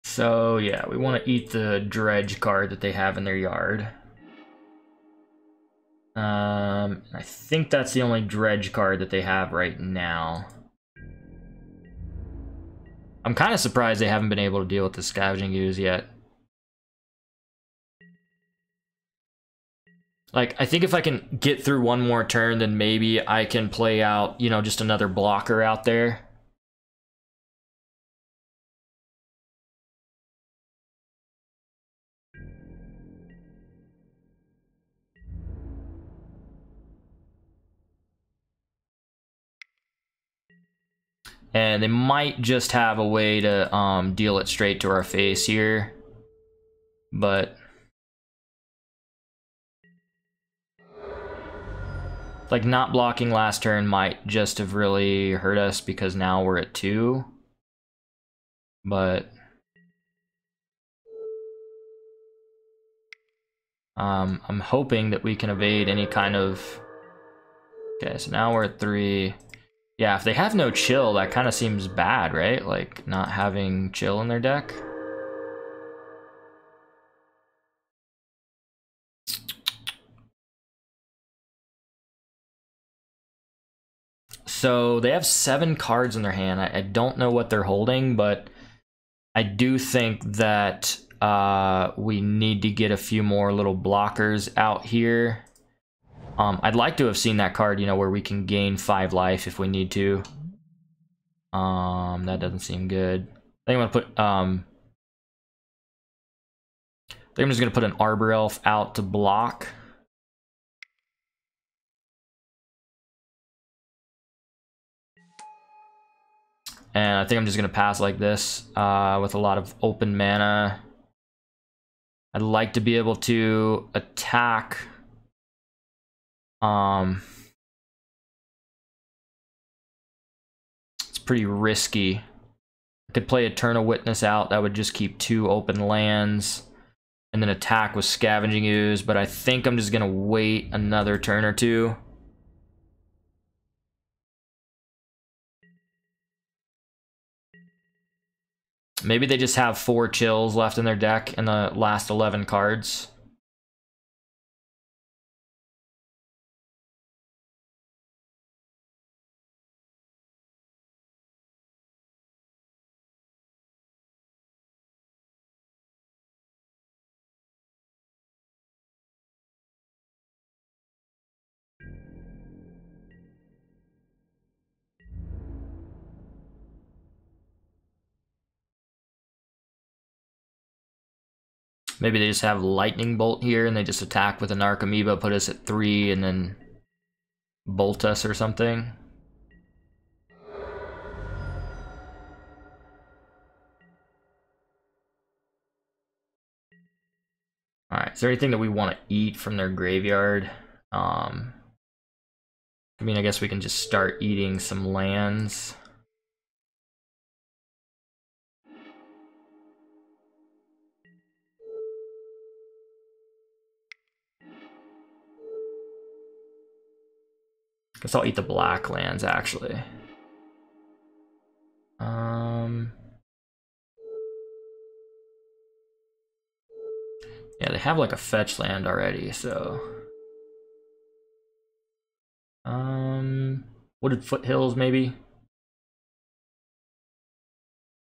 So yeah, we want to eat the Dredge card that they have in their yard. I think that's the only Dredge card that they have right now. I'm kind of surprised they haven't been able to deal with the Scavenging Ooze yet. Like, I think if I can get through one more turn, then maybe I can play out, you know, just another blocker out there. And they might just have a way to deal it straight to our face here. But like, not blocking last turn might just have really hurt us because now we're at 2. But I'm hoping that we can evade any kind of... Okay, so now we're at 3. Yeah, if they have no chill, that kind of seems bad, right? Like, not having chill in their deck. So they have 7 cards in their hand. I don't know what they're holding, but I do think that we need to get a few more little blockers out here. I'd like to have seen that card, you know, where we can gain 5 life if we need to. That doesn't seem good. I think I'm gonna put I think I'm just gonna put an Arbor Elf out to block. And I think I'm just gonna pass like this with a lot of open mana. I'd like to be able to attack. It's pretty risky. I could play Eternal Witness out. That would just keep 2 open lands. And then attack with Scavenging Ooze. But I think I'm just gonna wait another turn or two. Maybe they just have 4 chills left in their deck in the last 11 cards. Maybe they just have Lightning Bolt here and they just attack with an Archamoeba, put us at 3, and then bolt us or something. Alright, is there anything that we want to eat from their graveyard? I mean, I guess we can just start eating some lands. Guess I'll eat the black lands, actually. Yeah, they have like a fetch land already, so... Wooded Foothills, maybe?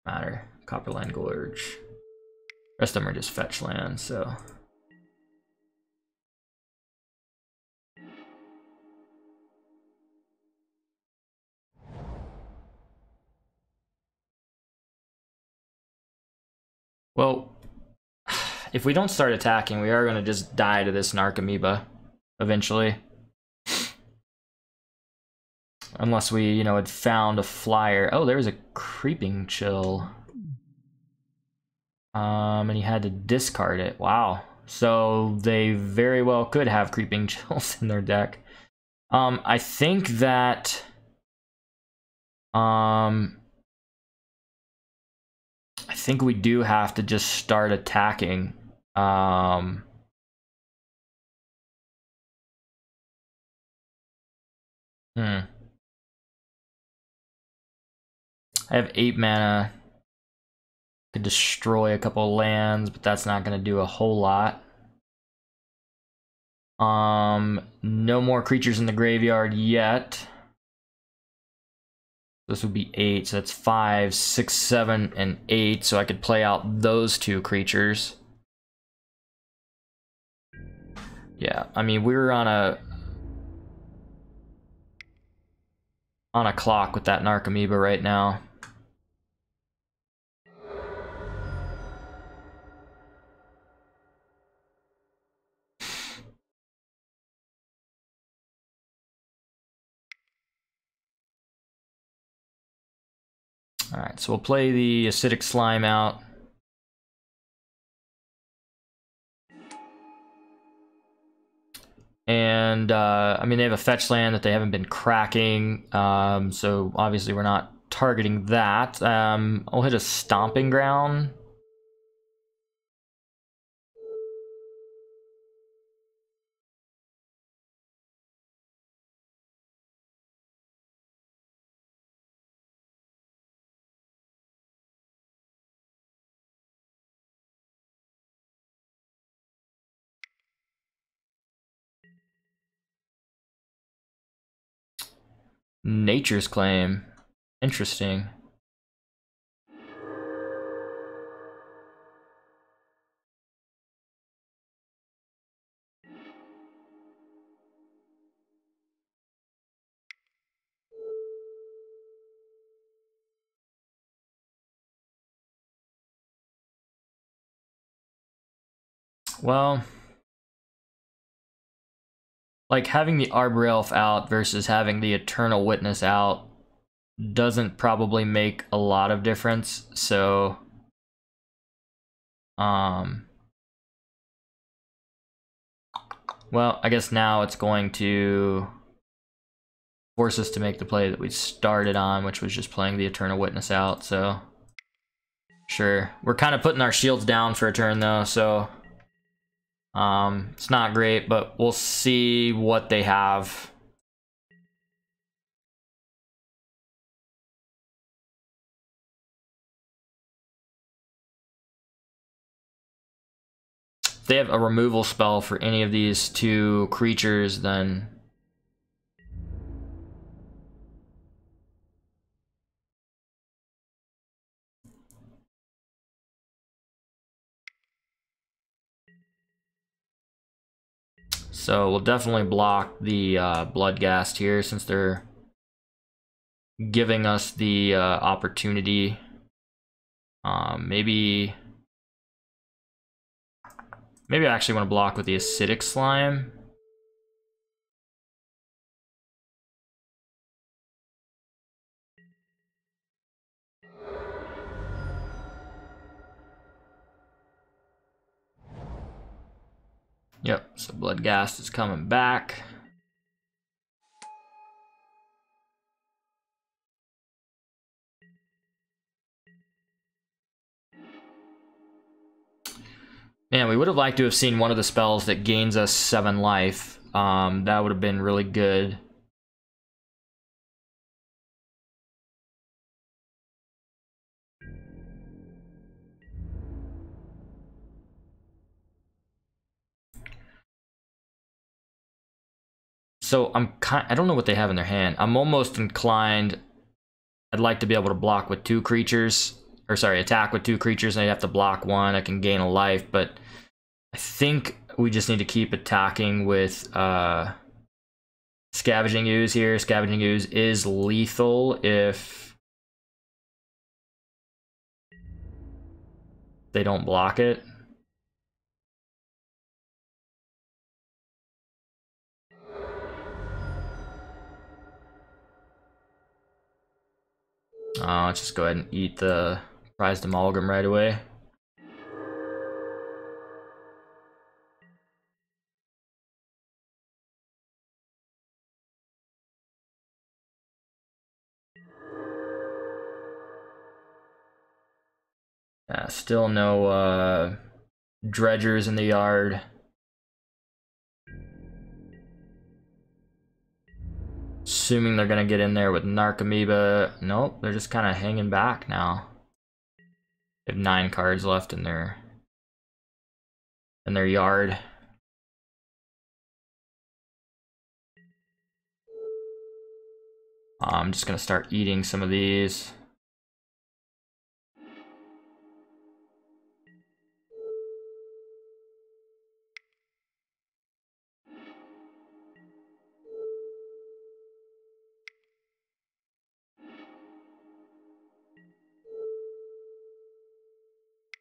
Matter. Copperline Gorge. Rest of them are just fetch lands, so... Well, if we don't start attacking, we are going to just die to this Narcomoeba eventually. Unless we, you know, had found a flyer. Oh, there was a Creeping Chill. And he had to discard it. Wow. So they very well could have Creeping Chills in their deck. I think that... I think we do have to just start attacking. I have 8 mana. Could destroy a couple lands, but that's not going to do a whole lot. No more creatures in the graveyard yet. This would be 8, so that's 5, 6, 7, and 8. So I could play out those 2 creatures. Yeah, I mean, we're on a clock with that Narcomoeba right now. Alright, so we'll play the Acidic Slime out. And, I mean, they have a fetch land that they haven't been cracking, so obviously we're not targeting that. I'll hit a Stomping Ground. Nature's Claim. Interesting. Well, like having the Arbor Elf out versus having the Eternal Witness out doesn't probably make a lot of difference, so well, I guess now it's going to force us to make the play that we started on, which was just playing the Eternal Witness out, so sure. We're kind of putting our shields down for a turn though, so it's not great, but we'll see what they have. If they have a removal spell for any of these two creatures, then so we'll definitely block the Bloodghast here since they're giving us the opportunity. Maybe I actually want to block with the Acidic Slime. Yep, so Bloodghast is coming back. Man, we would have liked to have seen one of the spells that gains us 7 life. That would have been really good. So I don't know what they have in their hand. I'm almost inclined. I'd like to be able to block with 2 creatures. Or sorry, attack with 2 creatures, and I'd have to block 1. I can gain a life, but I think we just need to keep attacking with Scavenging Ooze here. Scavenging Ooze is lethal if they don't block it. Let's just go ahead and eat the prized amalgam right away. Still no dredgers in the yard. Assuming they're gonna get in there with Narcomoeba. Nope, they're just kind of hanging back now. They have 9 cards left in their yard. I'm just gonna start eating some of these.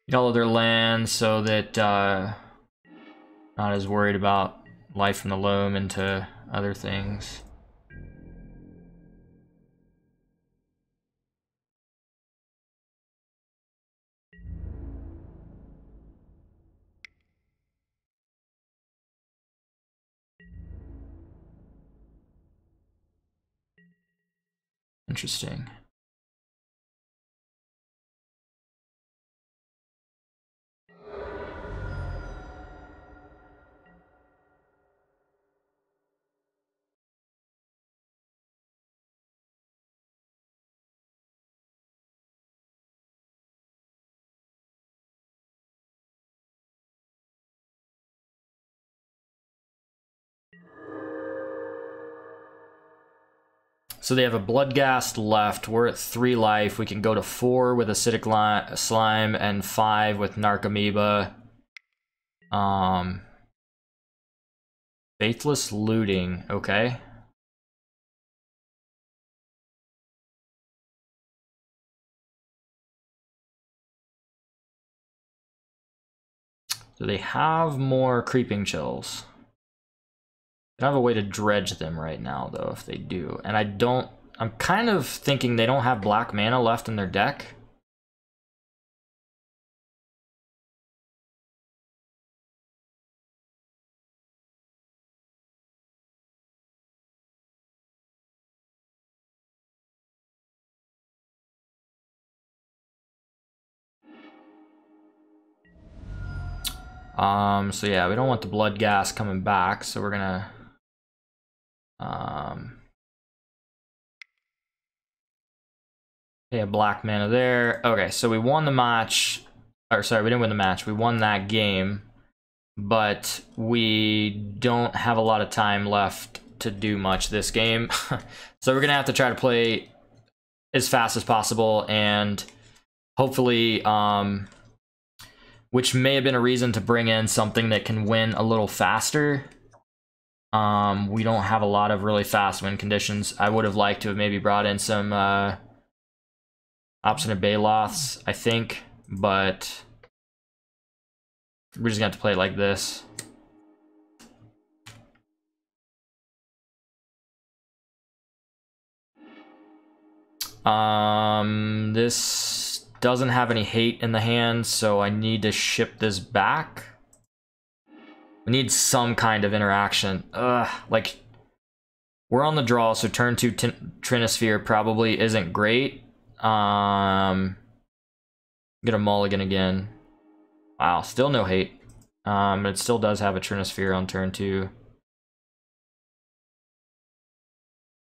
Eat all of their land so that not as worried about life from the loam into other things. Interesting. So they have a Bloodghast left. We're at 3 life. We can go to 4 with Acidic Slime and 5 with Narcomoeba. Faithless Looting. Okay. Do they have more Creeping Chills? I don't have a way to dredge them right now, though, if they do. And I don't I'm kind of thinking they don't have black mana left in their deck. So yeah, we don't want the blood gas coming back, so we're gonna yeah, black mana there. Okay, so we won the match, or sorry, we didn't win the match. We won that game, but we don't have a lot of time left to do much this game. So we're gonna have to try to play as fast as possible, and hopefully, which may have been a reason to bring in something that can win a little faster. We don't have a lot of really fast win conditions. I would have liked to have maybe brought in some Obstinate Baloths, I think, but we're just gonna have to play it like this. This doesn't have any hate in the hand, so I need to ship this back. We need some kind of interaction. Like, we're on the draw, so turn 2 Trinisphere probably isn't great. Get a mulligan again. Wow, still no hate. It still does have a Trinisphere on turn 2.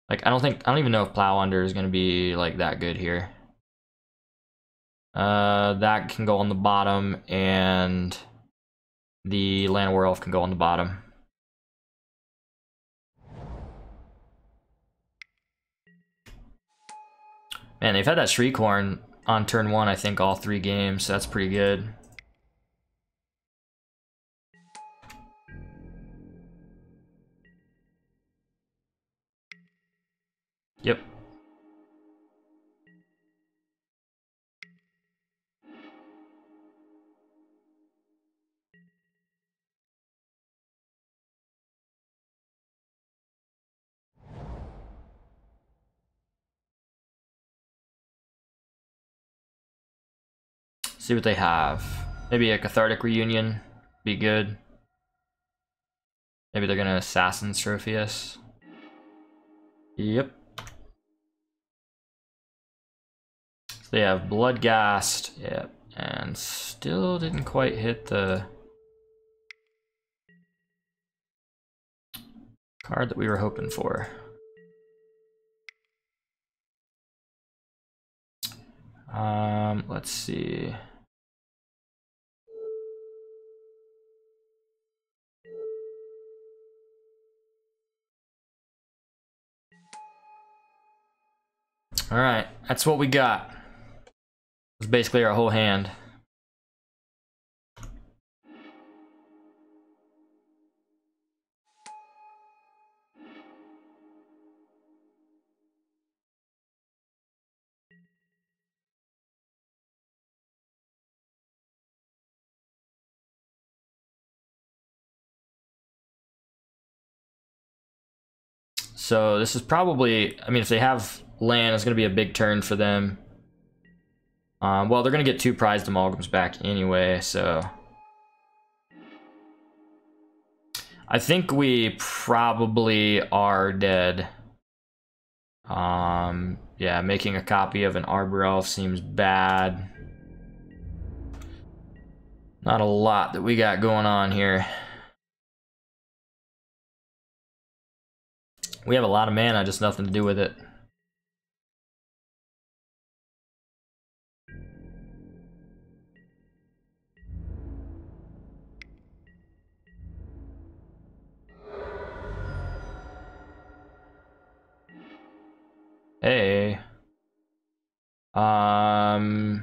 Like, I don't even know if Plow Under is gonna be like that good here. That can go on the bottom, and the Land War Elf can go on the bottom. Man, they've had that Shriekhorn on turn 1, I think, all 3 games, so that's pretty good. Yep. See what they have. Maybe a Cathartic Reunion. Be good. Maybe they're gonna Assassin's Trophy us. Yep. So they have Bloodghast. Yep. And still didn't quite hit the card that we were hoping for. Let's see. All right, that's what we got. It's basically our whole hand. So this is probably, I mean, if they have land, it's going to be a big turn for them. Well, they're going to get 2 prized amalgams back anyway, so I think we probably are dead. Yeah, making a copy of an Arbor Elf seems bad. Not a lot that we got going on here. We have a lot of mana, just nothing to do with it. Hey. Yeah,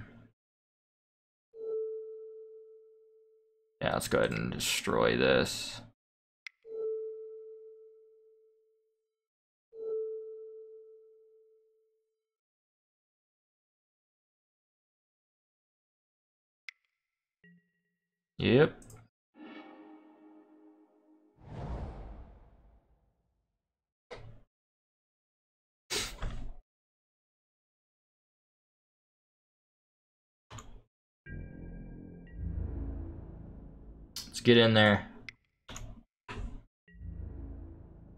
let's go ahead and destroy this. Yep. Let's get in there.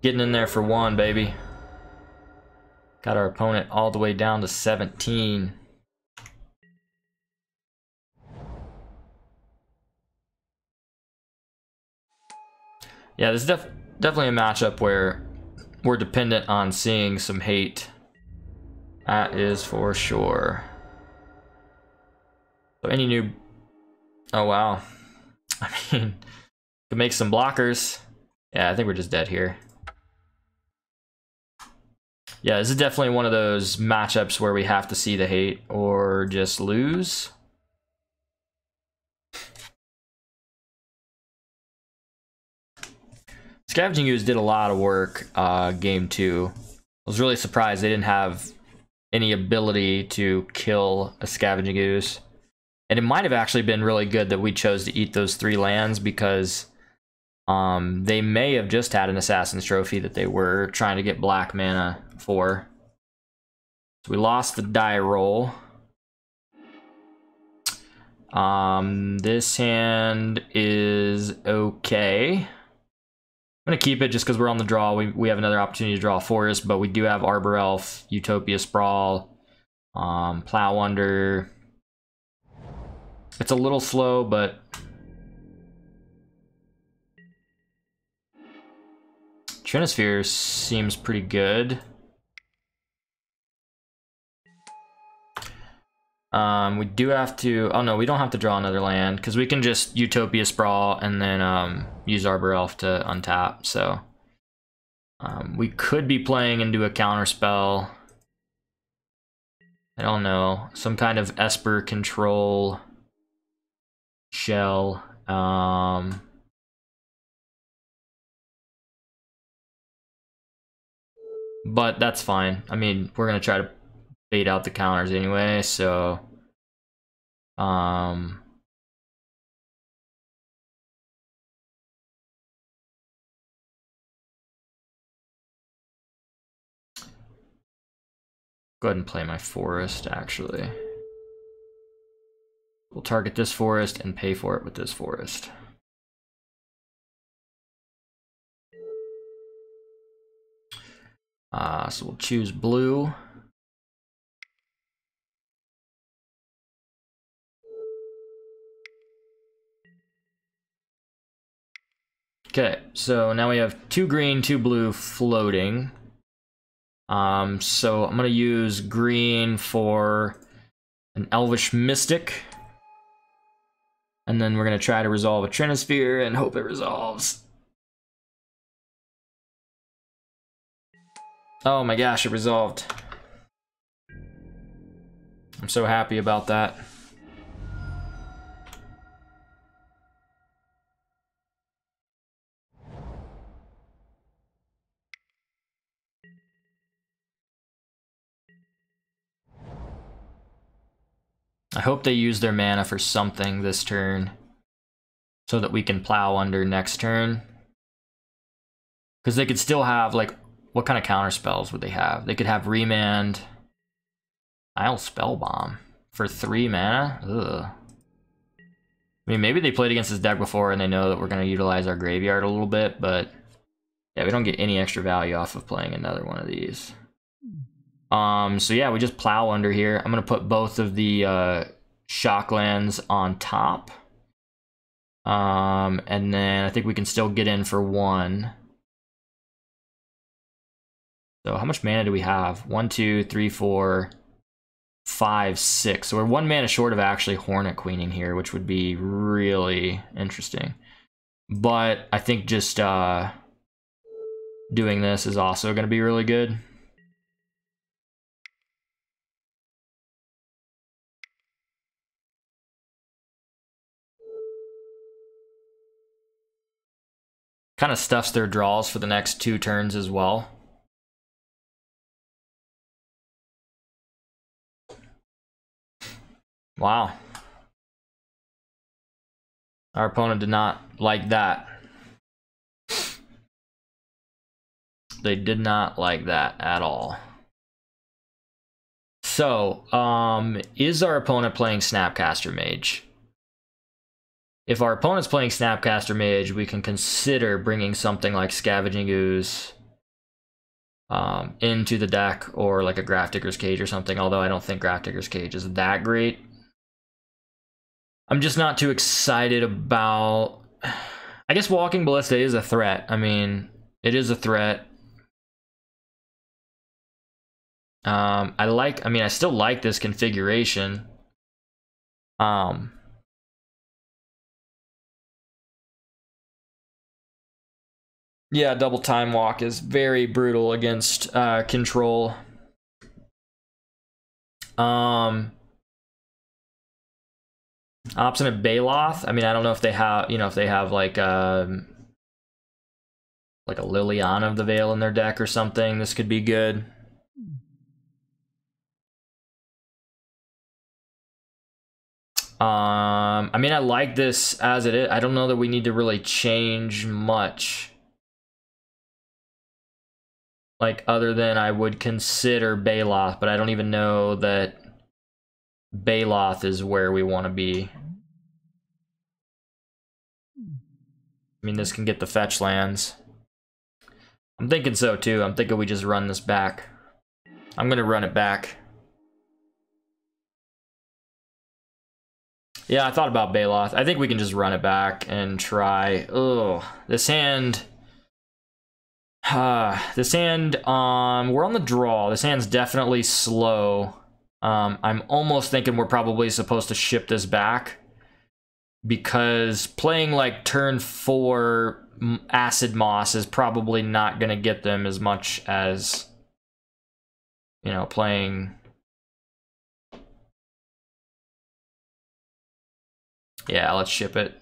Getting in there for one, baby. Got our opponent all the way down to 17. Yeah, this is definitely a matchup where we're dependent on seeing some hate. That is for sure. So any new... Oh, wow. I mean, could make some blockers. Yeah, I think we're just dead here. Yeah, this is definitely one of those matchups where we have to see the hate or just lose. Scavenging Ooze did a lot of work game 2. I was really surprised they didn't have any ability to kill a Scavenging Ooze. And it might have actually been really good that we chose to eat those 3 lands, because they may have just had an Assassin's Trophy that they were trying to get black mana for. So we lost the die roll. This hand is okay. I'm gonna keep it just because we're on the draw. We have another opportunity to draw a forest, but we do have Arbor Elf, Utopia Sprawl, Plow Under. It's a little slow, but Trinisphere seems pretty good. We do have to... Oh no, we don't have to draw another land, because we can just Utopia Sprawl and then use Arbor Elf to untap, so... we could be playing into a counter spell. I don't know. Some kind of Esper control shell. But that's fine. I mean, we're going to try to bait out the counters anyway, so... Go ahead and play my forest, actually. We'll target this forest and pay for it with this forest. So we'll choose blue. Okay, so now we have 2 green, 2 blue floating. So I'm gonna use green for an Elvish Mystic. And then we're gonna try to resolve a Trinisphere and hope it resolves. Oh my gosh, it resolved. I'm so happy about that. I hope they use their mana for something this turn, so that we can plow under next turn. Because they could still have, like, what kind of counter spells would they have? They could have Remand, Isle Spellbomb for 3 mana? Ugh. I mean, maybe they played against this deck before and they know that we're going to utilize our graveyard a little bit, but yeah, we don't get any extra value off of playing another one of these. So yeah, we just plow under here. I'm going to put both of the Shocklands on top. And then I think we can still get in for 1. So how much mana do we have? 1, 2, 3, 4, 5, 6. So we're 1 mana short of actually Hornet Queening here, which would be really interesting. But I think just doing this is also going to be really good. Kind of stuffs their draws for the next 2 turns as well. Wow. Our opponent did not like that. They did not like that at all. So, is our opponent playing Snapcaster Mage? if our opponent's playing Snapcaster Mage, we can consider bringing something like Scavenging Ooze into the deck, or like a Grafdigger's Cage or something, although I don't think Grafdigger's Cage is that great. I'm just not too excited about... I guess Walking Ballista is a threat. I mean, it is a threat. I still like this configuration. Yeah, double Time Walk is very brutal against control. Obstinate Baloth. I mean, I don't know if they have, if they have like a Liliana of the Veil in their deck or something. This could be good. I mean, I like this as it is. I don't know that we need to really change much. Like, other than I would consider Baloth, but I don't even know that Baloth is where we want to be. I mean, this can get the fetch lands. I'm thinking so too. I'm thinking we just run this back. I'm gonna run it back. Yeah, I thought about Baloth. I think we can just run it back and try. Oh, this hand. This hand, we're on the draw. This hand's definitely slow. I'm almost thinking we're probably supposed to ship this back, because playing like turn 4 Acid Moss is probably not going to get them as much as, playing... Yeah, let's ship it.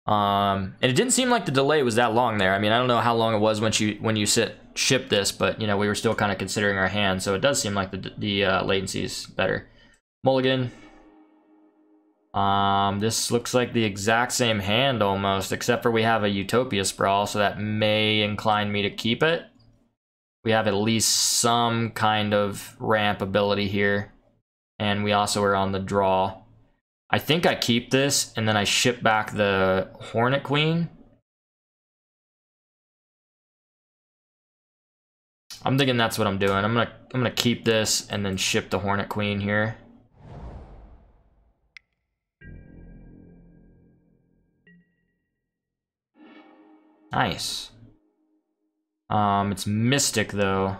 And it didn't seem like the delay was that long there. I mean, I don't know how long it was when you ship this, but, we were still kind of considering our hand, so it does seem like the latency is better. Mulligan. This looks like the exact same hand almost, except for we have a Utopia Sprawl, so that may incline me to keep it. We have at least some kind of ramp ability here, and we also are on the draw. I think I keep this, and then I ship back the Hornet Queen. I'm thinking that's what I'm doing. I'm gonna keep this and then ship the Hornet Queen here. Nice. It's Mystic though.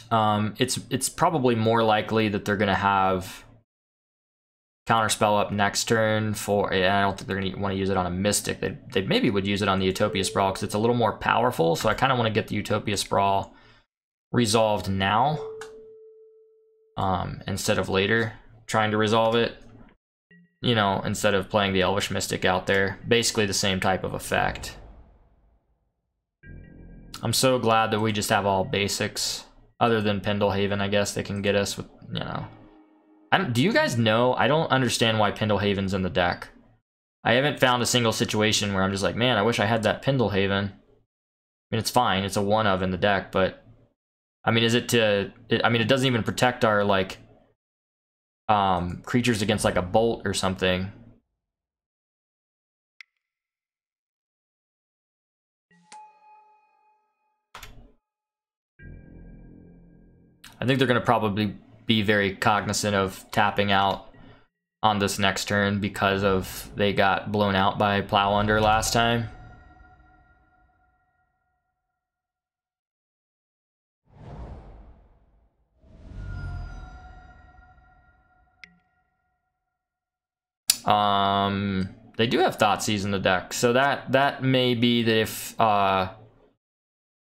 It's probably more likely that they're gonna have Counterspell up next turn for. Yeah, I don't think they're gonna want to use it on a Mystic. They maybe would use it on the Utopia Sprawl because it's a little more powerful. So I kind of want to get the Utopia Sprawl resolved now, instead of later trying to resolve it. Instead of playing the Elvish Mystic out there. Basically the same type of effect. I'm so glad that we just have all basics. Other than Pendlehaven, I guess they can get us with, do you guys know? I don't understand why Pendlehaven's in the deck. I haven't found a single situation where I'm just like, man, I wish I had that Pendlehaven. I mean, it's fine. It's a 1-of in the deck, but... I mean, it doesn't even protect our, like... creatures against, like, a bolt or something. I think they're going to probably be very cognizant of tapping out on this next turn because of they got blown out by Plow Under last time. They do have Thoughtseize in the deck, so that may be that if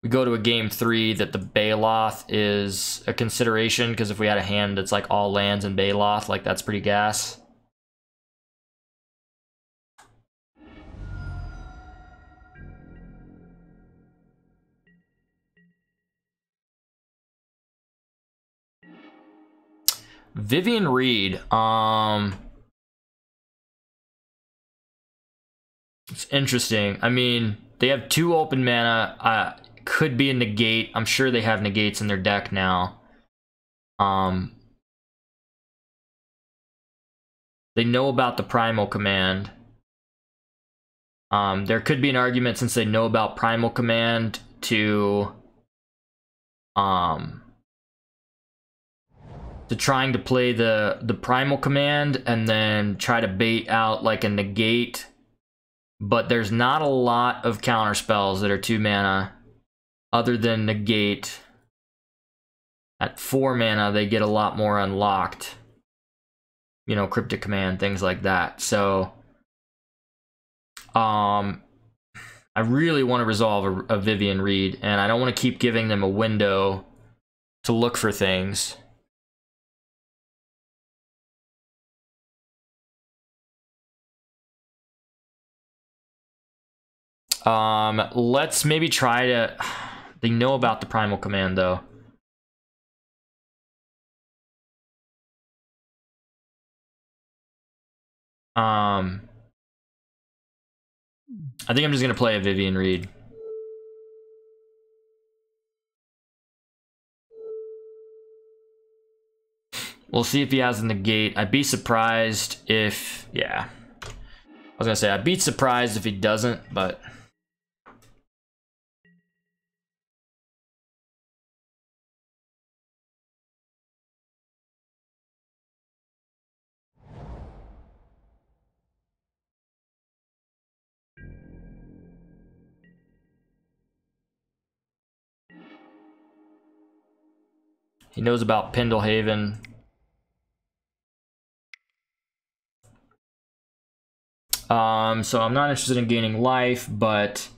we go to a game 3 that the Baloth is a consideration, because if we had a hand that's like all lands and Baloth, like that's pretty gas. Vivian Reed, it's interesting. I mean, they have 2 open mana. Could be a negate. I'm sure they have negates in their deck now. They know about the primal command. There could be an argument, since they know about primal command, to trying to play the primal command and then try to bait out like a negate. But there's not a lot of counter spells that are 2 mana other than negate. At 4 mana, they get a lot more unlocked. You know, cryptic command, things like that. So I really want to resolve a Vivian Reed, and I don't want to keep giving them a window to look for things. Let's maybe try to... They know about the primal command, though. I think I'm just gonna play a Vivian Reed. We'll see if he has a negate. I'd be surprised if... Yeah. I was gonna say, I'd be surprised if he doesn't, but... He knows about Pendlehaven. So I'm not interested in gaining life, but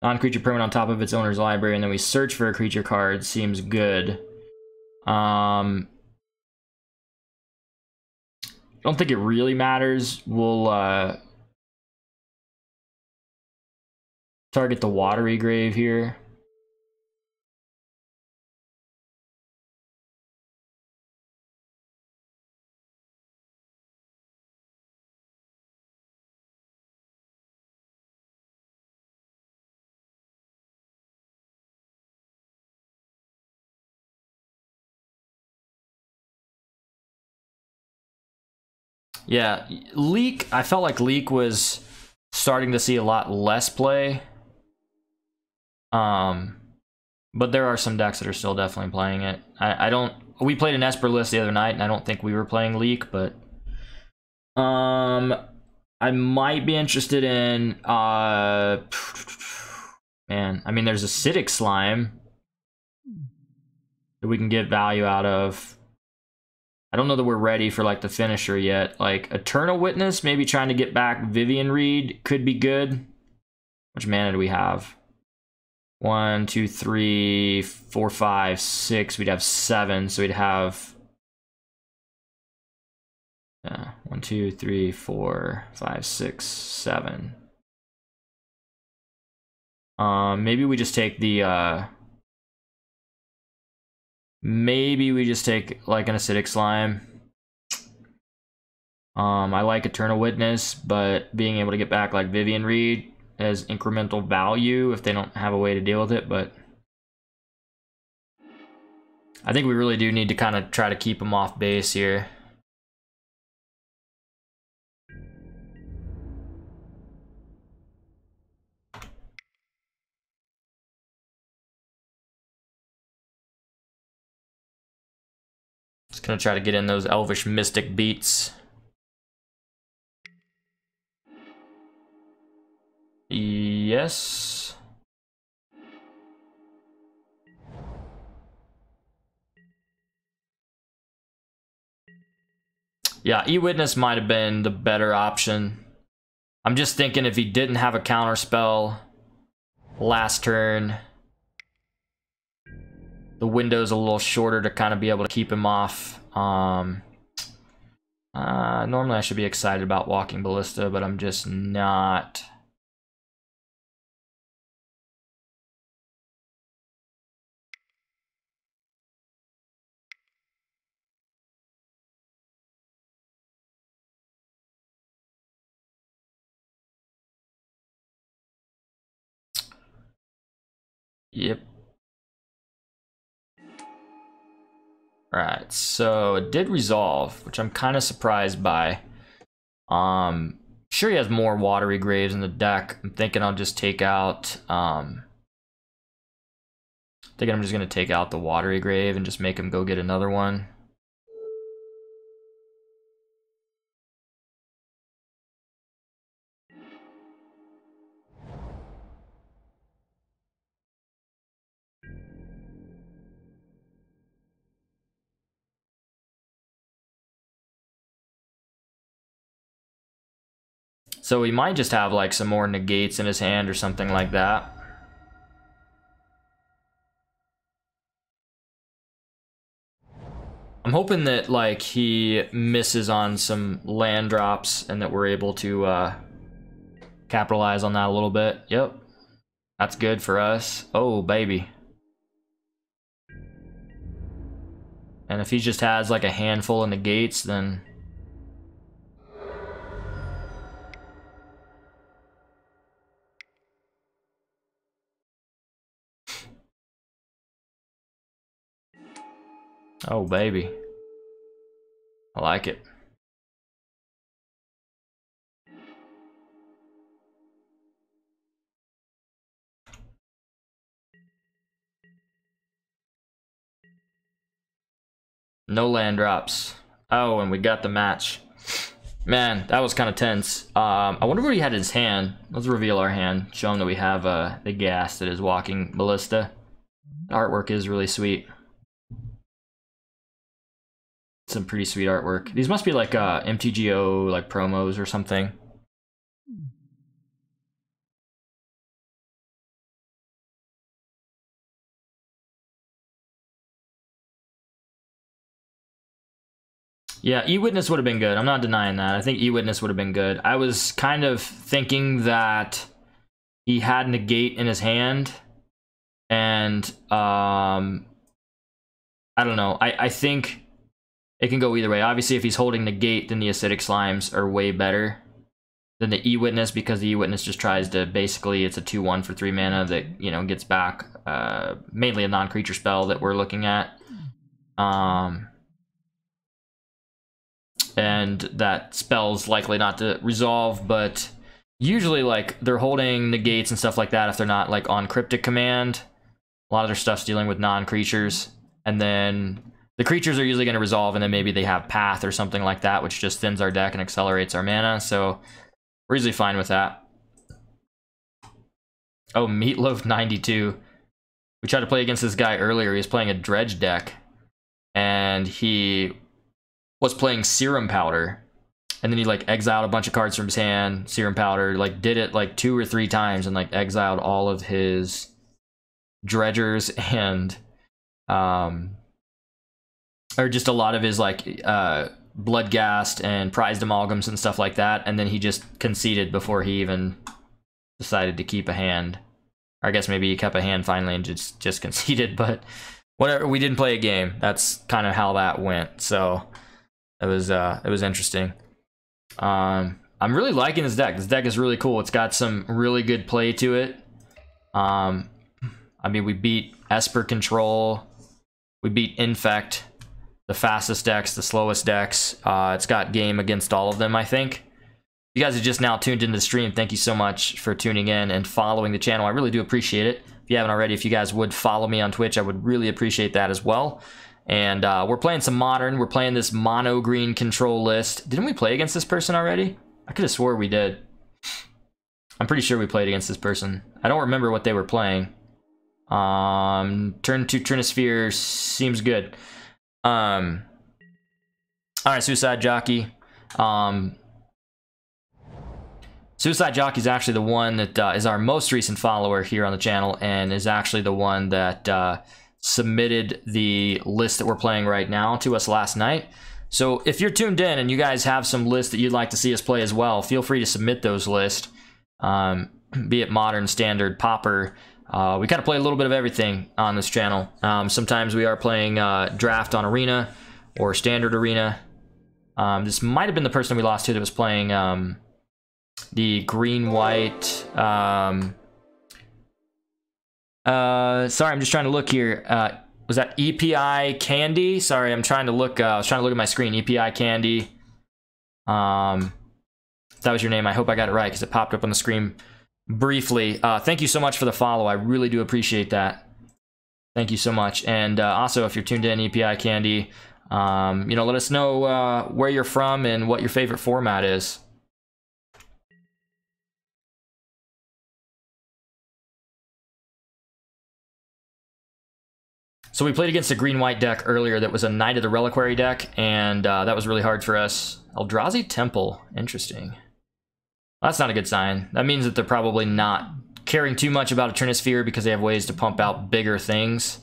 non-creature permanent on top of its owner's library, and then we search for a creature card seems good. I don't think it really matters. We'll target the Watery Grave here. Yeah, Leak, I felt like Leak was starting to see a lot less play. But there are some decks that are still definitely playing it. I don't... We played an Esper list the other night, and I don't think we were playing Leak, but... I might be interested in... Man, I mean, there's Acidic Slime that we can get value out of. I don't know that we're ready for, like, the finisher yet. Like, Eternal Witness, maybe trying to get back Vivian Reed could be good. How much mana do we have? 1, 2, 3, 4, 5, 6. We'd have 7, so we'd have... 1, 2, 3, 4, 5, 6, 7. Maybe we just take the... Maybe we just take, like, an Acidic Slime. I like Eternal Witness, but being able to get back, like, Vivian Reed as incremental value if they don't have a way to deal with it, but... I think we really do need to kind of try to keep them off base here. Just gonna try to get in those Elvish Mystic beats. Yes. Yeah, E-Witness might have been the better option. I'm just thinking if he didn't have a counter spell last turn, the window's a little shorter to kind of be able to keep him off. Normally I should be excited about Walking Ballista, but I'm just not. Yep. Alright, so it did resolve, which I'm kind of surprised by. Sure, he has more watery graves in the deck. I'm thinking I'll just take out thinking I'm just gonna take out the watery grave and just make him go get another one. So he might just have like some more negates in his hand or something like that. I'm hoping that like he misses on some land drops and that we're able to capitalize on that a little bit. Yep, that's good for us. Oh baby. And if he just has like a handful of negates, then oh baby, I like it. No land drops. Oh, and we got the match. Man, that was kind of tense. I wonder where he had his hand. Let's reveal our hand. Show him that we have the gas that is walking ballista. Artwork is really sweet. Some pretty sweet artwork. These must be like MTGO like promos or something. Yeah, E-Witness would have been good. I'm not denying that. I think E-Witness would have been good. I was kind of thinking that he had negate in his hand, and I don't know. I think it can go either way. Obviously, if he's holding negate, then the acidic slimes are way better than the E-Witness, because the E-Witness just tries to, basically, it's a 2/1 for 3 mana that, you know, gets back mainly a non-creature spell that we're looking at. And that spell's likely not to resolve, but usually, like, they're holding negates and stuff like that if they're not, like, on Cryptic Command. A lot of their stuff's dealing with non-creatures, and then the creatures are usually going to resolve, and then maybe they have Path or something like that, which just thins our deck and accelerates our mana, so we're usually fine with that. Oh, Meatloaf 92. We tried to play against this guy earlier. He was playing a Dredge deck, and he was playing Serum Powder, and then he like exiled a bunch of cards from his hand. Serum Powder like did it like 2 or 3 times and like exiled all of his dredgers and or just a lot of his like Bloodghast and Prized Amalgams and stuff like that, and then he just conceded before he even decided to keep a hand. Or I guess maybe he kept a hand finally and just conceded, but whatever, we didn't play a game. That's kind of how that went. So it was interesting. I'm really liking this deck. This deck is really cool. It's got some really good play to it. I mean, we beat Esper Control. We beat Infect. The fastest decks, the slowest decks. It's got game against all of them, I think. You guys have just now tuned into the stream. Thank you so much for tuning in and following the channel. I really do appreciate it. If you haven't already, if you guys would follow me on Twitch, I would really appreciate that as well. And we're playing some Modern. We're playing this mono green control list. Didn't we play against this person already? I could have swore we did. I'm pretty sure we played against this person. I don't remember what they were playing. Turn 2 Trinisphere seems good. Alright, Suicide Jockey. Suicide Jockey is actually the one that is our most recent follower here on the channel, and is actually the one that submitted the list that we're playing right now to us last night. So if you're tuned in and you guys have some lists that you'd like to see us play as well, feel free to submit those lists, be it Modern, Standard, Pauper. We kind of play a little bit of everything on this channel. Sometimes we are playing Draft on Arena or Standard Arena. This might have been the person we lost to that was playing the green-white. Sorry, I'm just trying to look here. Was that EPI Candy? Sorry, I'm trying to look. I was trying to look at my screen. EPI Candy. that was your name. I hope I got it right because it popped up on the screen briefly. Thank you so much for the follow. I really do appreciate that. Thank you so much. And also, if you're tuned in, EPI Candy, you know, let us know where you're from and what your favorite format is. So we played against a green-white deck earlier that was a Knight of the Reliquary deck, and that was really hard for us. Eldrazi Temple, interesting. That's not a good sign. That means that they're probably not caring too much about a Trinisphere because they have ways to pump out bigger things.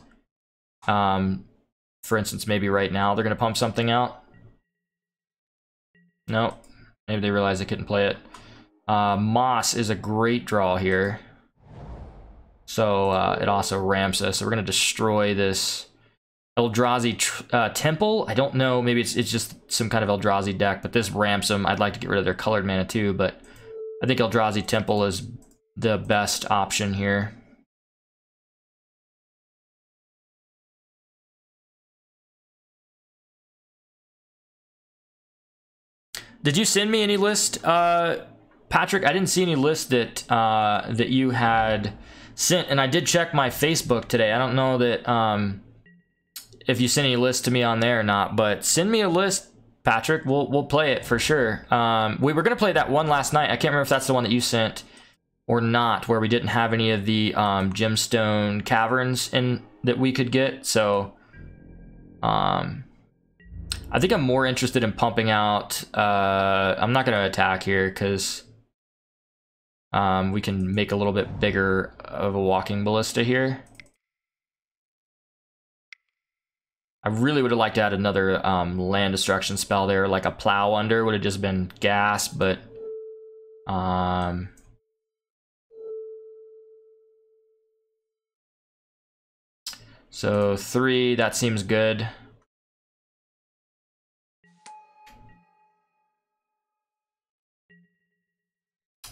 For instance, maybe right now they're going to pump something out. Nope. Maybe they realize they couldn't play it. Moss is a great draw here. So it also ramps us. So we're going to destroy this Eldrazi Temple. I don't know. Maybe it's just some kind of Eldrazi deck, but this ramps them. I'd like to get rid of their colored mana too, but I think Eldrazi Temple is the best option here. Did you send me any list, Patrick? I didn't see any list that that you had sent, and I did check my Facebook today. I don't know that if you sent any list to me on there or not, but send me a list, Patrick. We'll play it for sure. We were gonna play that one last night. I can't remember if that's the one that you sent or not, where we didn't have any of the gemstone caverns in that we could get. So I think I'm more interested in pumping out. I'm not gonna attack here because we can make a little bit bigger of a walking ballista here. I really would have liked to add another land destruction spell there, like a plow under would have just been gas, but so 3, that seems good.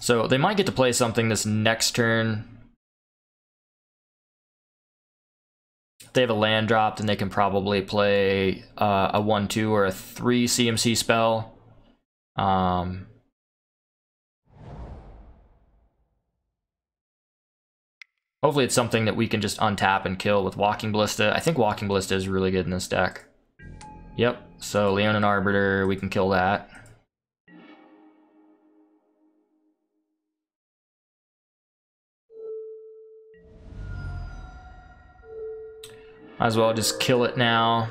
So they might get to play something this next turn. If they have a land drop, then they can probably play a 1/2 or a 3 CMC spell. Hopefully it's something that we can just untap and kill with Walking Ballista. I think Walking Ballista is really good in this deck. Yep, so Leonin Arbiter, we can kill that. Might as well just kill it now.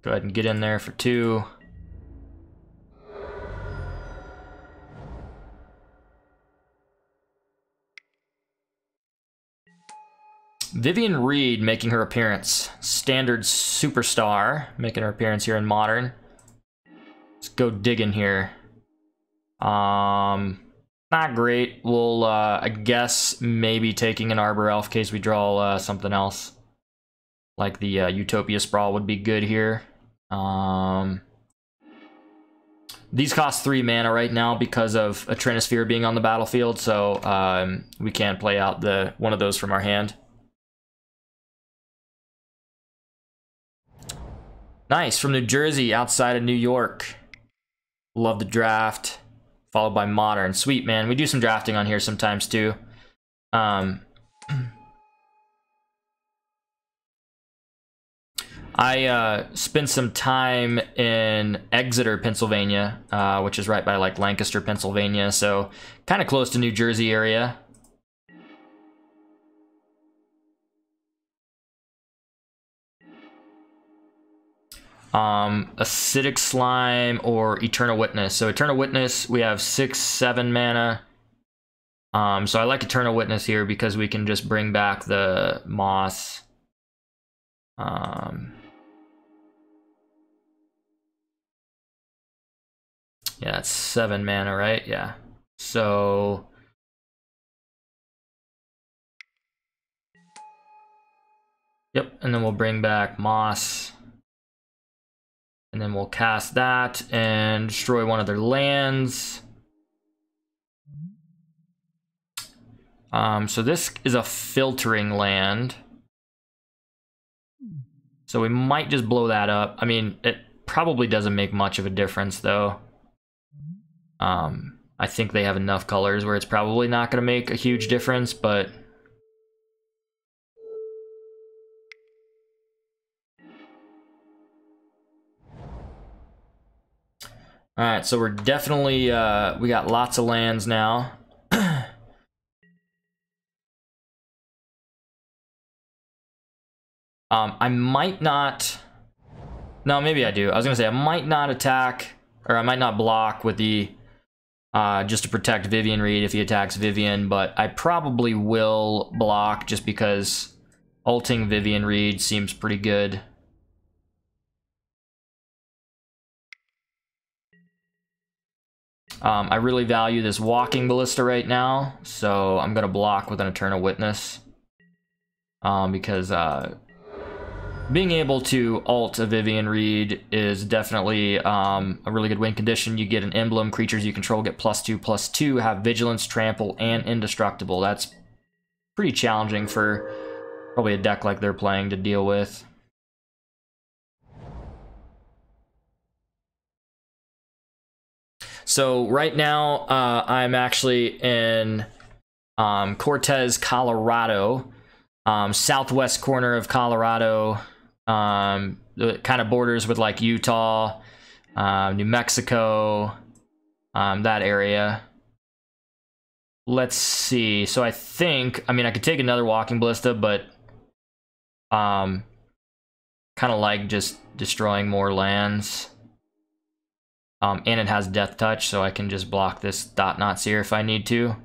Go ahead and get in there for 2. Vivian Reed making her appearance. Standard superstar making her appearance here in Modern. Let's go digging here. Not great. We'll, I guess, maybe taking an Arbor Elf in case we draw something else. Like the Utopia Sprawl would be good here. These cost 3 mana right now because of a Trinisphere being on the battlefield, so we can't play out one of those from our hand. Nice, from New Jersey, outside of New York. Love the draft. Followed by Modern. Sweet, man. We do some drafting on here sometimes, too. I spent some time in Exeter, Pennsylvania, which is right by, like, Lancaster, Pennsylvania, so kind of close to New Jersey area. Acidic Slime or Eternal Witness. So Eternal Witness, we have 6, 7 mana. So I like Eternal Witness here because we can just bring back the Moss. Yeah, that's 7 mana, right? Yeah. So yep, and then we'll bring back Moss. And then we'll cast that and destroy one of their lands. So this is a filtering land. So we might just blow that up. I mean, it probably doesn't make much of a difference, though. I think they have enough colors where it's probably not going to make a huge difference, but... Alright, so we're definitely, we got lots of lands now. I might not... No, maybe I do. I was gonna say, I might not attack, or I might not block with the, just to protect Vivian Reed if he attacks Vivian, but I probably will block just because ulting Vivian Reed seems pretty good. I really value this walking ballista right now, so I'm gonna block with an Eternal Witness. Because being able to ult a Vivian Reed is definitely a really good win condition. You get an emblem, creatures you control get +2/+2, have vigilance, trample, and indestructible. That's pretty challenging for probably a deck like they're playing to deal with. So right now, I'm actually in Cortez, Colorado, southwest corner of Colorado. It kind of borders with like Utah, New Mexico, that area. Let's see. So I think, I mean, I could take another walking ballista, but kind of like just destroying more lands. And it has Death Touch, so I can just block this Thought-Knot Seer if I need to.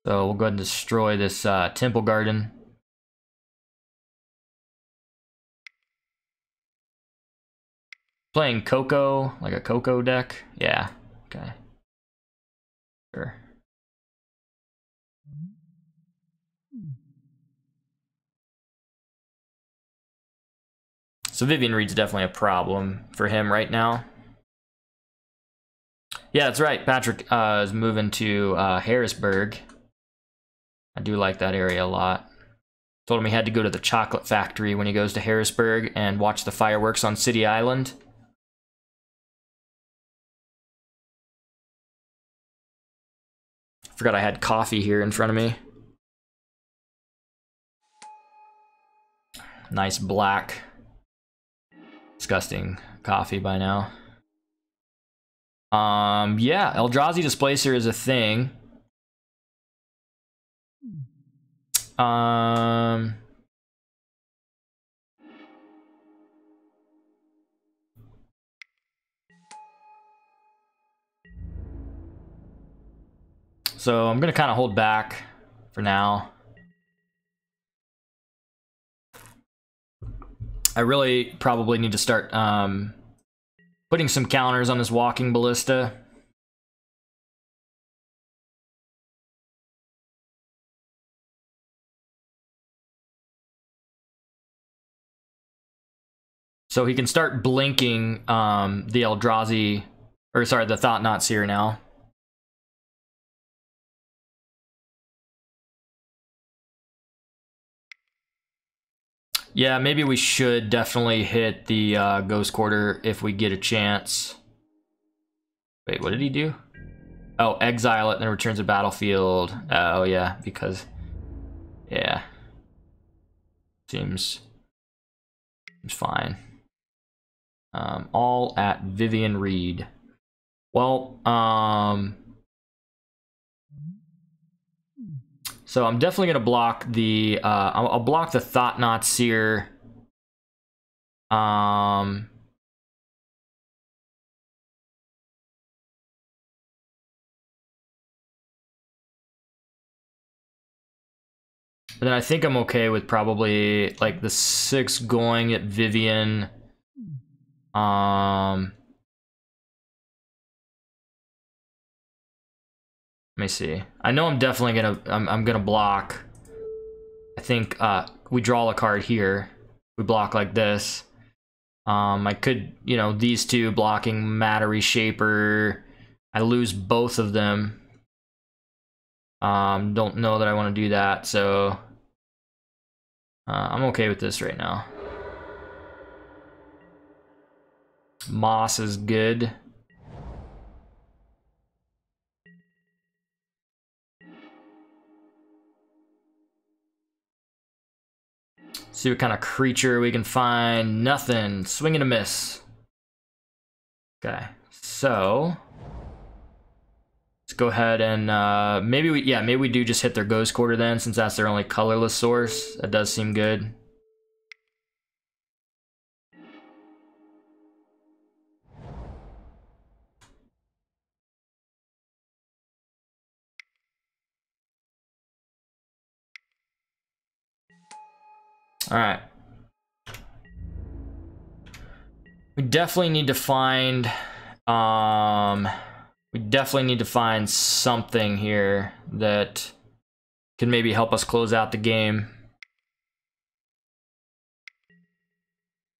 So we'll go ahead and destroy this Temple Garden. Playing Coco, like a Coco deck? Yeah, okay. Sure. So Vivian Reed's definitely a problem for him right now. Yeah, that's right. Patrick is moving to Harrisburg. I do like that area a lot. Told him he had to go to the chocolate factory when he goes to Harrisburg and watch the fireworks on City Island. Forgot I had coffee here in front of me. Nice black, disgusting coffee by now. Yeah, Eldrazi Displacer is a thing. So I'm gonna kind of hold back for now. I really probably need to start putting some counters on this walking ballista. So he can start blinking the Eldrazi, or sorry, the Thought-Knot Seer now. Yeah, maybe we should definitely hit the Ghost Quarter if we get a chance. Wait, what did he do? Oh, exile it and then returns to battlefield. Oh, yeah, because... Yeah. Seems fine. All at Vivian Reed. Well, so I'm definitely gonna block the I'll block the Thought-Knot Seer. But then I think I'm okay with probably like the 6 going at Vivian. Let me see. I know I'm definitely gonna I'm gonna block I think we draw a card here. We block like this. I could, you know, these two blocking Matter Reshaper. I lose both of them. Don't know that I want to do that, so I'm okay with this right now. Moss is good. See what kind of creature we can find. Nothing. Swing and a miss. Okay, so let's go ahead and maybe we do just hit their Ghost Quarter then, since that's their only colorless source. That does seem good. All right. We definitely need to find something here that can maybe help us close out the game.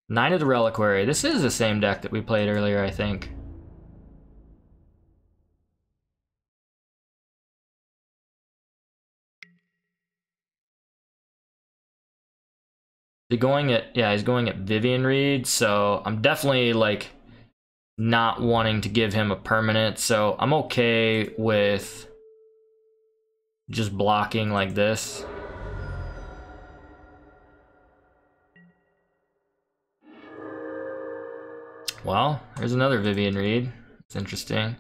Knight of the Reliquary. This is the same deck that we played earlier, I think. He's going at Vivian Reed, so I'm definitely like not wanting to give him a permanent, so I'm okay with just blocking like this. Well, there's another Vivian Reed. It's interesting.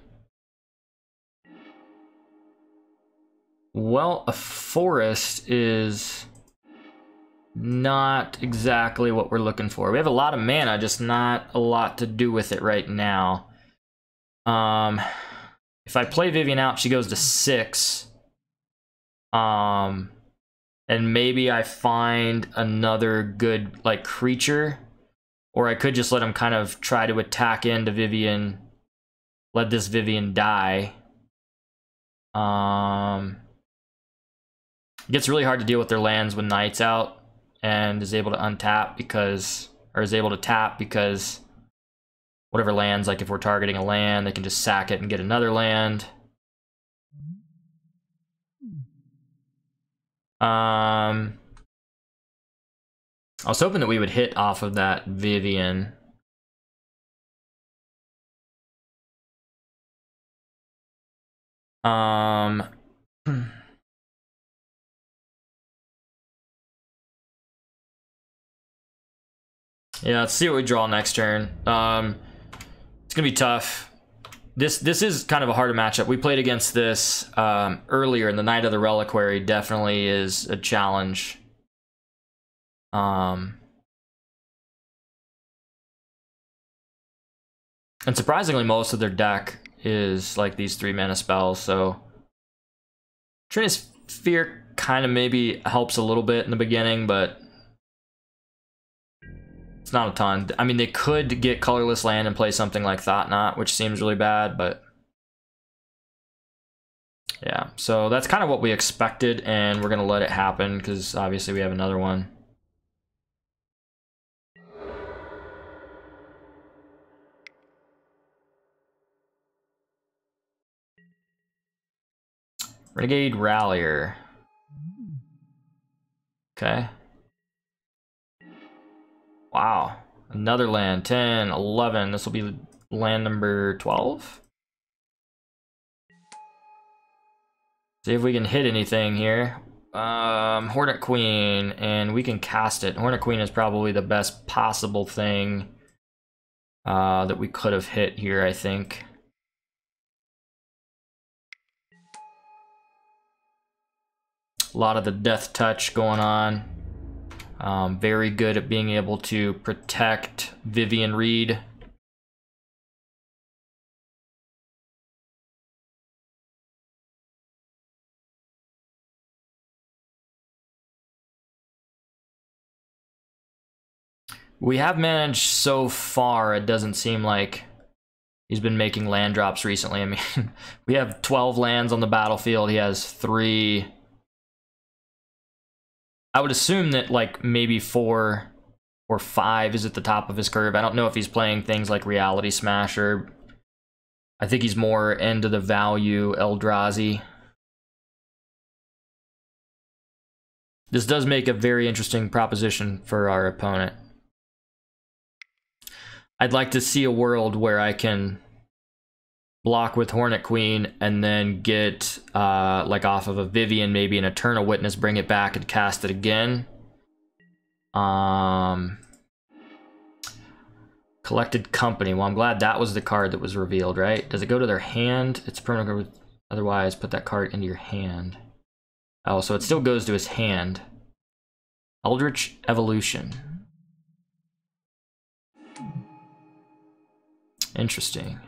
Well, a forest is not exactly what we're looking for. We have a lot of mana, just not a lot to do with it right now. If I play Vivian out, she goes to 6. And maybe I find another good like creature, or I could just let him kind of try to attack into Vivian, let this Vivian die. It gets really hard to deal with their lands when Knight's out and is able to untap because, or is able to tap because whatever lands, like if we're targeting a land, they can just sack it and get another land. I was hoping that we would hit off of that Vivian. Yeah, let's see what we draw next turn. It's gonna be tough. This is kind of a harder matchup. We played against this earlier, and the Knight of the Reliquary definitely is a challenge. And surprisingly, most of their deck is like these 3-mana spells, so Trinus Sphere kind of maybe helps a little bit in the beginning, but it's not a ton. I mean, they could get colorless land and play something like Thought Knot, which seems really bad, but yeah. So that's kind of what we expected, and we're gonna let it happen because obviously we have another one. Renegade Rallier. Okay. Wow. Another land. 10, 11. This will be land number 12. See if we can hit anything here. Hornet Queen, and we can cast it. Hornet Queen is probably the best possible thing that we could have hit here, I think. A lot of the death touch going on. Very good at being able to protect Vivian Reed. We have managed so far, it doesn't seem like he's been making land drops recently. I mean, we have 12 lands on the battlefield. He has 3. I would assume that like maybe 4 or 5 is at the top of his curve. I don't know if he's playing things like Reality Smasher. I think he's more into the value Eldrazi. This does make a very interesting proposition for our opponent. I'd like to see a world where I can block with Hornet Queen and then get like off of a Vivian, maybe an Eternal Witness, bring it back and cast it again. Collected Company. Well, I'm glad that was the card that was revealed, right? Does it go to their hand? It's permanent. Otherwise, put that card into your hand. Oh, so it still goes to his hand. Eldritch Evolution. Interesting.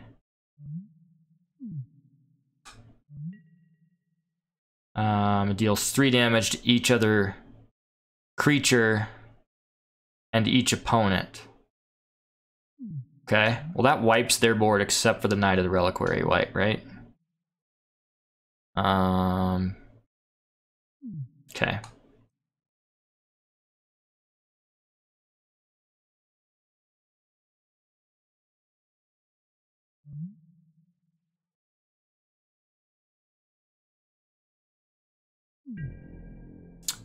It deals 3 damage to each other creature and each opponent. Okay, well that wipes their board except for the Knight of the Reliquary White, right? Okay.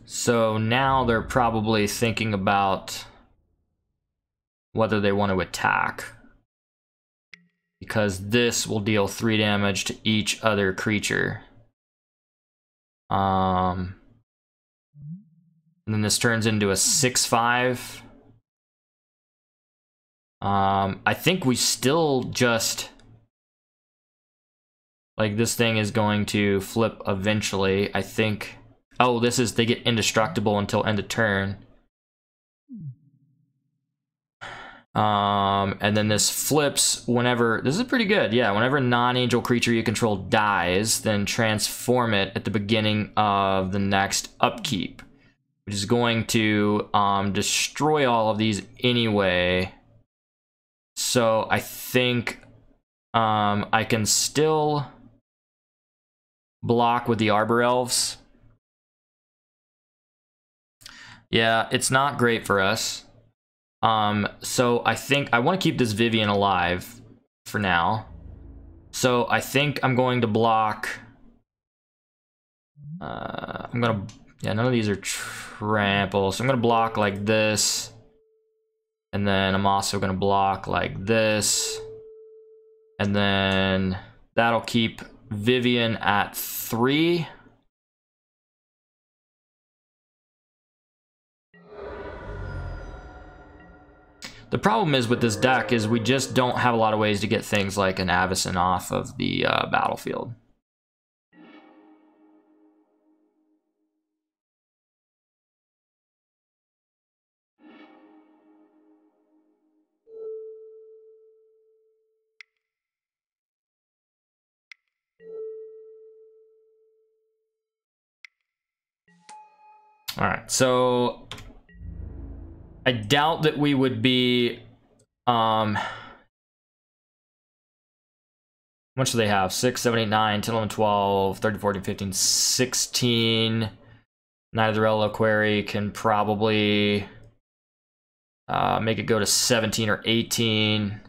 So now they're probably thinking about whether they want to attack, because this will deal 3 damage to each other creature. And then this turns into a 6/5. I think we still just, like, this thing is going to flip eventually. I think, oh, this is, they get indestructible until end of turn. And then this flips whenever, this is pretty good, yeah, whenever a non-angel creature you control dies, then transform it at the beginning of the next upkeep, which is going to destroy all of these anyway. So I think I can still block with the Arbor Elves. Yeah, it's not great for us. So I think I want to keep this Vivian alive for now. So I think I'm going to block. Yeah, none of these are trample. So I'm gonna block like this. And then I'm also gonna block like this. And then that'll keep Vivian at 3. The problem is with this deck is we just don't have a lot of ways to get things like an Avacyn off of the battlefield. All right, so I doubt that we would be, how much do they have? 6, 7, 8, 9, 10, 11, 12, 13, 14, 15, 16. Knight of the Reliquary can probably make it go to 17 or 18.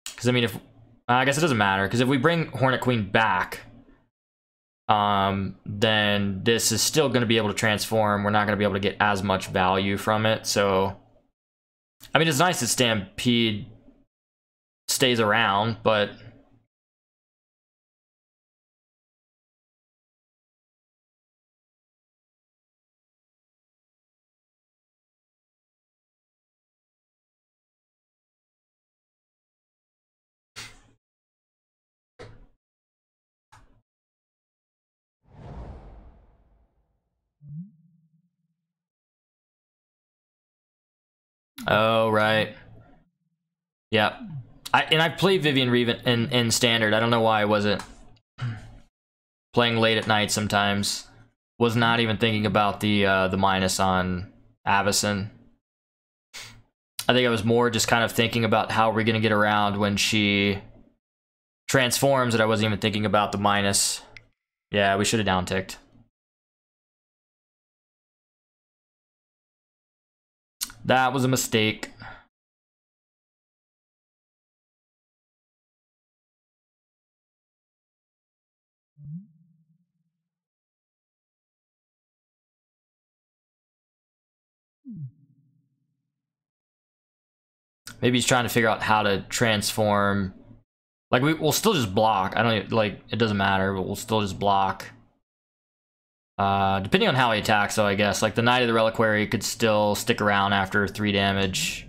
Because, I mean, if, I guess it doesn't matter, because if we bring Hornet Queen back, then this is still going to be able to transform. We're not going to be able to get as much value from it. So, I mean, it's nice that Stampede stays around, but oh, right. Yeah. I've played Vivian Reeve in Standard. I don't know why I wasn't playing late at night sometimes. Was not even thinking about the minus on Avacyn. I think I was more just kind of thinking about how we're going to get around when she transforms, and I wasn't even thinking about the minus. Yeah, we should have downticked. That was a mistake. Maybe he's trying to figure out how to transform. Like, we'll still just block. I don't even, like, it doesn't matter, but we'll still just block. Depending on how he attacks, though, I guess. Like, the Knight of the Reliquary could still stick around after 3 damage.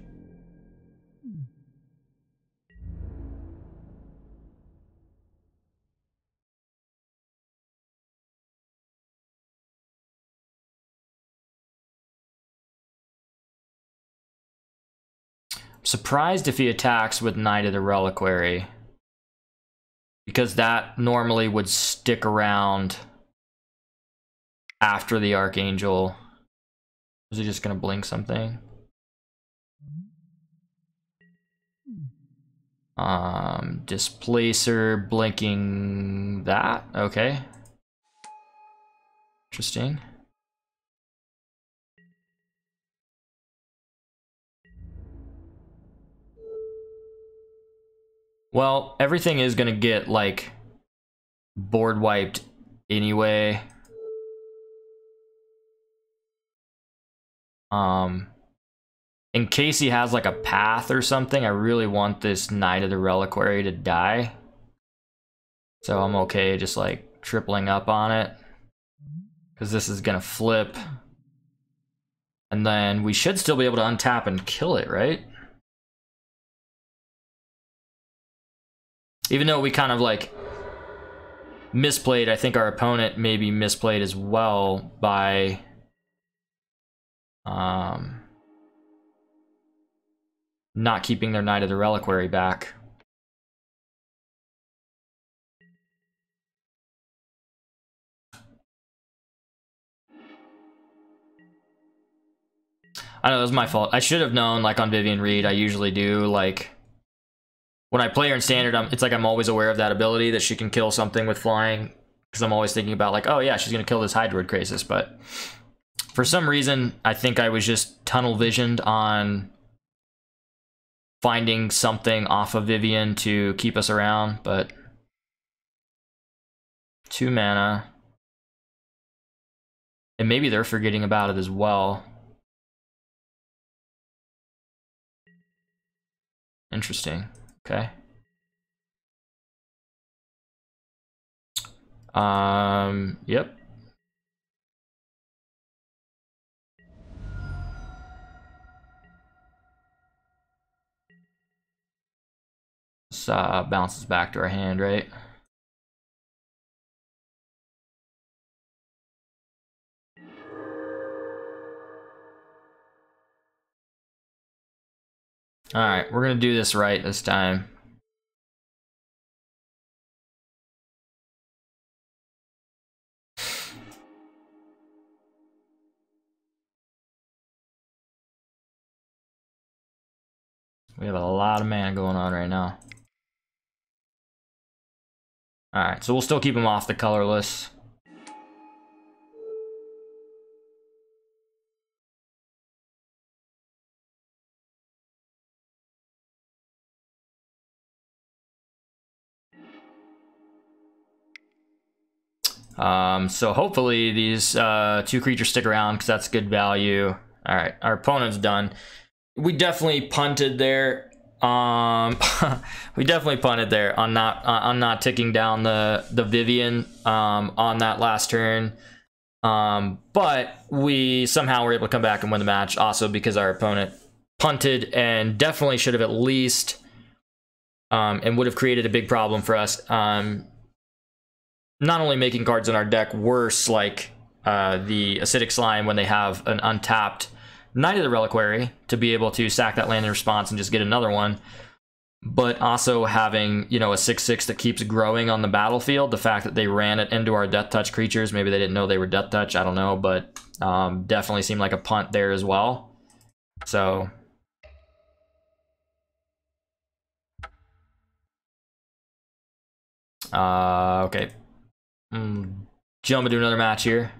I'm surprised if he attacks with Knight of the Reliquary, because that normally would stick around after the Archangel. Is he just gonna blink something? Displacer blinking that. Okay. Interesting. Well, everything is gonna get, like, board wiped anyway. In case he has, like, a path or something, I really want this Knight of the Reliquary to die. So I'm okay just, like, tripling up on it, because this is gonna flip. And then we should still be able to untap and kill it, right? Even though we kind of, like, misplayed, I think our opponent maybe misplayed as well by not keeping their Knight of the Reliquary back. I know, it was my fault. I should have known, like, on Vivian Reed. I usually do, like, when I play her in Standard, it's like I'm always aware of that ability, that she can kill something with flying, because I'm always thinking about, like, oh yeah, she's gonna kill this Hydroid Krasis, but for some reason, I think I was just tunnel visioned on finding something off of Vivian to keep us around, but 2 mana. And maybe they're forgetting about it as well. Interesting. Okay. Yep. This bounces back to our hand, right? Alright, we're gonna do this right this time. We have a lot of mana going on right now. Alright, so we'll still keep him off the colorless. So hopefully these 2 creatures stick around, because that's good value. Alright, our opponent's done. We definitely punted there. We definitely punted there on not ticking down the Vivian on that last turn. But we somehow were able to come back and win the match, also because our opponent punted and definitely should have at least and would have created a big problem for us. Not only making cards in our deck worse, like the Acidic Slime when they have an untapped Knight of the Reliquary to be able to sack that land in response and just get another one, but also having, you know, a 6/6 that keeps growing on the battlefield. The fact that they ran it into our Death Touch creatures, maybe they didn't know they were Death Touch, I don't know, but definitely seemed like a punt there as well. So okay. Jump into another match here.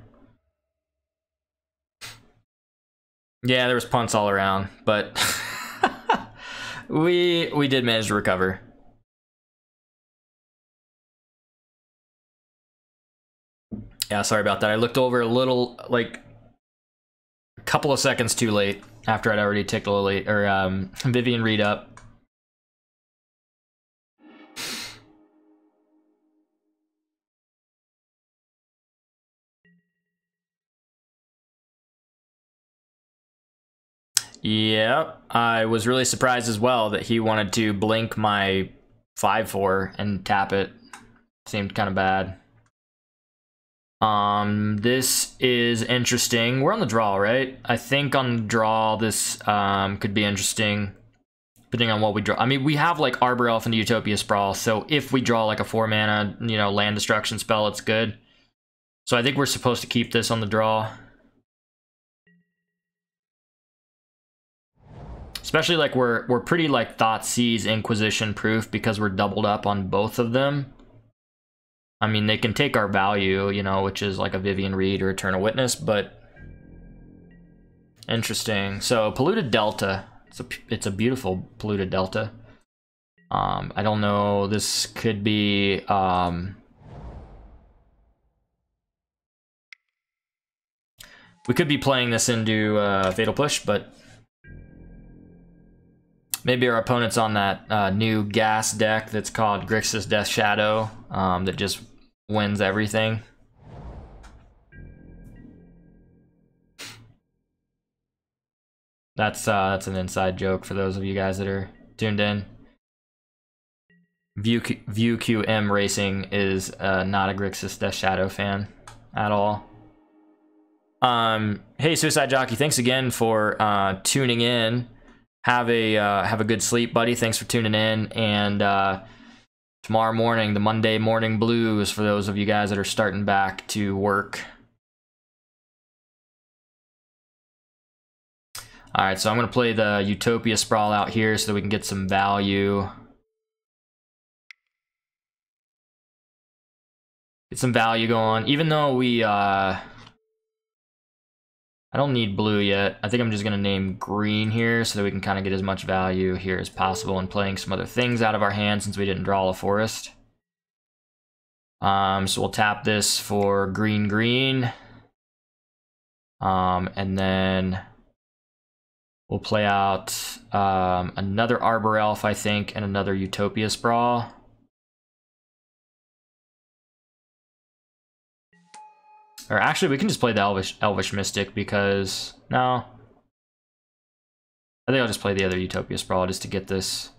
Yeah, there was punts all around, but we did manage to recover. Yeah, sorry about that. I looked over a little, like, a couple of seconds too late after I'd already ticked Lily or Vivian Reed up. Yep, I was really surprised as well that he wanted to blink my 5/4 and tap it. Seemed kind of bad. This is interesting. We're on the draw, right? I think on the draw, this could be interesting, depending on what we draw. I mean, we have like Arbor Elf and Utopia Sprawl, so if we draw like a 4-mana, you know, land destruction spell, it's good. So I think we're supposed to keep this on the draw. Especially like we're pretty like Thoughtseize Inquisition proof because we're doubled up on both of them. I mean, they can take our value, you know, which is like a Vivian Reed or Eternal Witness, but interesting. So Polluted Delta, it's a beautiful Polluted Delta. I don't know, this could be we could be playing this into Fatal Push, but maybe our opponent's on that new gas deck that's called Grixis Death Shadow that just wins everything. That's an inside joke for those of you guys that are tuned in. View QM Racing is not a Grixis Death Shadow fan at all. Hey Suicide Jockey, thanks again for tuning in. Have a good sleep, buddy. Thanks for tuning in, and tomorrow morning, the Monday morning blues for those of you guys that are starting back to work. All right, so I'm gonna play the Utopia Sprawl out here so that we can get some value. Get some value going, even though we I don't need blue yet. I think I'm just gonna name green here so that we can kind of get as much value here as possible and playing some other things out of our hand since we didn't draw a forest. So we'll tap this for green. And then we'll play out another Arbor Elf, I think, and another Utopia Sprawl. Or actually, we can just play the Elvish Mystic because... No. I think I'll just play the other Utopia Sprawl just to get this.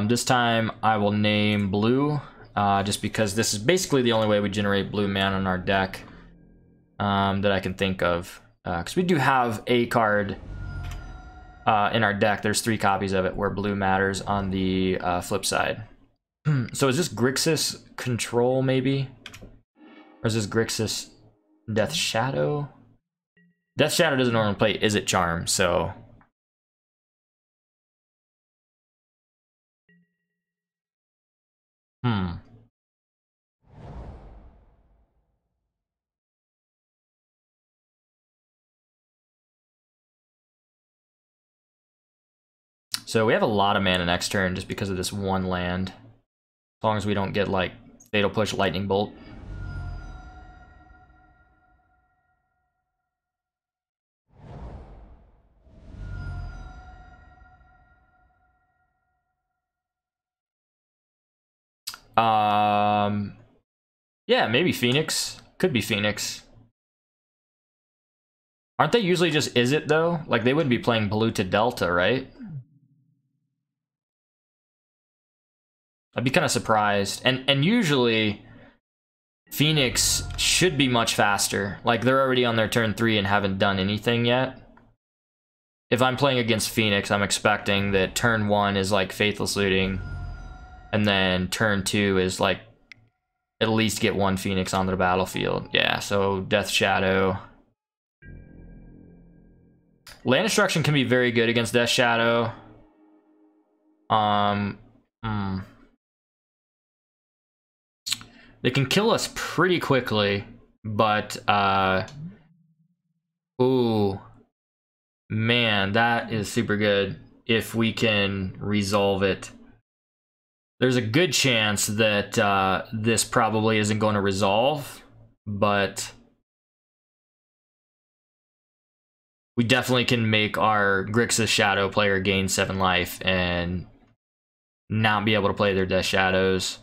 This time I will name blue, just because this is basically the only way we generate blue mana in our deck that I can think of. Because we do have a card in our deck. There's 3 copies of it where blue matters on the flip side. So is this Grixis Control maybe? Or is this Grixis Death Shadow? Death Shadow doesn't normally play Izzet Charm, so... So we have a lot of mana next turn just because of this one land. As long as we don't get, like, Fatal Push Lightning Bolt. Yeah, maybe Phoenix. Could be Phoenix. Aren't they usually just Izzet, though? Like, they wouldn't be playing blue to Delta, right? I'd be kind of surprised. And usually, Phoenix should be much faster. Like, they're already on their turn 3 and haven't done anything yet. If I'm playing against Phoenix, I'm expecting that turn 1 is, like, Faithless Looting. And then turn 2 is, like, at least get 1 Phoenix onto the battlefield. Yeah, so Death Shadow. Land Destruction can be very good against Death Shadow. They can kill us pretty quickly, but ooh, man, that is super good if we can resolve it. There's a good chance that this probably isn't going to resolve, but we definitely can make our Grixis Shadow player gain 7 life and not be able to play their Death Shadows,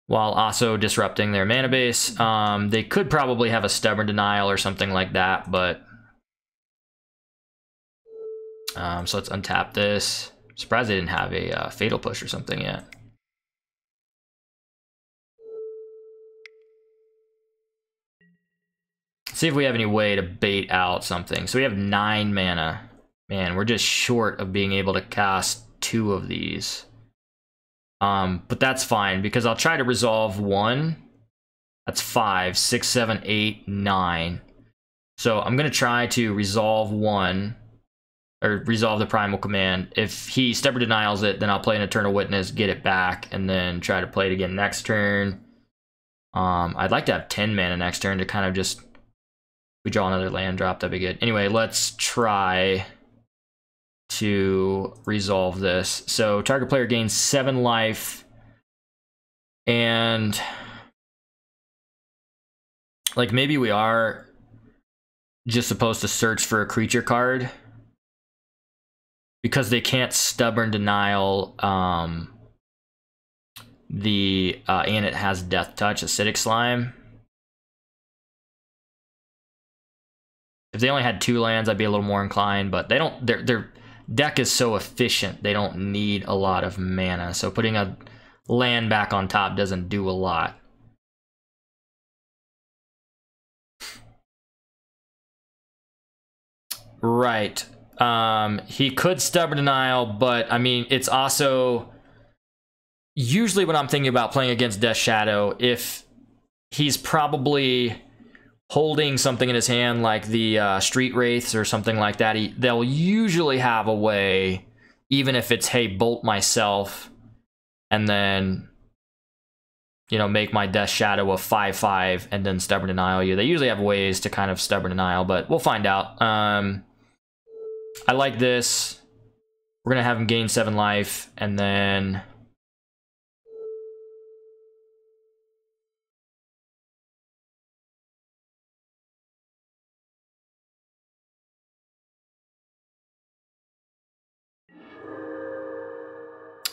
while also disrupting their mana base. They could probably have a Stubborn Denial or something like that, but so let's untap this. Surprised they didn't have a Fatal Push or something yet. See if we have any way to bait out something. So we have 9 mana. Man, we're just short of being able to cast 2 of these. But that's fine, because I'll try to resolve 1. That's 5, 6, 7, 8, 9. So I'm going to try to resolve 1, or resolve the Primal Command. If he Stubborn Denials it, then I'll play an Eternal Witness, get it back, and then try to play it again next turn. I'd like to have 10 mana next turn to kind of just... we draw another land drop, that'd be good. Anyway, let's try to resolve this. So target player gains 7 life, and like maybe we are just supposed to search for a creature card because they can't Stubborn Denial and it has Death Touch, Acidic Slime. If they only had 2 lands, I'd be a little more inclined, but they don't. Their deck is so efficient, they don't need a lot of mana. So putting a land back on top doesn't do a lot. Right. He could Stubborn Denial, but I mean, it's also usually when I'm thinking about playing against Death Shadow, if he's probably holding something in his hand like the Street Wraiths or something like that, they'll usually have a way, even if it's, hey, bolt myself and then, you know, make my Death Shadow a 5/5 and then Stubborn Denial you. They usually have ways to kind of Stubborn Denial, but we'll find out. I like this. We're gonna have him gain 7 life, and then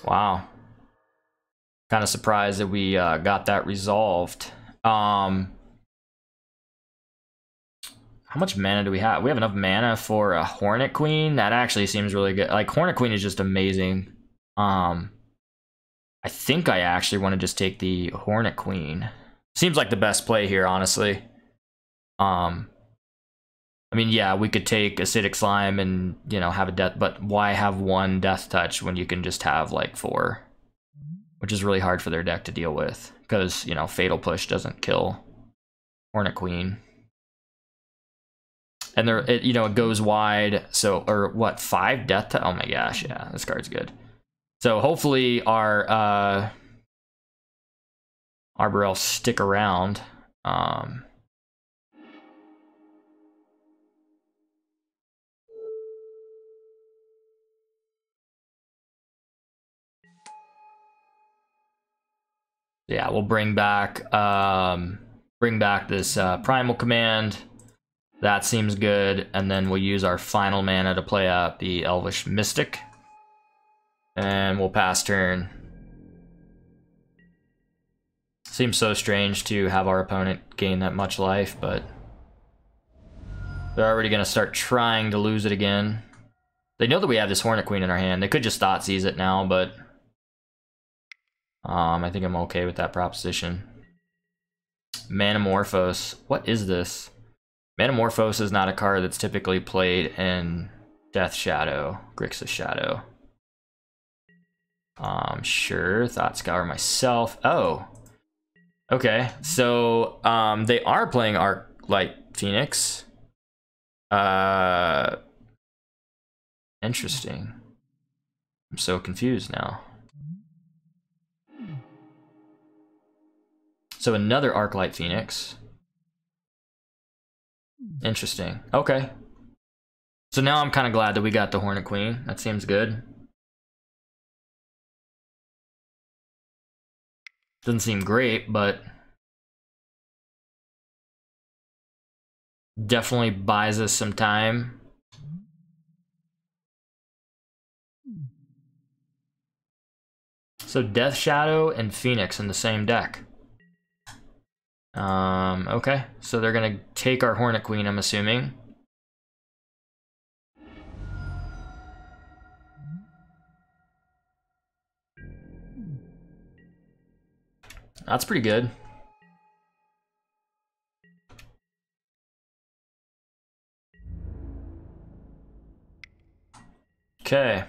wow. Kind of surprised that we got that resolved. How much mana do we have? We have enough mana for a Hornet Queen. That actually seems really good. Like, Hornet Queen is just amazing. I think I actually want to just take the Hornet Queen. Seems like the best play here, honestly. I mean, yeah, we could take Acidic Slime and, you know, have a death, but why have 1 Death Touch when you can just have, like, 4? Which is really hard for their deck to deal with, because, you know, Fatal Push doesn't kill Hornet Queen. And there, you know, it goes wide, so, or what, 5 Death Touch? Oh my gosh, yeah, this card's good. So hopefully our Arbor Elves stick around. Yeah, we'll bring back this Primal Command. That seems good, and then we'll use our final mana to play out the Elvish Mystic, and we'll pass turn. Seems so strange to have our opponent gain that much life, but they're already gonna start trying to lose it again. They know that we have this Hornet Queen in our hand. They could just Thoughtseize it now, but I think I'm okay with that proposition. Manamorphose. What is this? Manamorphose is not a card that's typically played in Death Shadow, Grixis Shadow. Sure, Thought Scour myself. Oh, okay. So they are playing Arclight Phoenix. Interesting. I'm so confused now. So another Arclight Phoenix. Interesting. Okay. So now I'm kind of glad that we got the Hornet Queen. That seems good. Doesn't seem great, but definitely buys us some time. So Death Shadow and Phoenix in the same deck. Okay, so they're gonna take our Hornet Queen, I'm assuming. That's pretty good. Okay.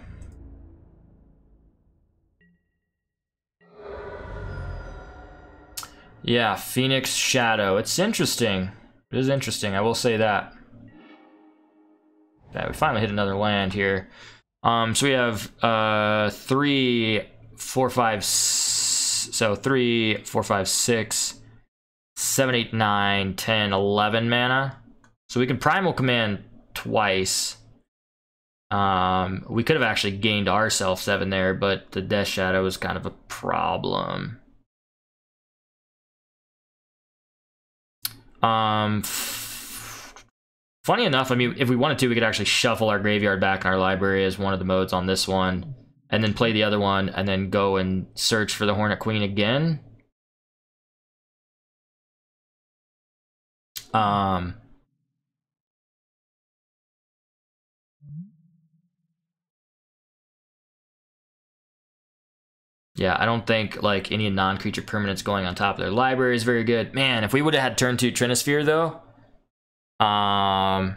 Yeah, Phoenix Shadow. It's interesting. It is interesting, I will say that. Okay, we finally hit another land here. So we have 3, 4, 5, so 3, 4, 5, 6, 7, 8, 9, 10, 11 mana. So we can Primal Command twice. We could have actually gained ourselves 7 there, but the Death Shadow is kind of a problem. Funny enough, I mean, if we wanted to, we could actually shuffle our graveyard back in our library as one of the modes on this one, and then play the other one, and then go and search for the Hornet Queen again. Yeah, I don't think like any non-creature permanents going on top of their library is very good. Man, if we would have had turn 2 Trinisphere though, that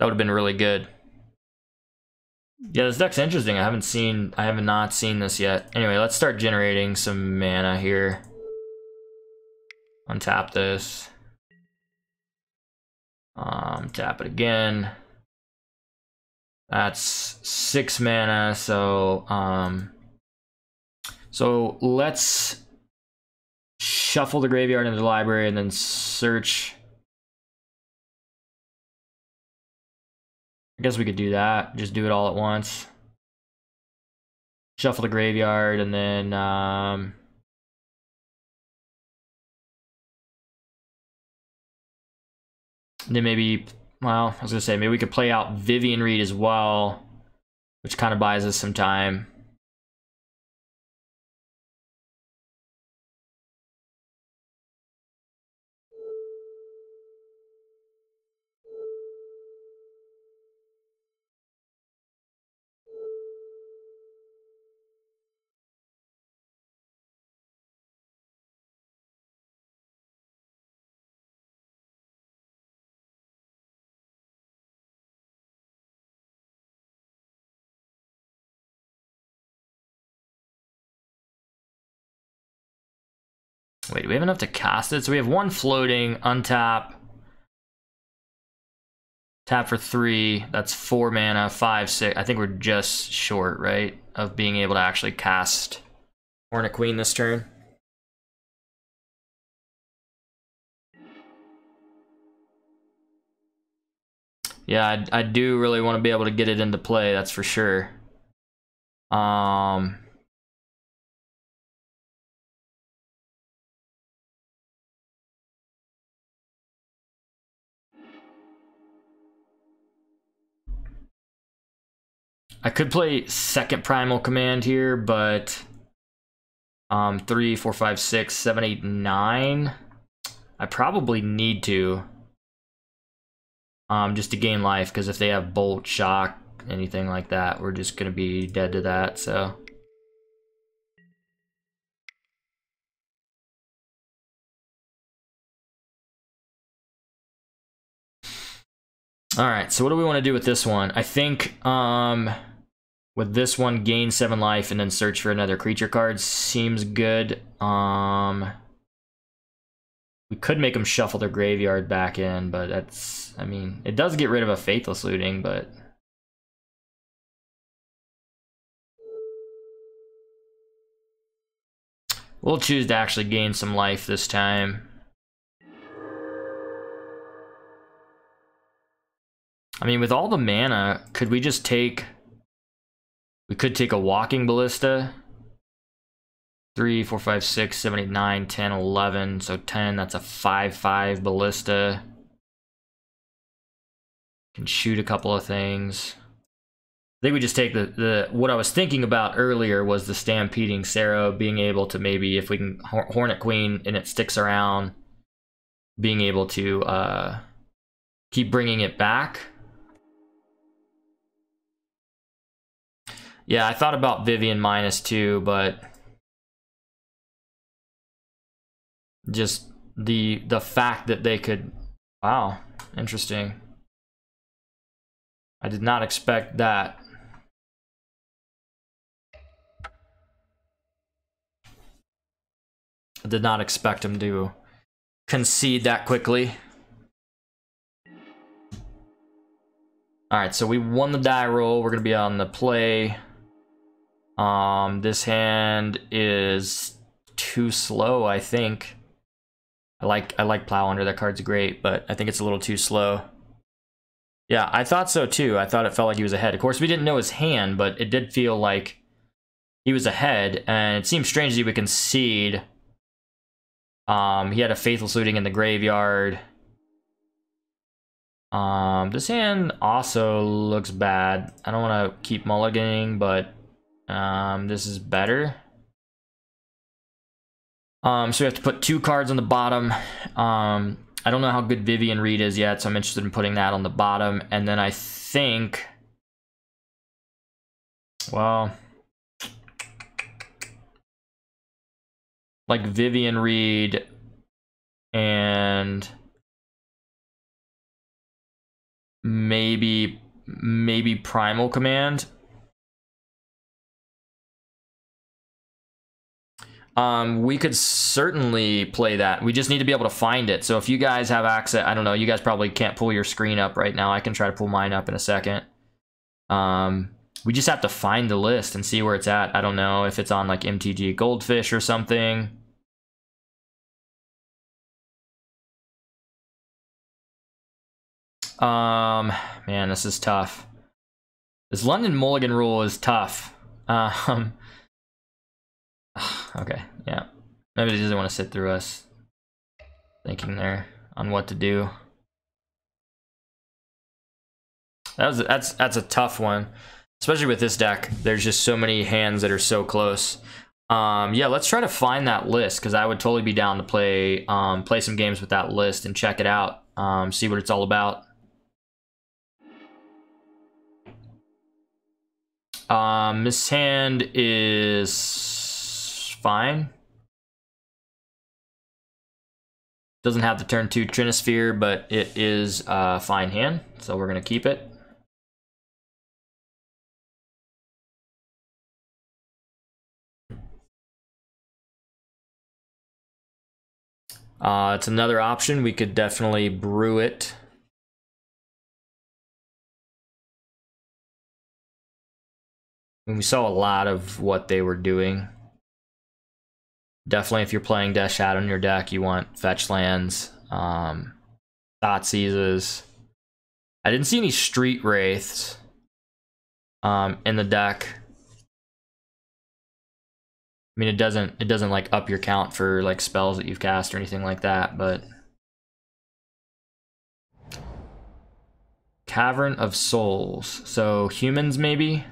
would have been really good. Yeah, this deck's interesting. I have not seen this yet. Anyway, let's start generating some mana here. Untap this. Tap it again. That's 6 mana, so let's shuffle the graveyard into the library and then search. I guess we could do that. Just do it all at once. Shuffle the graveyard and then maybe, well, I was gonna say maybe we could play out Vivian Reed as well, which kind of buys us some time. Wait, do we have enough to cast it? So we have 1 floating, untap. Tap for 3, that's 4 mana, 5, 6. I think we're just short, right? Of being able to actually cast Hornet Queen this turn. Yeah, I do really want to be able to get it into play, that's for sure. I could play second Primal Command here, but 3, 4, 5, 6, 7, 8, 9. I probably need to. Just to gain life, because if they have Bolt, Shock, anything like that, we're just gonna be dead to that, so. Alright, so what do we want to do with this one? I think, with this one, gain 7 life and then search for another creature card seems good. We could make them shuffle their graveyard back in, but that's, I mean, it does get rid of a Faithless Looting, but... We'll choose to actually gain some life this time. I mean, with all the mana, could we just take... We could take a Walking Ballista. 3, 4, 5, 6, 7, 8, 9, 10, 11. So 10, that's a 5/5 Ballista. Can shoot a couple of things. I think we just take the what I was thinking about earlier was the Stampeding Sarrow, being able to maybe, if we can Hornet Queen and it sticks around, being able to keep bringing it back. Yeah, I thought about Vivian -2, but just the fact that they could... Wow, interesting. I did not expect that. I did not expect him to concede that quickly. Alright, so we won the die roll. We're gonna be on the play. This hand is too slow, I think. I like Plow Under. That card's great, but I think it's a little too slow. Yeah, I thought so too. I thought it felt like he was ahead. Of course, we didn't know his hand, but it did feel like he was ahead, and it seems strange that he would concede. He had a Faithless Looting in the graveyard. This hand also looks bad. I don't want to keep mulliganing, but this is better. So we have to put 2 cards on the bottom. I don't know how good Vivian Reed is yet, so I'm interested in putting that on the bottom. And then I think... Well... Like Vivian Reed and... Maybe Primal Command. We could certainly play that. We just need to be able to find it. So if you guys have access, I don't know, you guys probably can't pull your screen up right now. I can try to pull mine up in a second. We just have to find the list and see where it's at. I don't know if it's on like MTG Goldfish or something. Man, this is tough. This London Mulligan rule is tough. Okay, yeah. Maybe he doesn't want to sit through us thinking there on what to do. That's a tough one, especially with this deck. There's just so many hands that are so close. Yeah, let's try to find that list, because I would totally be down to play some games with that list and check it out, see what it's all about. This hand is fine. Doesn't have the turn 2 Trinisphere, but it is a fine hand, so we're gonna keep it. It's another option. We could definitely brew it. And we saw a lot of what they were doing. Definitely, if you're playing Death Shadow in your deck, you want fetch lands, Thoughtseizes. I didn't see any Street Wraiths in the deck. I mean, it doesn't like up your count for like spells that you've cast or anything like that, but Cavern of Souls. So humans maybe.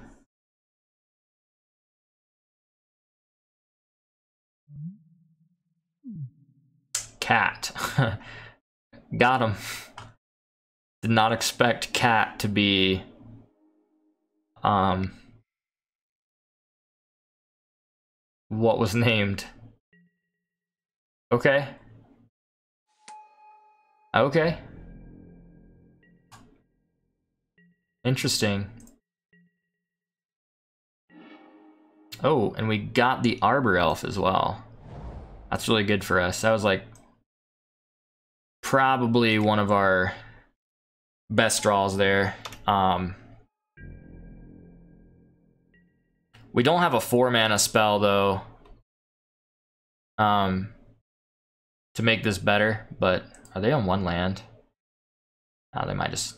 Cat. Got him. Did not expect Cat to be what was named. Okay. Okay. Interesting. Oh, and we got the Arbor Elf as well. That's really good for us. That was like probably one of our best draws there. We don't have a 4-mana spell though. to make this better, but are they on one land? Oh, they might just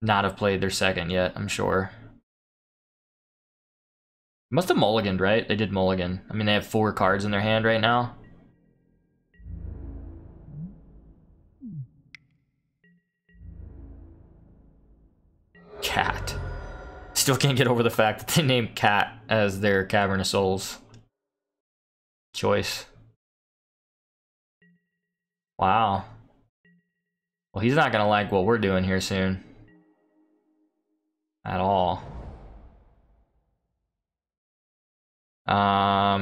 not have played their second yet, I'm sure. Must have mulliganed, right? They did mulligan. I mean, they have 4 cards in their hand right now. Cat. Still can't get over the fact that they named Cat as their Cavern of Souls choice. Wow. Well, he's not gonna like what we're doing here soon. At all.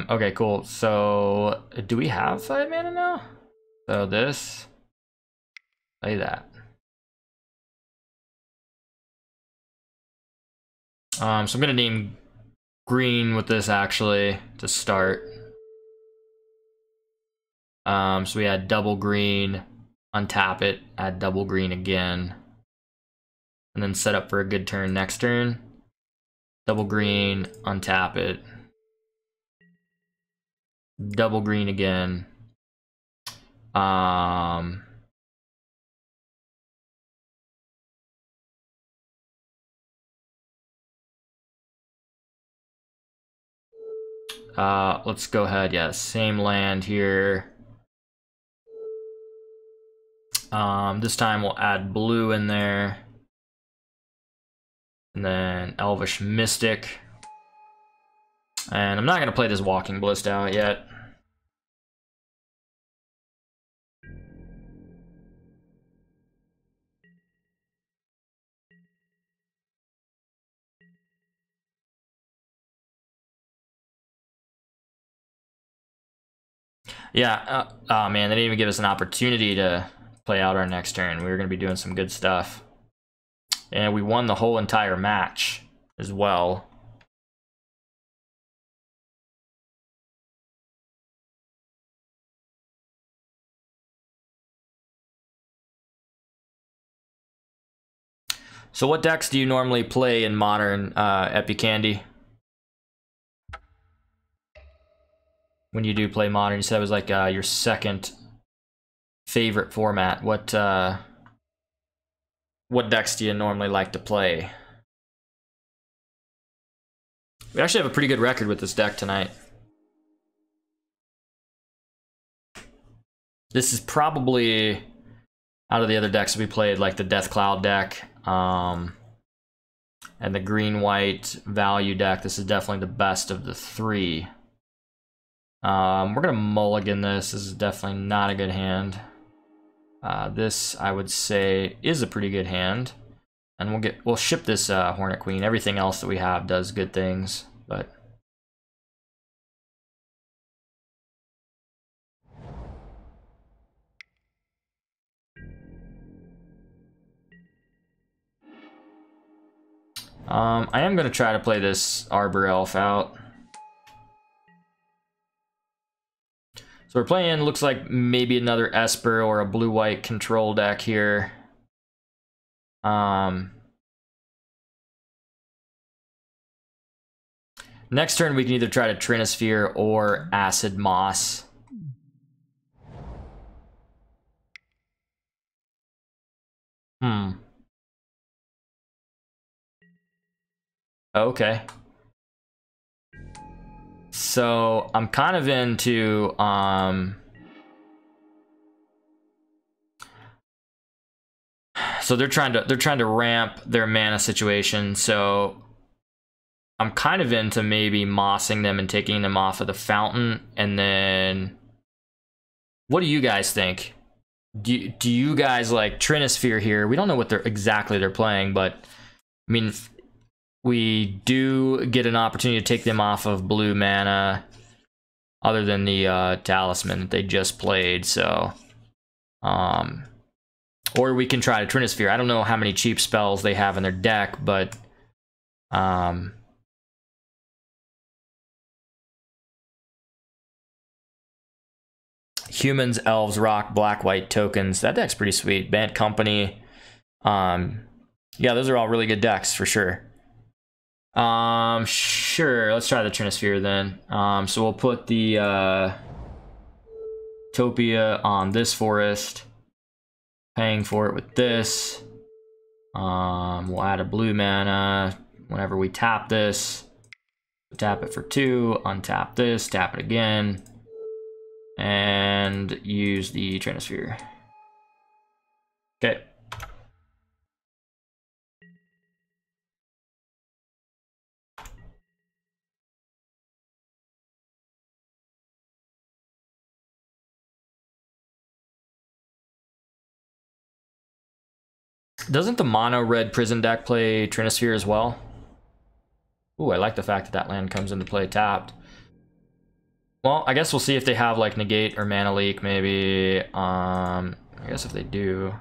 Okay, cool. So, do we have 5 mana now? So this, play that. So I'm gonna name green with this actually to start. So we add double green, untap it, add double green again, and then set up for a good turn next turn. Double green, untap it, double green again. Let's go ahead. Yeah, same land here. This time we'll add blue in there. And then Elvish Mystic. And I'm not going to play this Walking Ballista out yet. Yeah, oh man, they didn't even give us an opportunity to play out our next turn. We were going to be doing some good stuff. And we won the whole entire match as well. So what decks do you normally play in Modern, Epicandy? When you do play Modern, you said it was like your second favorite format. What decks do you normally like to play? We actually have a pretty good record with this deck tonight. This is probably, out of the other decks we played, like the Death Cloud deck, and the green-white value deck, this is definitely the best of the 3. We're gonna mulligan this. This is definitely not a good hand. This, I would say, is a pretty good hand, and we'll ship this Hornet Queen. Everything else that we have does good things, but I am gonna try to play this Arbor Elf out. So we're playing, looks like maybe another Esper or a blue-white control deck here. Next turn we can either try to Trinisphere or Acid Moss. Okay. So I'm kind of into so they're trying to ramp their mana situation, so I'm kind of into maybe mossing them and taking them off of the fountain, and then what do you guys think? Do you guys like Trinisphere here? We don't know what exactly they're playing, but I mean, we do get an opportunity to take them off of blue mana, other than the Talisman that they just played, so or we can try to Trinisphere. I don't know how many cheap spells they have in their deck, but humans, elves, rock, black, white tokens. That deck's pretty sweet. Band Company. Yeah, those are all really good decks for sure. Sure, let's try the Trinisphere then. So we'll put the Utopia on this forest. Paying for it with this. We'll add a blue mana whenever we tap this. Tap it for 2, untap this, tap it again, and use the Trinosphere. Okay. Doesn't the mono red prison deck play Trinosphere as well? Ooh, I like the fact that that land comes into play tapped. Well, I guess we'll see if they have like negate or mana leak, maybe. I guess if they do.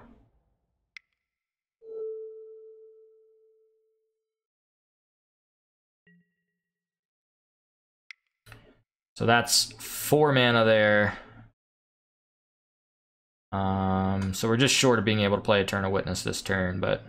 So that's 4 mana there. So we're just short of being able to play Eternal Witness this turn, but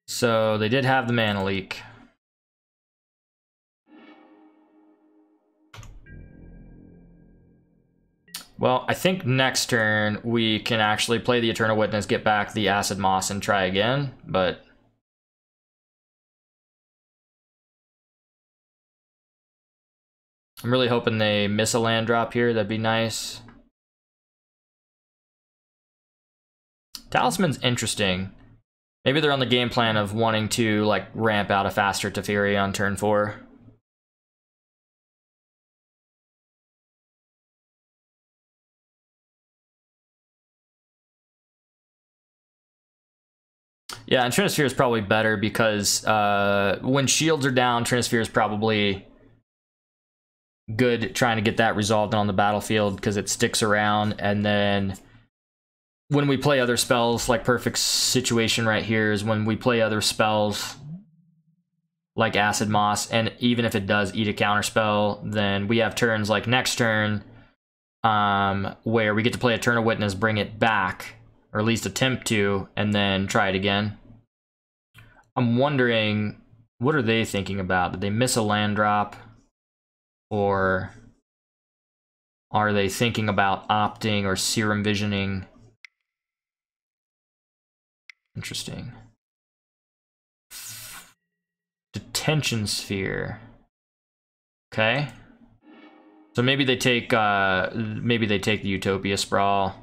so they did have the mana leak. Well, I think next turn we can actually play the Eternal Witness, get back the Acid Moss, and try again, but I'm really hoping they miss a land drop here. That'd be nice. Talisman's interesting. Maybe they're on the game plan of wanting to like ramp out a faster Teferi on turn 4. Yeah, and Trinosphere is probably better because when shields are down, Trinosphere is probably good trying to get that resolved on the battlefield because it sticks around. And then when we play other spells, like perfect situation right here is when we play other spells like Acid Moss, and even if it does eat a counter spell, then we have turns like next turn where we get to play Eternal Witness, bring it back, or at least attempt to, and then try it again. I'm wondering, what are they thinking about? Did they miss a land drop? Or are they thinking about opting or Serum Visioning? Interesting. Detention Sphere. Okay. So maybe they take the Utopia Sprawl.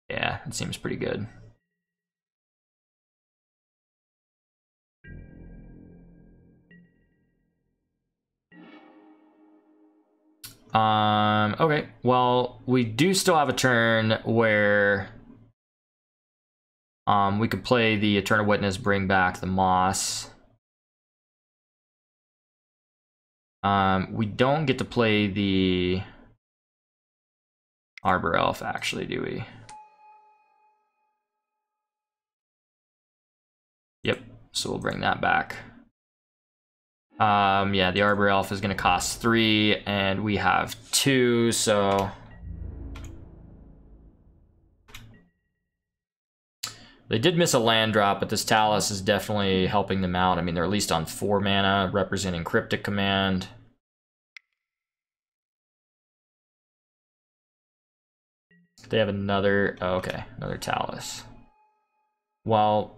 Yeah, it seems pretty good. Okay, well, we do still have a turn where we could play the Eternal Witness, bring back the Moss. We don't get to play the Arbor Elf, actually, do we? Yep, so we'll bring that back. Yeah, the Arbor Elf is going to cost 3, and we have 2, so they did miss a land drop, but this Talus is definitely helping them out. I mean, they're at least on 4 mana, representing Cryptic Command. They have another, oh, okay, another Talus. Well,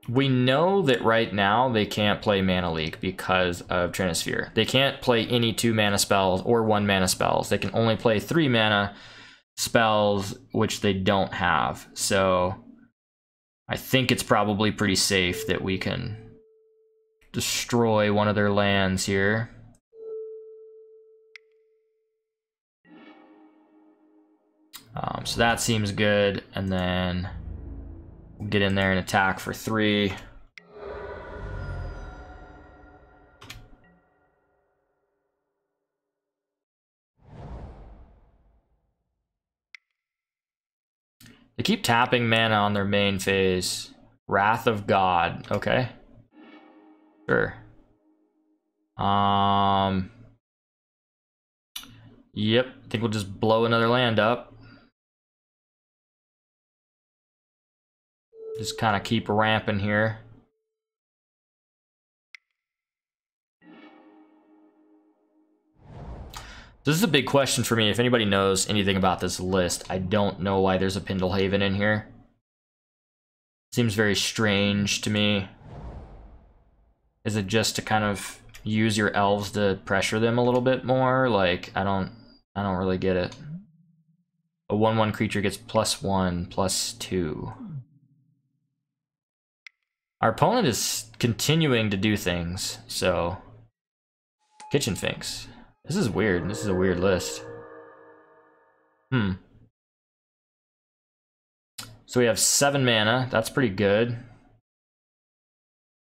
we know that right now they can't play Mana Leak because of Trinosphere. They can't play any 2 mana spells or 1 mana spells. They can only play 3 mana spells, which they don't have. So I think it's probably pretty safe that we can destroy one of their lands here. So that seems good, and then we'll get in there and attack for 3. They keep tapping mana on their main phase. Wrath of God, okay. Sure. Yep, I think we'll just blow another land up. Just kind of keep ramping here. This is a big question for me. If anybody knows anything about this list, I don't know why there's a Pendlehaven in here. Seems very strange to me. Is it just to kind of use your elves to pressure them a little bit more? Like, I don't really get it. A 1/1 creature gets +1, +2. Our opponent is continuing to do things, so... Kitchen Finks. This is weird. This is a weird list. So we have 7 mana. That's pretty good.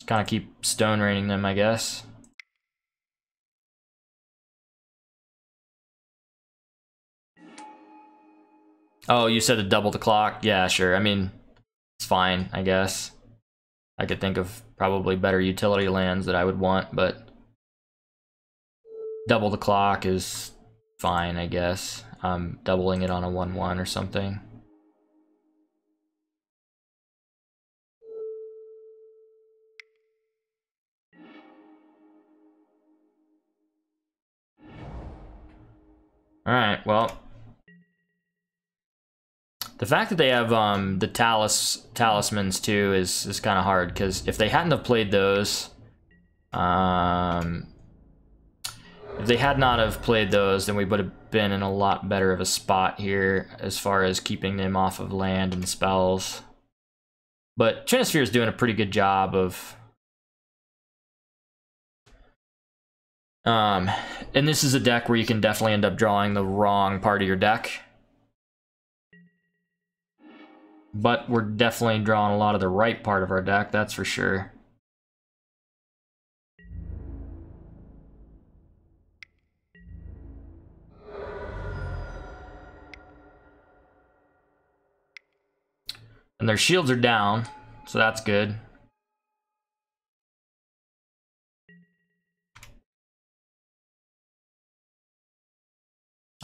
Just kind of keep stone raining them, I guess. Oh, you said to double the clock? Yeah, sure. I mean, it's fine, I guess. I could think of probably better utility lands that I would want, but double the clock is fine, I guess. I'm doubling it on a 1/1 or something. Alright, well. The fact that they have the talismans too is kind of hard, because if they hadn't have played those, if they had not have played those, then we would have been in a lot better of a spot here as far as keeping them off of land and spells. But Trinisphere is doing a pretty good job of... and this is a deck where you can definitely end up drawing the wrong part of your deck. But we're definitely drawing a lot of the right part of our deck, that's for sure. And their shields are down, so that's good.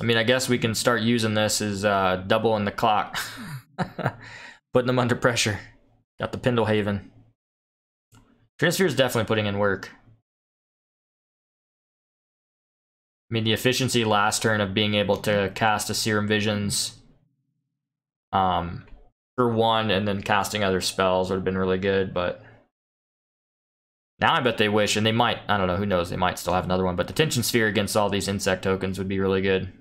I mean, I guess we can start using this as doubling the clock. Putting them under pressure. Got the Pendlehaven. Trinisphere is definitely putting in work. I mean, the efficiency last turn of being able to cast a Serum Visions for 1 and then casting other spells would have been really good, but now I bet they wish, and they might, I don't know, who knows, they might still have another one, but the Tension Sphere against all these insect tokens would be really good.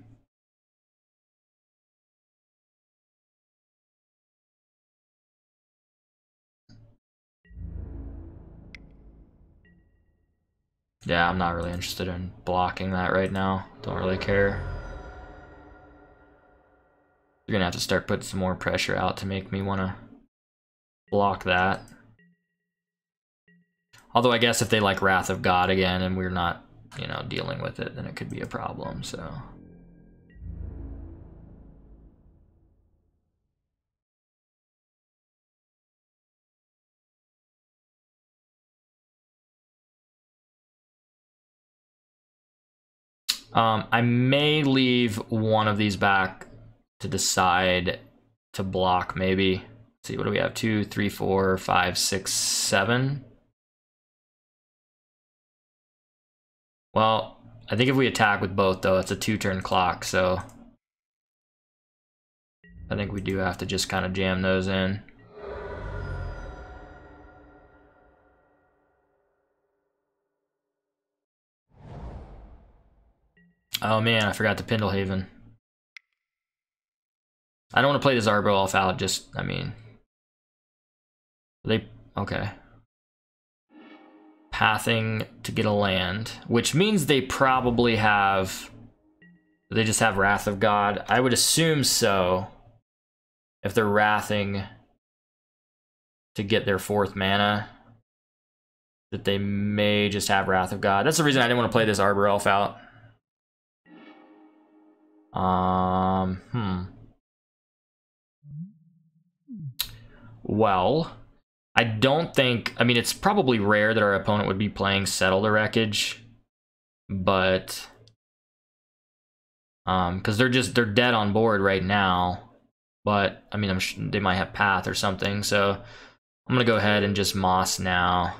Yeah, I'm not really interested in blocking that right now. Don't really care. You're gonna have to start putting some more pressure out to make me want to block that. Although I guess if they like Wrath of God again and we're not, you know, dealing with it, then it could be a problem, so... I may leave one of these back to decide to block, maybe. Let's see, what do we have? 2, 3, 4, 5, 6, 7. Well, I think if we attack with both, though, it's a 2-turn clock, so I think we do have to just kind of jam those in. Oh man, I forgot the Pendlehaven. I don't want to play this Arbor Elf out, just, I mean... Okay. Pathing to get a land, which means they probably have... They just have Wrath of God. I would assume so. If they're wrathing to get their 4th mana, that they may just have Wrath of God. That's the reason I didn't want to play this Arbor Elf out. Well, I don't think... I mean, it's probably rare that our opponent would be playing Settle the Wreckage, but... because they're dead on board right now. But, I mean, they might have Path or something, so... I'm gonna go ahead and just Moss now.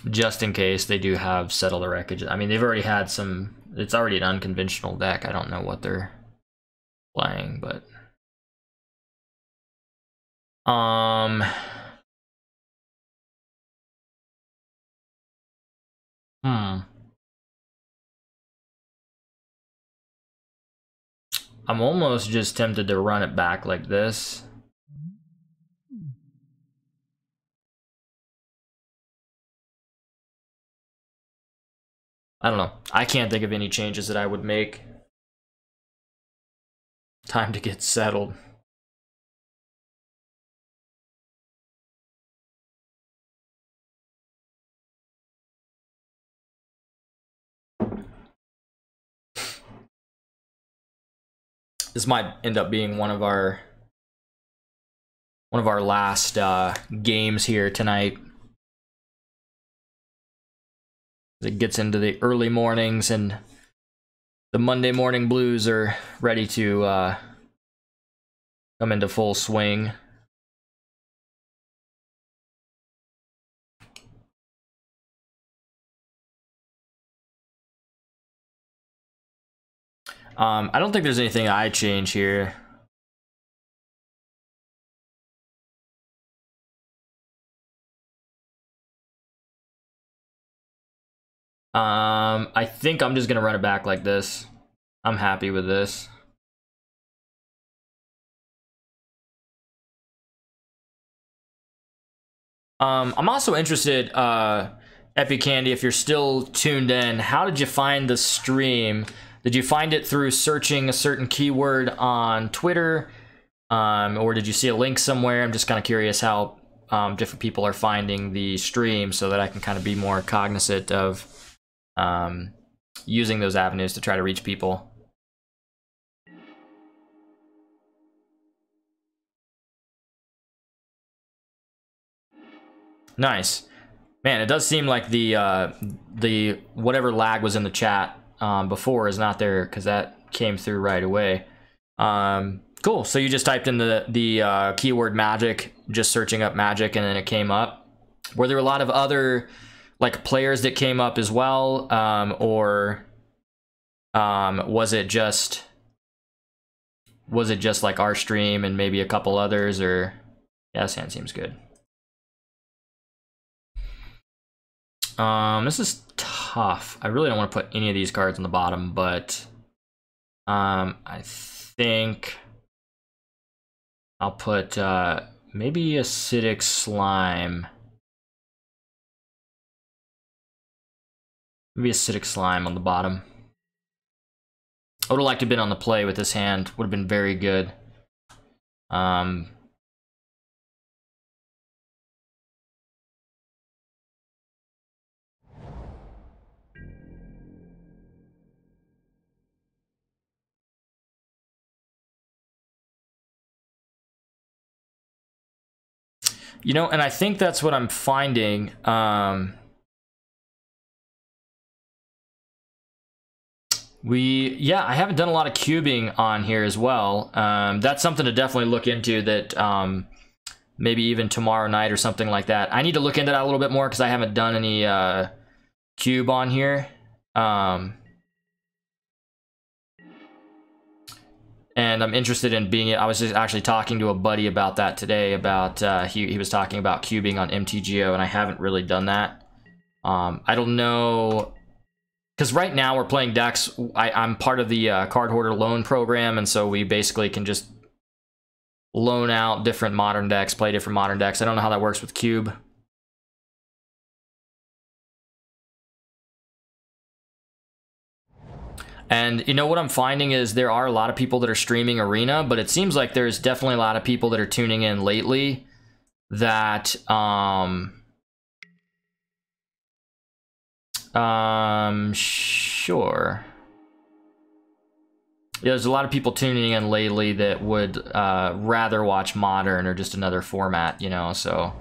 Just in case they do have Settle the Wreckage. I mean, they've already had some... It's already an unconventional deck. I don't know what they're playing, but... I'm almost just tempted to run it back like this. I don't know. I can't think of any changes that I would make. Time to get settled. This might end up being one of our last games here tonight. It gets into the early mornings and the Monday morning blues are ready to come into full swing. I don't think there's anything I'd change here. I think I'm just gonna run it back like this. I'm happy with this. I'm also interested, Epic Candy, if you're still tuned in, how did you find the stream? Did you find it through searching a certain keyword on Twitter? Or did you see a link somewhere? I'm just kind of curious how different people are finding the stream so that I can kind of be more cognizant of using those avenues to try to reach people. Nice. Man, it does seem like the whatever lag was in the chat before is not there because that came through right away. Cool. So you just typed in the keyword magic, just searching up magic, and then it came up. Were there a lot of other like players that came up as well, or was it just like our stream and maybe a couple others? Or yeah, this hand seems good. This is tough. I really don't want to put any of these cards on the bottom, but I think I'll put maybe Acidic Slime. Maybe Acidic Slime on the bottom. I would have liked to have been on the play with this hand. Would have been very good. You know, and I think that's what I'm finding. Yeah, I haven't done a lot of cubing on here as well. That's something to definitely look into, that maybe even tomorrow night or something like that. I need to look into that a little bit more because I haven't done any cube on here. And I'm interested in being it. I was just actually talking to a buddy about that today, about he was talking about cubing on MTGO, and I haven't really done that. I don't know, because right now we're playing decks. I'm part of the card hoarder loan program, and so we basically can just loan out different modern decks, play different modern decks. I don't know how that works with Cube. And you know what I'm finding is there are a lot of people that are streaming Arena, but it seems like there's definitely a lot of people that are tuning in lately that sure. Yeah, there's a lot of people tuning in lately that would rather watch Modern or just another format, you know, so.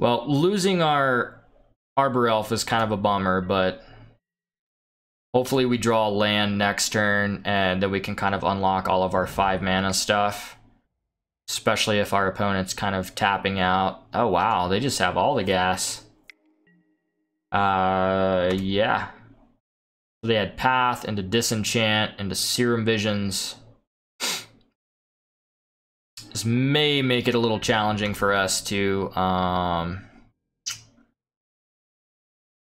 Well, losing our Arbor Elf is kind of a bummer, but hopefully we draw land next turn, and then we can kind of unlock all of our 5 mana stuff. Especially if our opponent's kind of tapping out. Oh wow, they just have all the gas. Yeah. They had Path into Disenchant into Serum Visions. This may make it a little challenging for us to,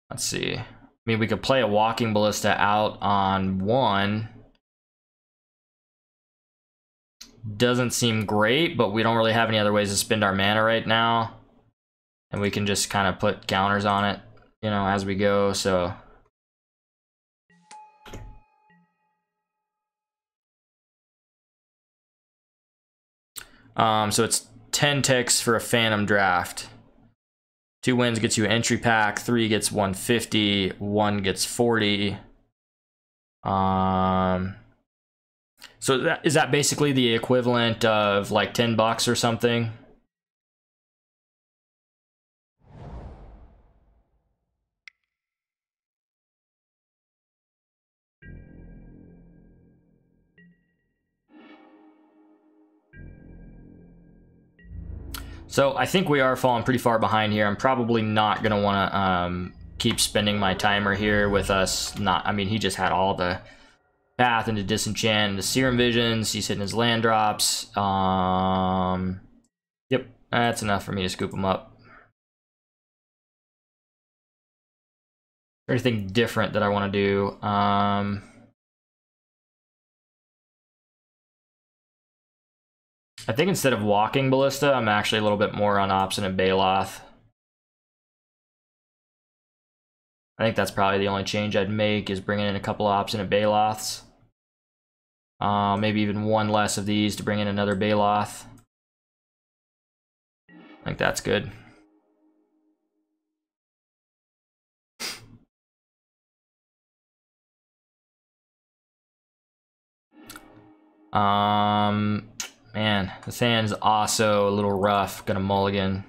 let's see. I mean, we could play a Walking Ballista out on 1. Doesn't seem great, but we don't really have any other ways to spend our mana right now. And we can just kind of put counters on it, you know, as we go, so. So it's 10 ticks for a Phantom Draft. 2 wins gets you an entry pack, 3 gets 150, 1 gets 40. So is that basically the equivalent of like $10 or something? So I think we are falling pretty far behind here. I'm probably not gonna want to keep spending my timer here with us not. I mean, he just had all the Path into Disenchant into Serum Visions. He's hitting his land drops. Yep, that's enough for me to scoop him up. Anything different that I want to do? I think instead of Walking Ballista, I'm actually a little bit more on Obstinate Baloth. I think that's probably the only change I'd make, is bringing in a couple of Obstinate Baloths. Maybe even 1 less of these to bring in another Baloth. I think that's good. Man, this hand's also a little rough. Gonna mulligan.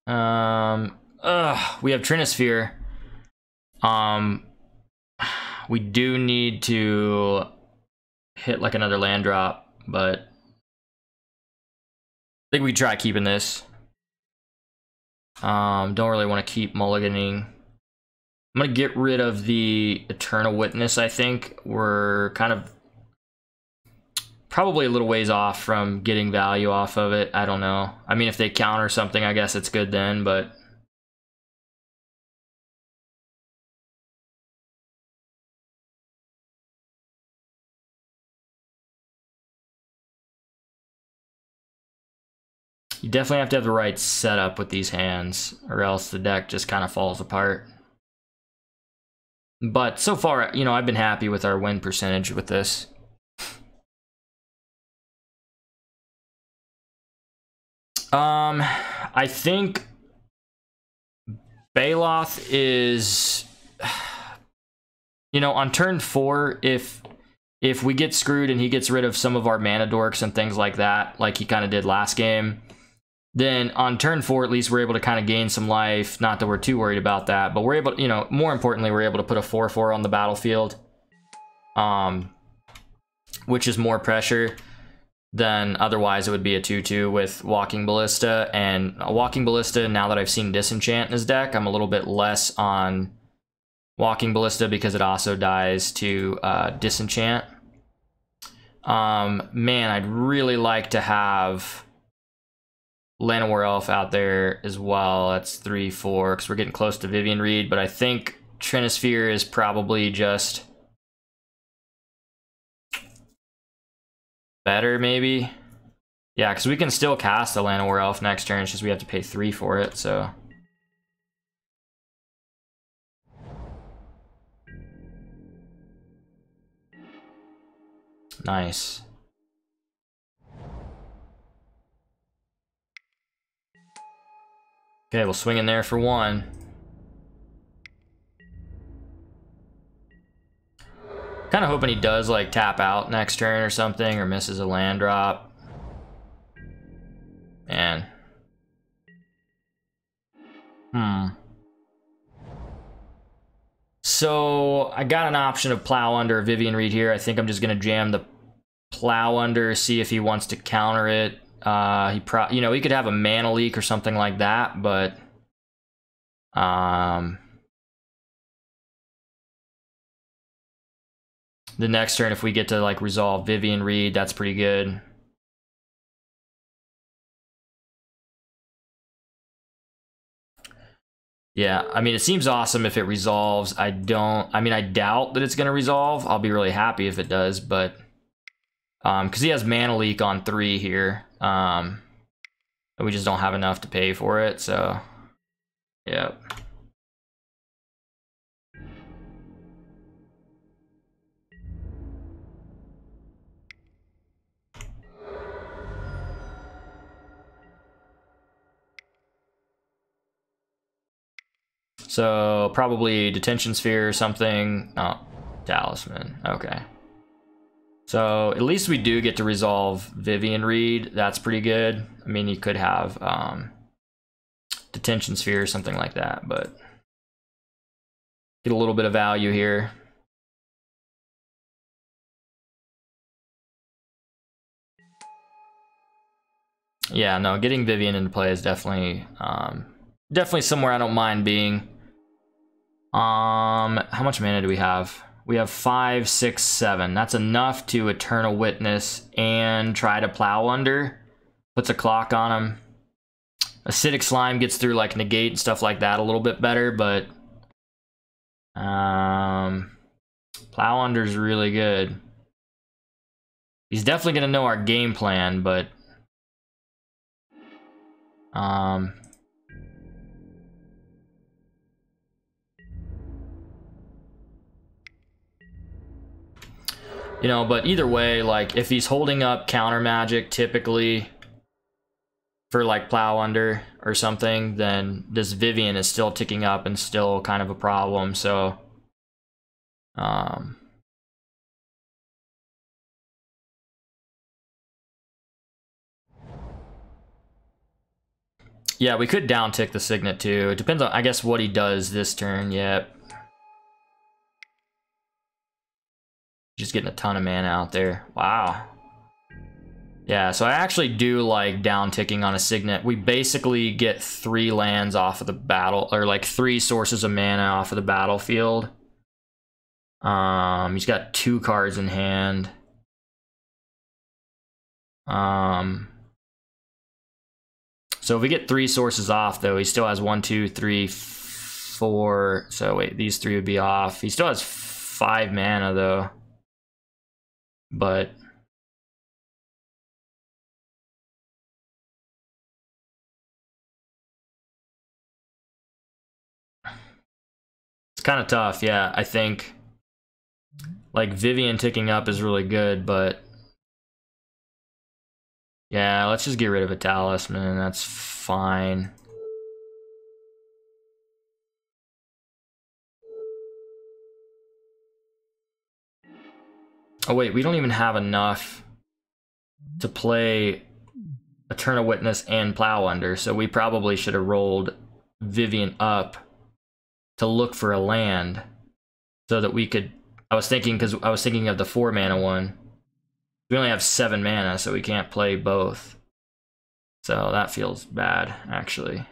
We have Trinisphere. We do need to hit like another land drop, but I think we try keeping this. Don't really want to keep mulliganing. I'm gonna get rid of the Eternal Witness. I think we're kind of probably a little ways off from getting value off of it. I don't know. I mean, if they counter something, I guess it's good then, but you definitely have to have the right setup with these hands, or else the deck just kind of falls apart. But so far, you know, I've been happy with our win percentage with this. I think Baloth is, you know, on turn 4, if we get screwed and he gets rid of some of our mana dorks and things like that, like he kind of did last game, then on turn 4, at least we're able to kind of gain some life. Not that we're too worried about that, but we're able to, you know, more importantly, we're able to put a 4/4 on the battlefield, which is more pressure than otherwise it would be a 2/2 with Walking Ballista. And a Walking Ballista, now that I've seen Disenchant in his deck, I'm a little bit less on Walking Ballista because it also dies to Disenchant. Man, I'd really like to have Llanowar Elf out there as well. That's 3/4 because we're getting close to Vivian Reed, but I think Trinisphere is probably just better, maybe. Yeah, because we can still cast the Llanowar Elf next turn. It's just we have to pay 3 for it, so. Nice. Okay, we'll swing in there for 1. Kind of hoping he does like tap out next turn or something, or misses a land drop. Man. So I got an option of Plow Under or Vivian Reed here. I think I'm just gonna jam the Plow Under, see if he wants to counter it. He could have a mana leak or something like that, but the next turn, if we get to like resolve Vivian Reed, that's pretty good. Yeah, I mean, it seems awesome if it resolves. I doubt that it's gonna resolve. I'll be really happy if it does, but because he has mana leak on 3 here, we just don't have enough to pay for it. So, yeah. So probably Detention Sphere or something. Oh, Talisman. Okay. So at least we do get to resolve Vivian Reed. That's pretty good. I mean, you could have Detention Sphere or something like that, but get a little bit of value here. Yeah, no, getting Vivian into play is definitely somewhere I don't mind being. How much mana do we have? We have 5, 6, 7. That's enough to Eternal Witness and try to Plow Under. Puts a clock on him. Acidic Slime gets through like Negate and stuff like that a little bit better, but Plow Under's really good. He's definitely gonna know our game plan, but but either way, like if he's holding up counter magic typically for like Plow Under or something, then this Vivian is still ticking up and still kind of a problem. So yeah, we could down tick the Signet too. It depends on, I guess, what he does this turn. Yep. Just getting a ton of mana out there. Wow. Yeah, so I actually do like down ticking on a Signet. We basically get 3 lands off of the battle, or like 3 sources of mana off of the battlefield. He's got 2 cards in hand. So if we get 3 sources off, though, he still has 1, 2, 3, 4. So wait, these 3 would be off. He still has 5 mana, though. But it's kind of tough. Yeah, I think like Vivian ticking up is really good, but yeah, let's just get rid of a Talisman. That's fine. Oh wait, we don't even have enough to play Eternal Witness and Plow Under, so we probably should have rolled Vivian up to look for a land so that we could. I was thinking of the 4 mana one. We only have 7 mana, so we can't play both. So that feels bad, actually.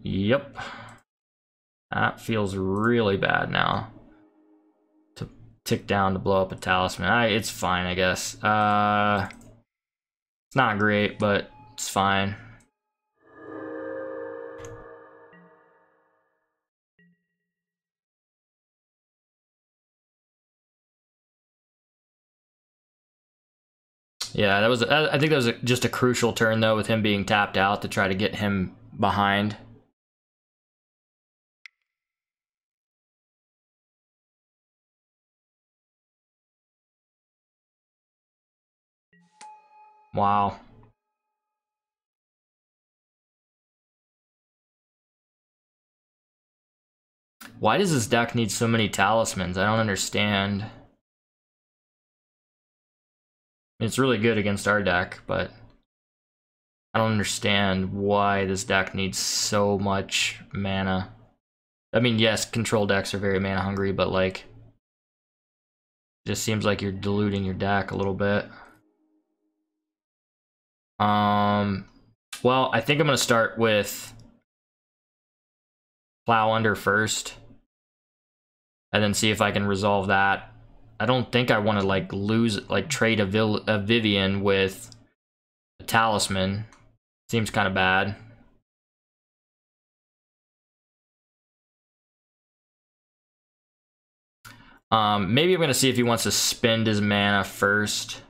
Yep. That feels really bad now. To tick down to blow up a Talisman. It's fine, I guess. It's not great, but it's fine. Yeah, I think that was just a crucial turn, though, with him being tapped out to try to get him behind. Wow. Why does this deck need so many talismans? I don't understand. It's really good against our deck, but I don't understand why this deck needs so much mana. I mean, yes, control decks are very mana hungry, but like, it just seems like you're diluting your deck a little bit. Well, I think I'm gonna start with Plow Under first, and then see if I can resolve that. I don't think I want to like trade a Vivian with a Talisman. Seems kind of bad. Maybe I'm gonna see if he wants to spend his mana first.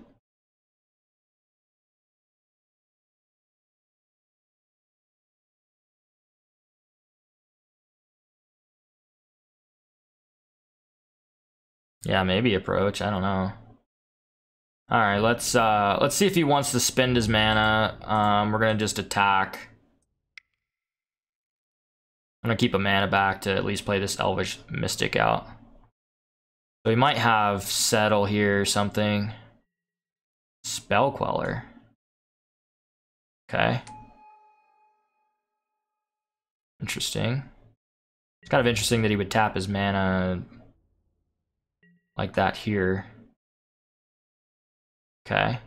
Yeah, maybe approach. I don't know. All right, let's see if he wants to spend his mana. We're gonna just attack. I'm gonna keep a mana back to at least play this Elvish Mystic out. So he might have Settle here or something. Spell Queller. Okay. Interesting. It's kind of interesting that he would tap his mana like that here. Okay.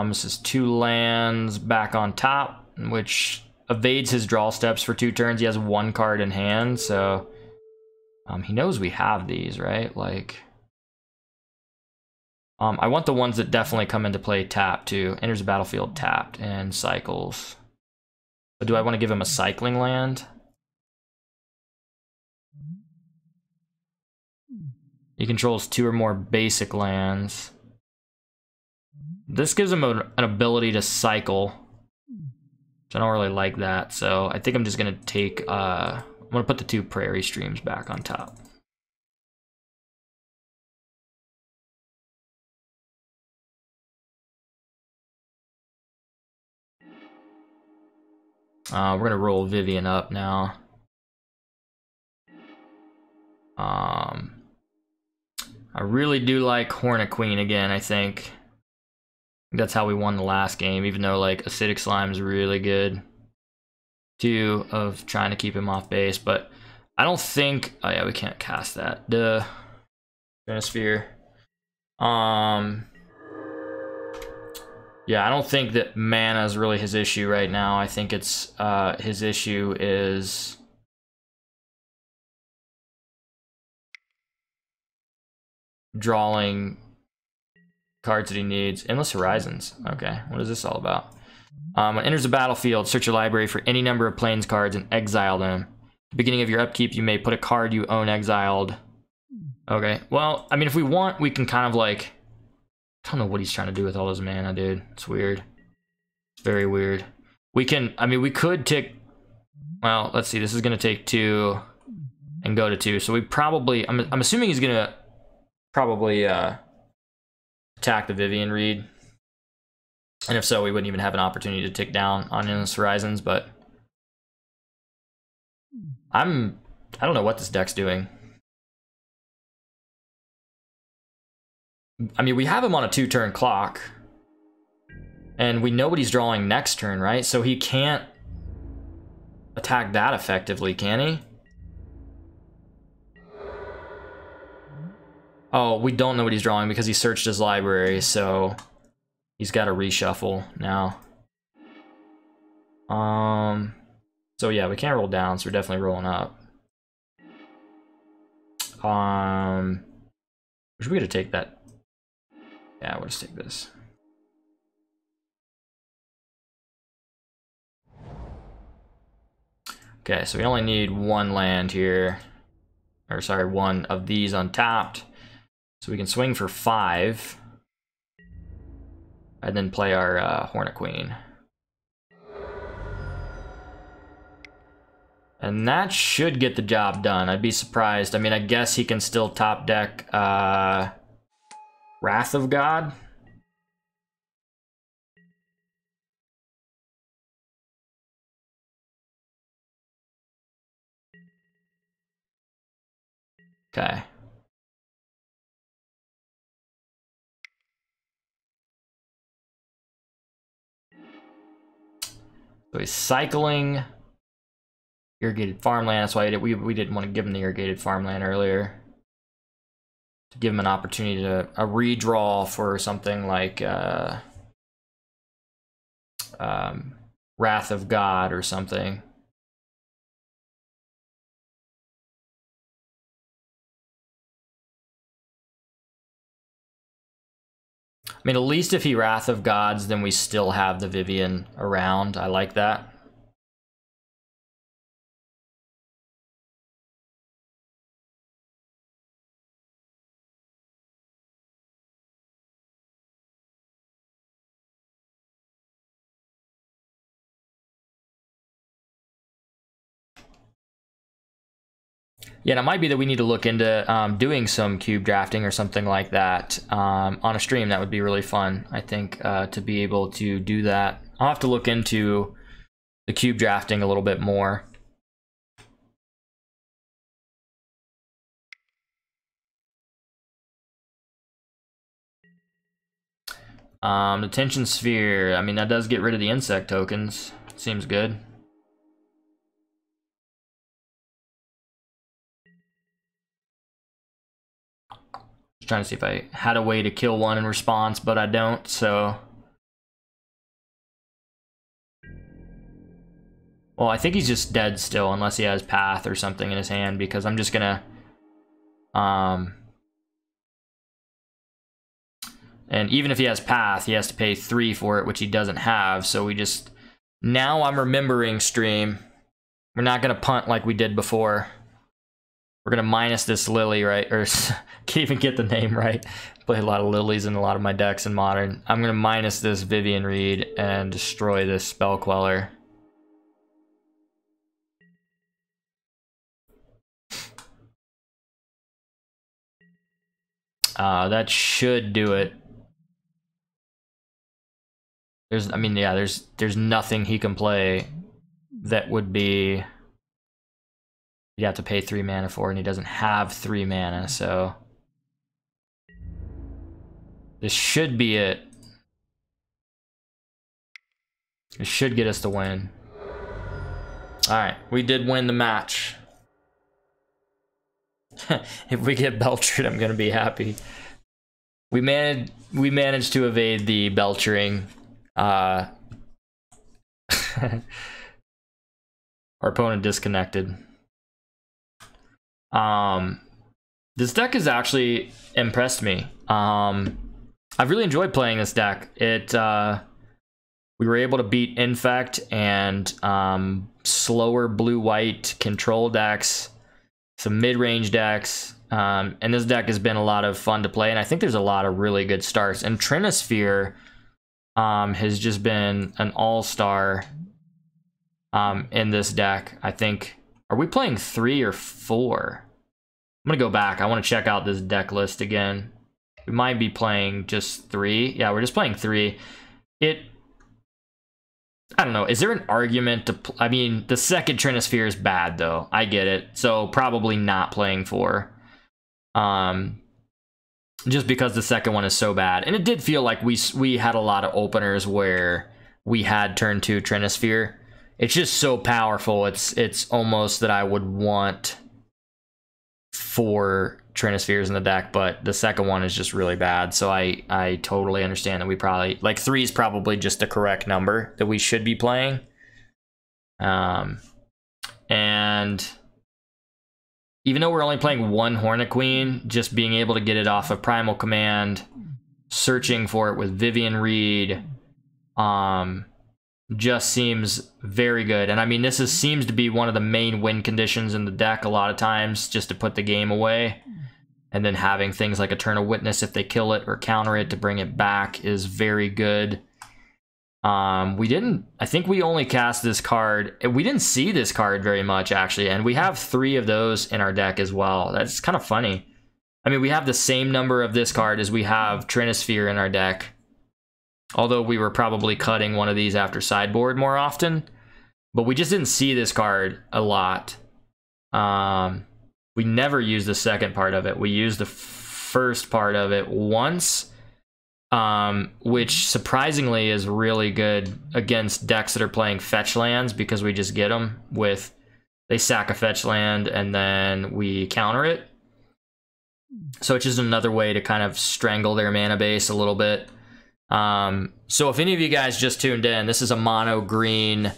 This is 2 lands back on top, which evades his draw steps for 2 turns. He has 1 card in hand, so he knows we have these, right? Like, I want the ones that definitely come into play tapped too. Enters the battlefield tapped and cycles. But do I want to give him a cycling land? He controls 2 or more basic lands. This gives him an ability to cycle, which I don't really like that. So I think I'm just gonna take. I'm gonna put the 2 Prairie Streams back on top. We're gonna roll Vivian up now. I really do like Hornet Queen again. I think that's how we won the last game, even though like Acidic Slime is really good too of trying to keep him off base. But I don't think. Oh yeah, we can't cast that. Duh. Sphere. Yeah, I don't think that mana is really his issue right now. I think it's his issue is drawing cards that he needs. Endless Horizons. Okay, what is this all about? When it enters the battlefield, search your library for any number of Plains cards and exile them. At the beginning of your upkeep, you may put a card you own exiled. Okay, well, I mean, if we want, we can kind of like... I don't know what he's trying to do with all his mana, dude. It's weird. It's very weird. We can... I mean, we could take... Well, let's see. This is going to take 2 and go to 2. So we probably... I'm assuming he's going to probably attack the Vivian Reed. And if so, we wouldn't even have an opportunity to tick down on Endless Horizons, but... I don't know what this deck's doing. I mean, we have him on a 2-turn clock. And we know what he's drawing next turn, right? So he can't attack that effectively, can he? Oh, we don't know what he's drawing because he searched his library, so he's got to reshuffle now. So yeah, we can't roll down, so we're definitely rolling up. Should we get to take that? Yeah, we'll just take this. Okay, so we only need 1 land here. Or sorry, 1 of these untapped. So we can swing for 5. And then play our Hornet Queen. And that should get the job done. I'd be surprised. I mean, I guess he can still top deck Wrath of God. Okay. So he's cycling irrigated farmland. That's why we didn't want to give him the irrigated farmland earlier. To give him an opportunity to a redraw for something like Wrath of God or something. I mean, at least if he Wrath of Gods, then we still have the Vivian around. I like that. Yeah, and it might be that we need to look into doing some cube drafting or something like that on a stream. That would be really fun, I think, to be able to do that. I'll have to look into the cube drafting a little bit more. The tension sphere, I mean, that does get rid of the insect tokens. Seems good. Trying to see if I had a way to kill one in response, but I don't, so. Well, I think he's just dead still, unless he has Path or something in his hand, because I'm just gonna, and even if he has Path, he has to pay 3 for it, which he doesn't have, so we just, now I'm remembering, stream. We're not gonna punt like we did before. We're gonna minus this Lily, right? Or can't even get the name right. Play a lot of Lilies in a lot of my decks in Modern. I'm gonna minus this Vivian Reed and destroy this Spell Queller. That should do it. There's, I mean, yeah, there's nothing he can play that would be. You'd have to pay 3 mana for, and he doesn't have 3 mana, so this should be it. It should get us the win. Alright, we did win the match. If we get Belchered, I'm gonna be happy. We managed to evade the Belchering. Our opponent disconnected. This deck has actually impressed me. I've really enjoyed playing this deck. We were able to beat Infect and slower blue-white control decks, some mid-range decks, and this deck has been a lot of fun to play, and I think there's a lot of really good starts. And Trinisphere has just been an all-star in this deck. I think, are we playing 3 or 4? I'm gonna go back. I want to check out this deck list again. We might be playing just 3. Yeah, we're just playing 3. I don't know. Is there an argument to... I mean, the second Trinisphere is bad, though. I get it. So, probably not playing 4. Just because the second one is so bad. And it did feel like we had a lot of openers where we had turn 2 Trinisphere. It's just so powerful. It's almost that I would want 4 Trinispheres in the deck, but the second one is just really bad. So I totally understand that we probably, like, 3 is probably just the correct number that we should be playing. And even though we're only playing 1 Hornet Queen, just being able to get it off of Primal Command, searching for it with Vivian Reed, just seems very good. And I mean, seems to be one of the main win conditions in the deck a lot of times, just to put the game away. And then having things like Eternal Witness if they kill it or counter it to bring it back is very good. I think we only cast this card. We didn't see this card very much, actually, and we have 3 of those in our deck as well. That's kind of funny. I mean, we have the same number of this card as we have Trinisphere in our deck. Although we were probably cutting one of these after sideboard more often. But we just didn't see this card a lot. we never use the second part of it. We use the first part of it once, which surprisingly is really good against decks that are playing fetch lands, because we just get them with, they sack a fetch land and then we counter it. So it's just another way to kind of strangle their mana base a little bit. So if any of you guys just tuned in, this is a mono green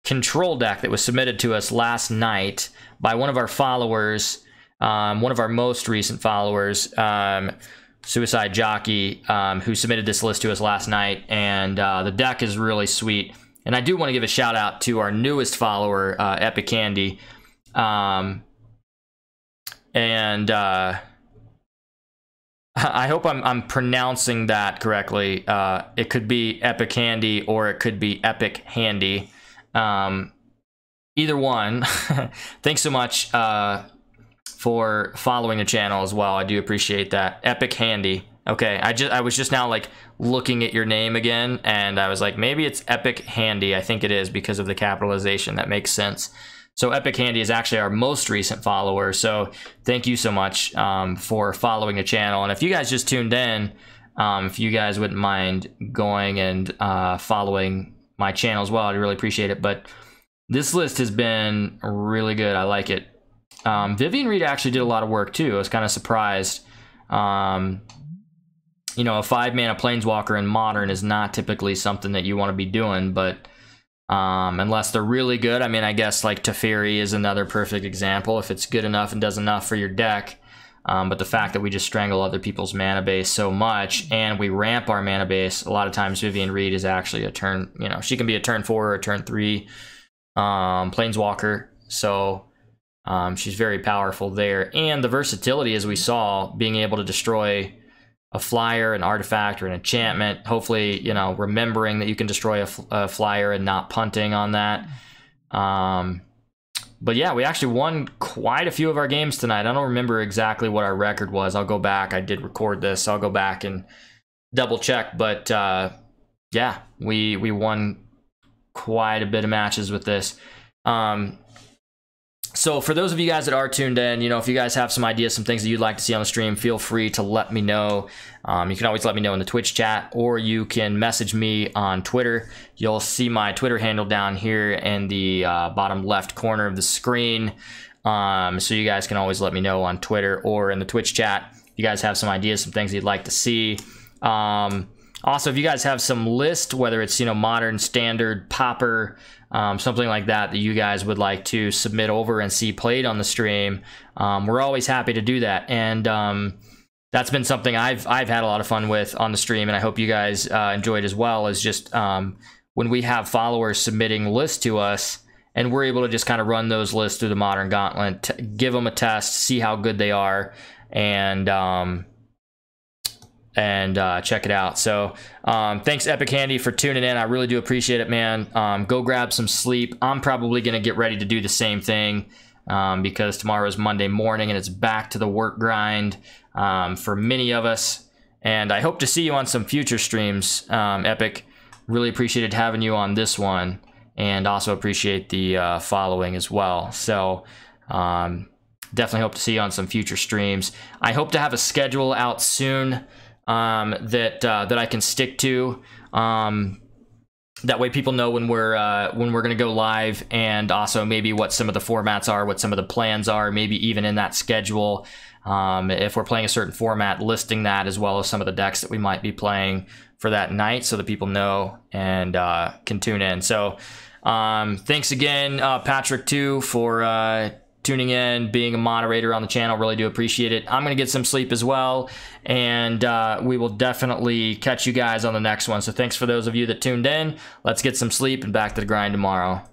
control deck that was submitted to us last night by one of our followers, one of our most recent followers, Suicide Jockey, who submitted this list to us last night, and the deck is really sweet. And I do want to give a shout out to our newest follower, Epic Candy, I hope I'm pronouncing that correctly. It could be Epic Handy or it could be Epic Handy. Either one. Thanks so much for following the channel as well. I do appreciate that. Epic Handy. Okay, I was just now like looking at your name again, and I was like, maybe it's Epic Handy. I think it is because of the capitalization. That makes sense. So Epic Handy is actually our most recent follower. So thank you so much for following the channel. And if you guys just tuned in, if you guys wouldn't mind going and following my channel as well, I'd really appreciate it. But this list has been really good. I like it. Vivian Reed actually did a lot of work too. I was kind of surprised. You know, a 5-mana Planeswalker in Modern is not typically something that you want to be doing, but unless they're really good. I mean, I guess like Teferi is another perfect example if it's good enough and does enough for your deck. But the fact that we just strangle other people's mana base so much and we ramp our mana base, a lot of times Vivian Reed is actually a turn, you know, she can be a turn 4 or a turn 3 Planeswalker. So she's very powerful there. And the versatility, as we saw, being able to destroy a flyer, an artifact, or an enchantment. Hopefully, you know, remembering that you can destroy a flyer and not punting on that. But yeah, we actually won quite a few of our games tonight. I don't remember exactly what our record was. I'll go back. I did record this, so I'll go back and double check. But yeah, we won quite a bit of matches with this. So for those of you guys that are tuned in, you know, if you guys have some ideas, some things that you'd like to see on the stream, feel free to let me know. You can always let me know in the Twitch chat, or you can message me on Twitter. You'll see my Twitter handle down here in the bottom left corner of the screen. So you guys can always let me know on Twitter or in the Twitch chat. If you guys have some ideas, some things you'd like to see. Also, if you guys have some list, whether it's, you know, Modern, Standard, Pauper, something like that you guys would like to submit over and see played on the stream, we're always happy to do that. And that's been something I've had a lot of fun with on the stream, and I hope you guys enjoyed as well, is just when we have followers submitting lists to us and we're able to just kind of run those lists through the Modern Gauntlet, give them a test, see how good they are, and check it out. So thanks Epic Handy for tuning in. I really do appreciate it, man. Go grab some sleep. I'm probably gonna get ready to do the same thing because tomorrow is Monday morning and it's back to the work grind for many of us, and I hope to see you on some future streams. Epic, really appreciated having you on this one, and also appreciate the following as well. So definitely hope to see you on some future streams. I hope to have a schedule out soon that I can stick to. That way people know when we're gonna go live, and also maybe what some of the formats are, what some of the plans are, maybe even in that schedule, if we're playing a certain format, listing that, as well as some of the decks that we might be playing for that night, so that people know and can tune in. So thanks again, Patrick, too, for tuning in, being a moderator on the channel. Really do appreciate it. I'm gonna get some sleep as well, and we will definitely catch you guys on the next one. So thanks for those of you that tuned in. Let's get some sleep and back to the grind tomorrow.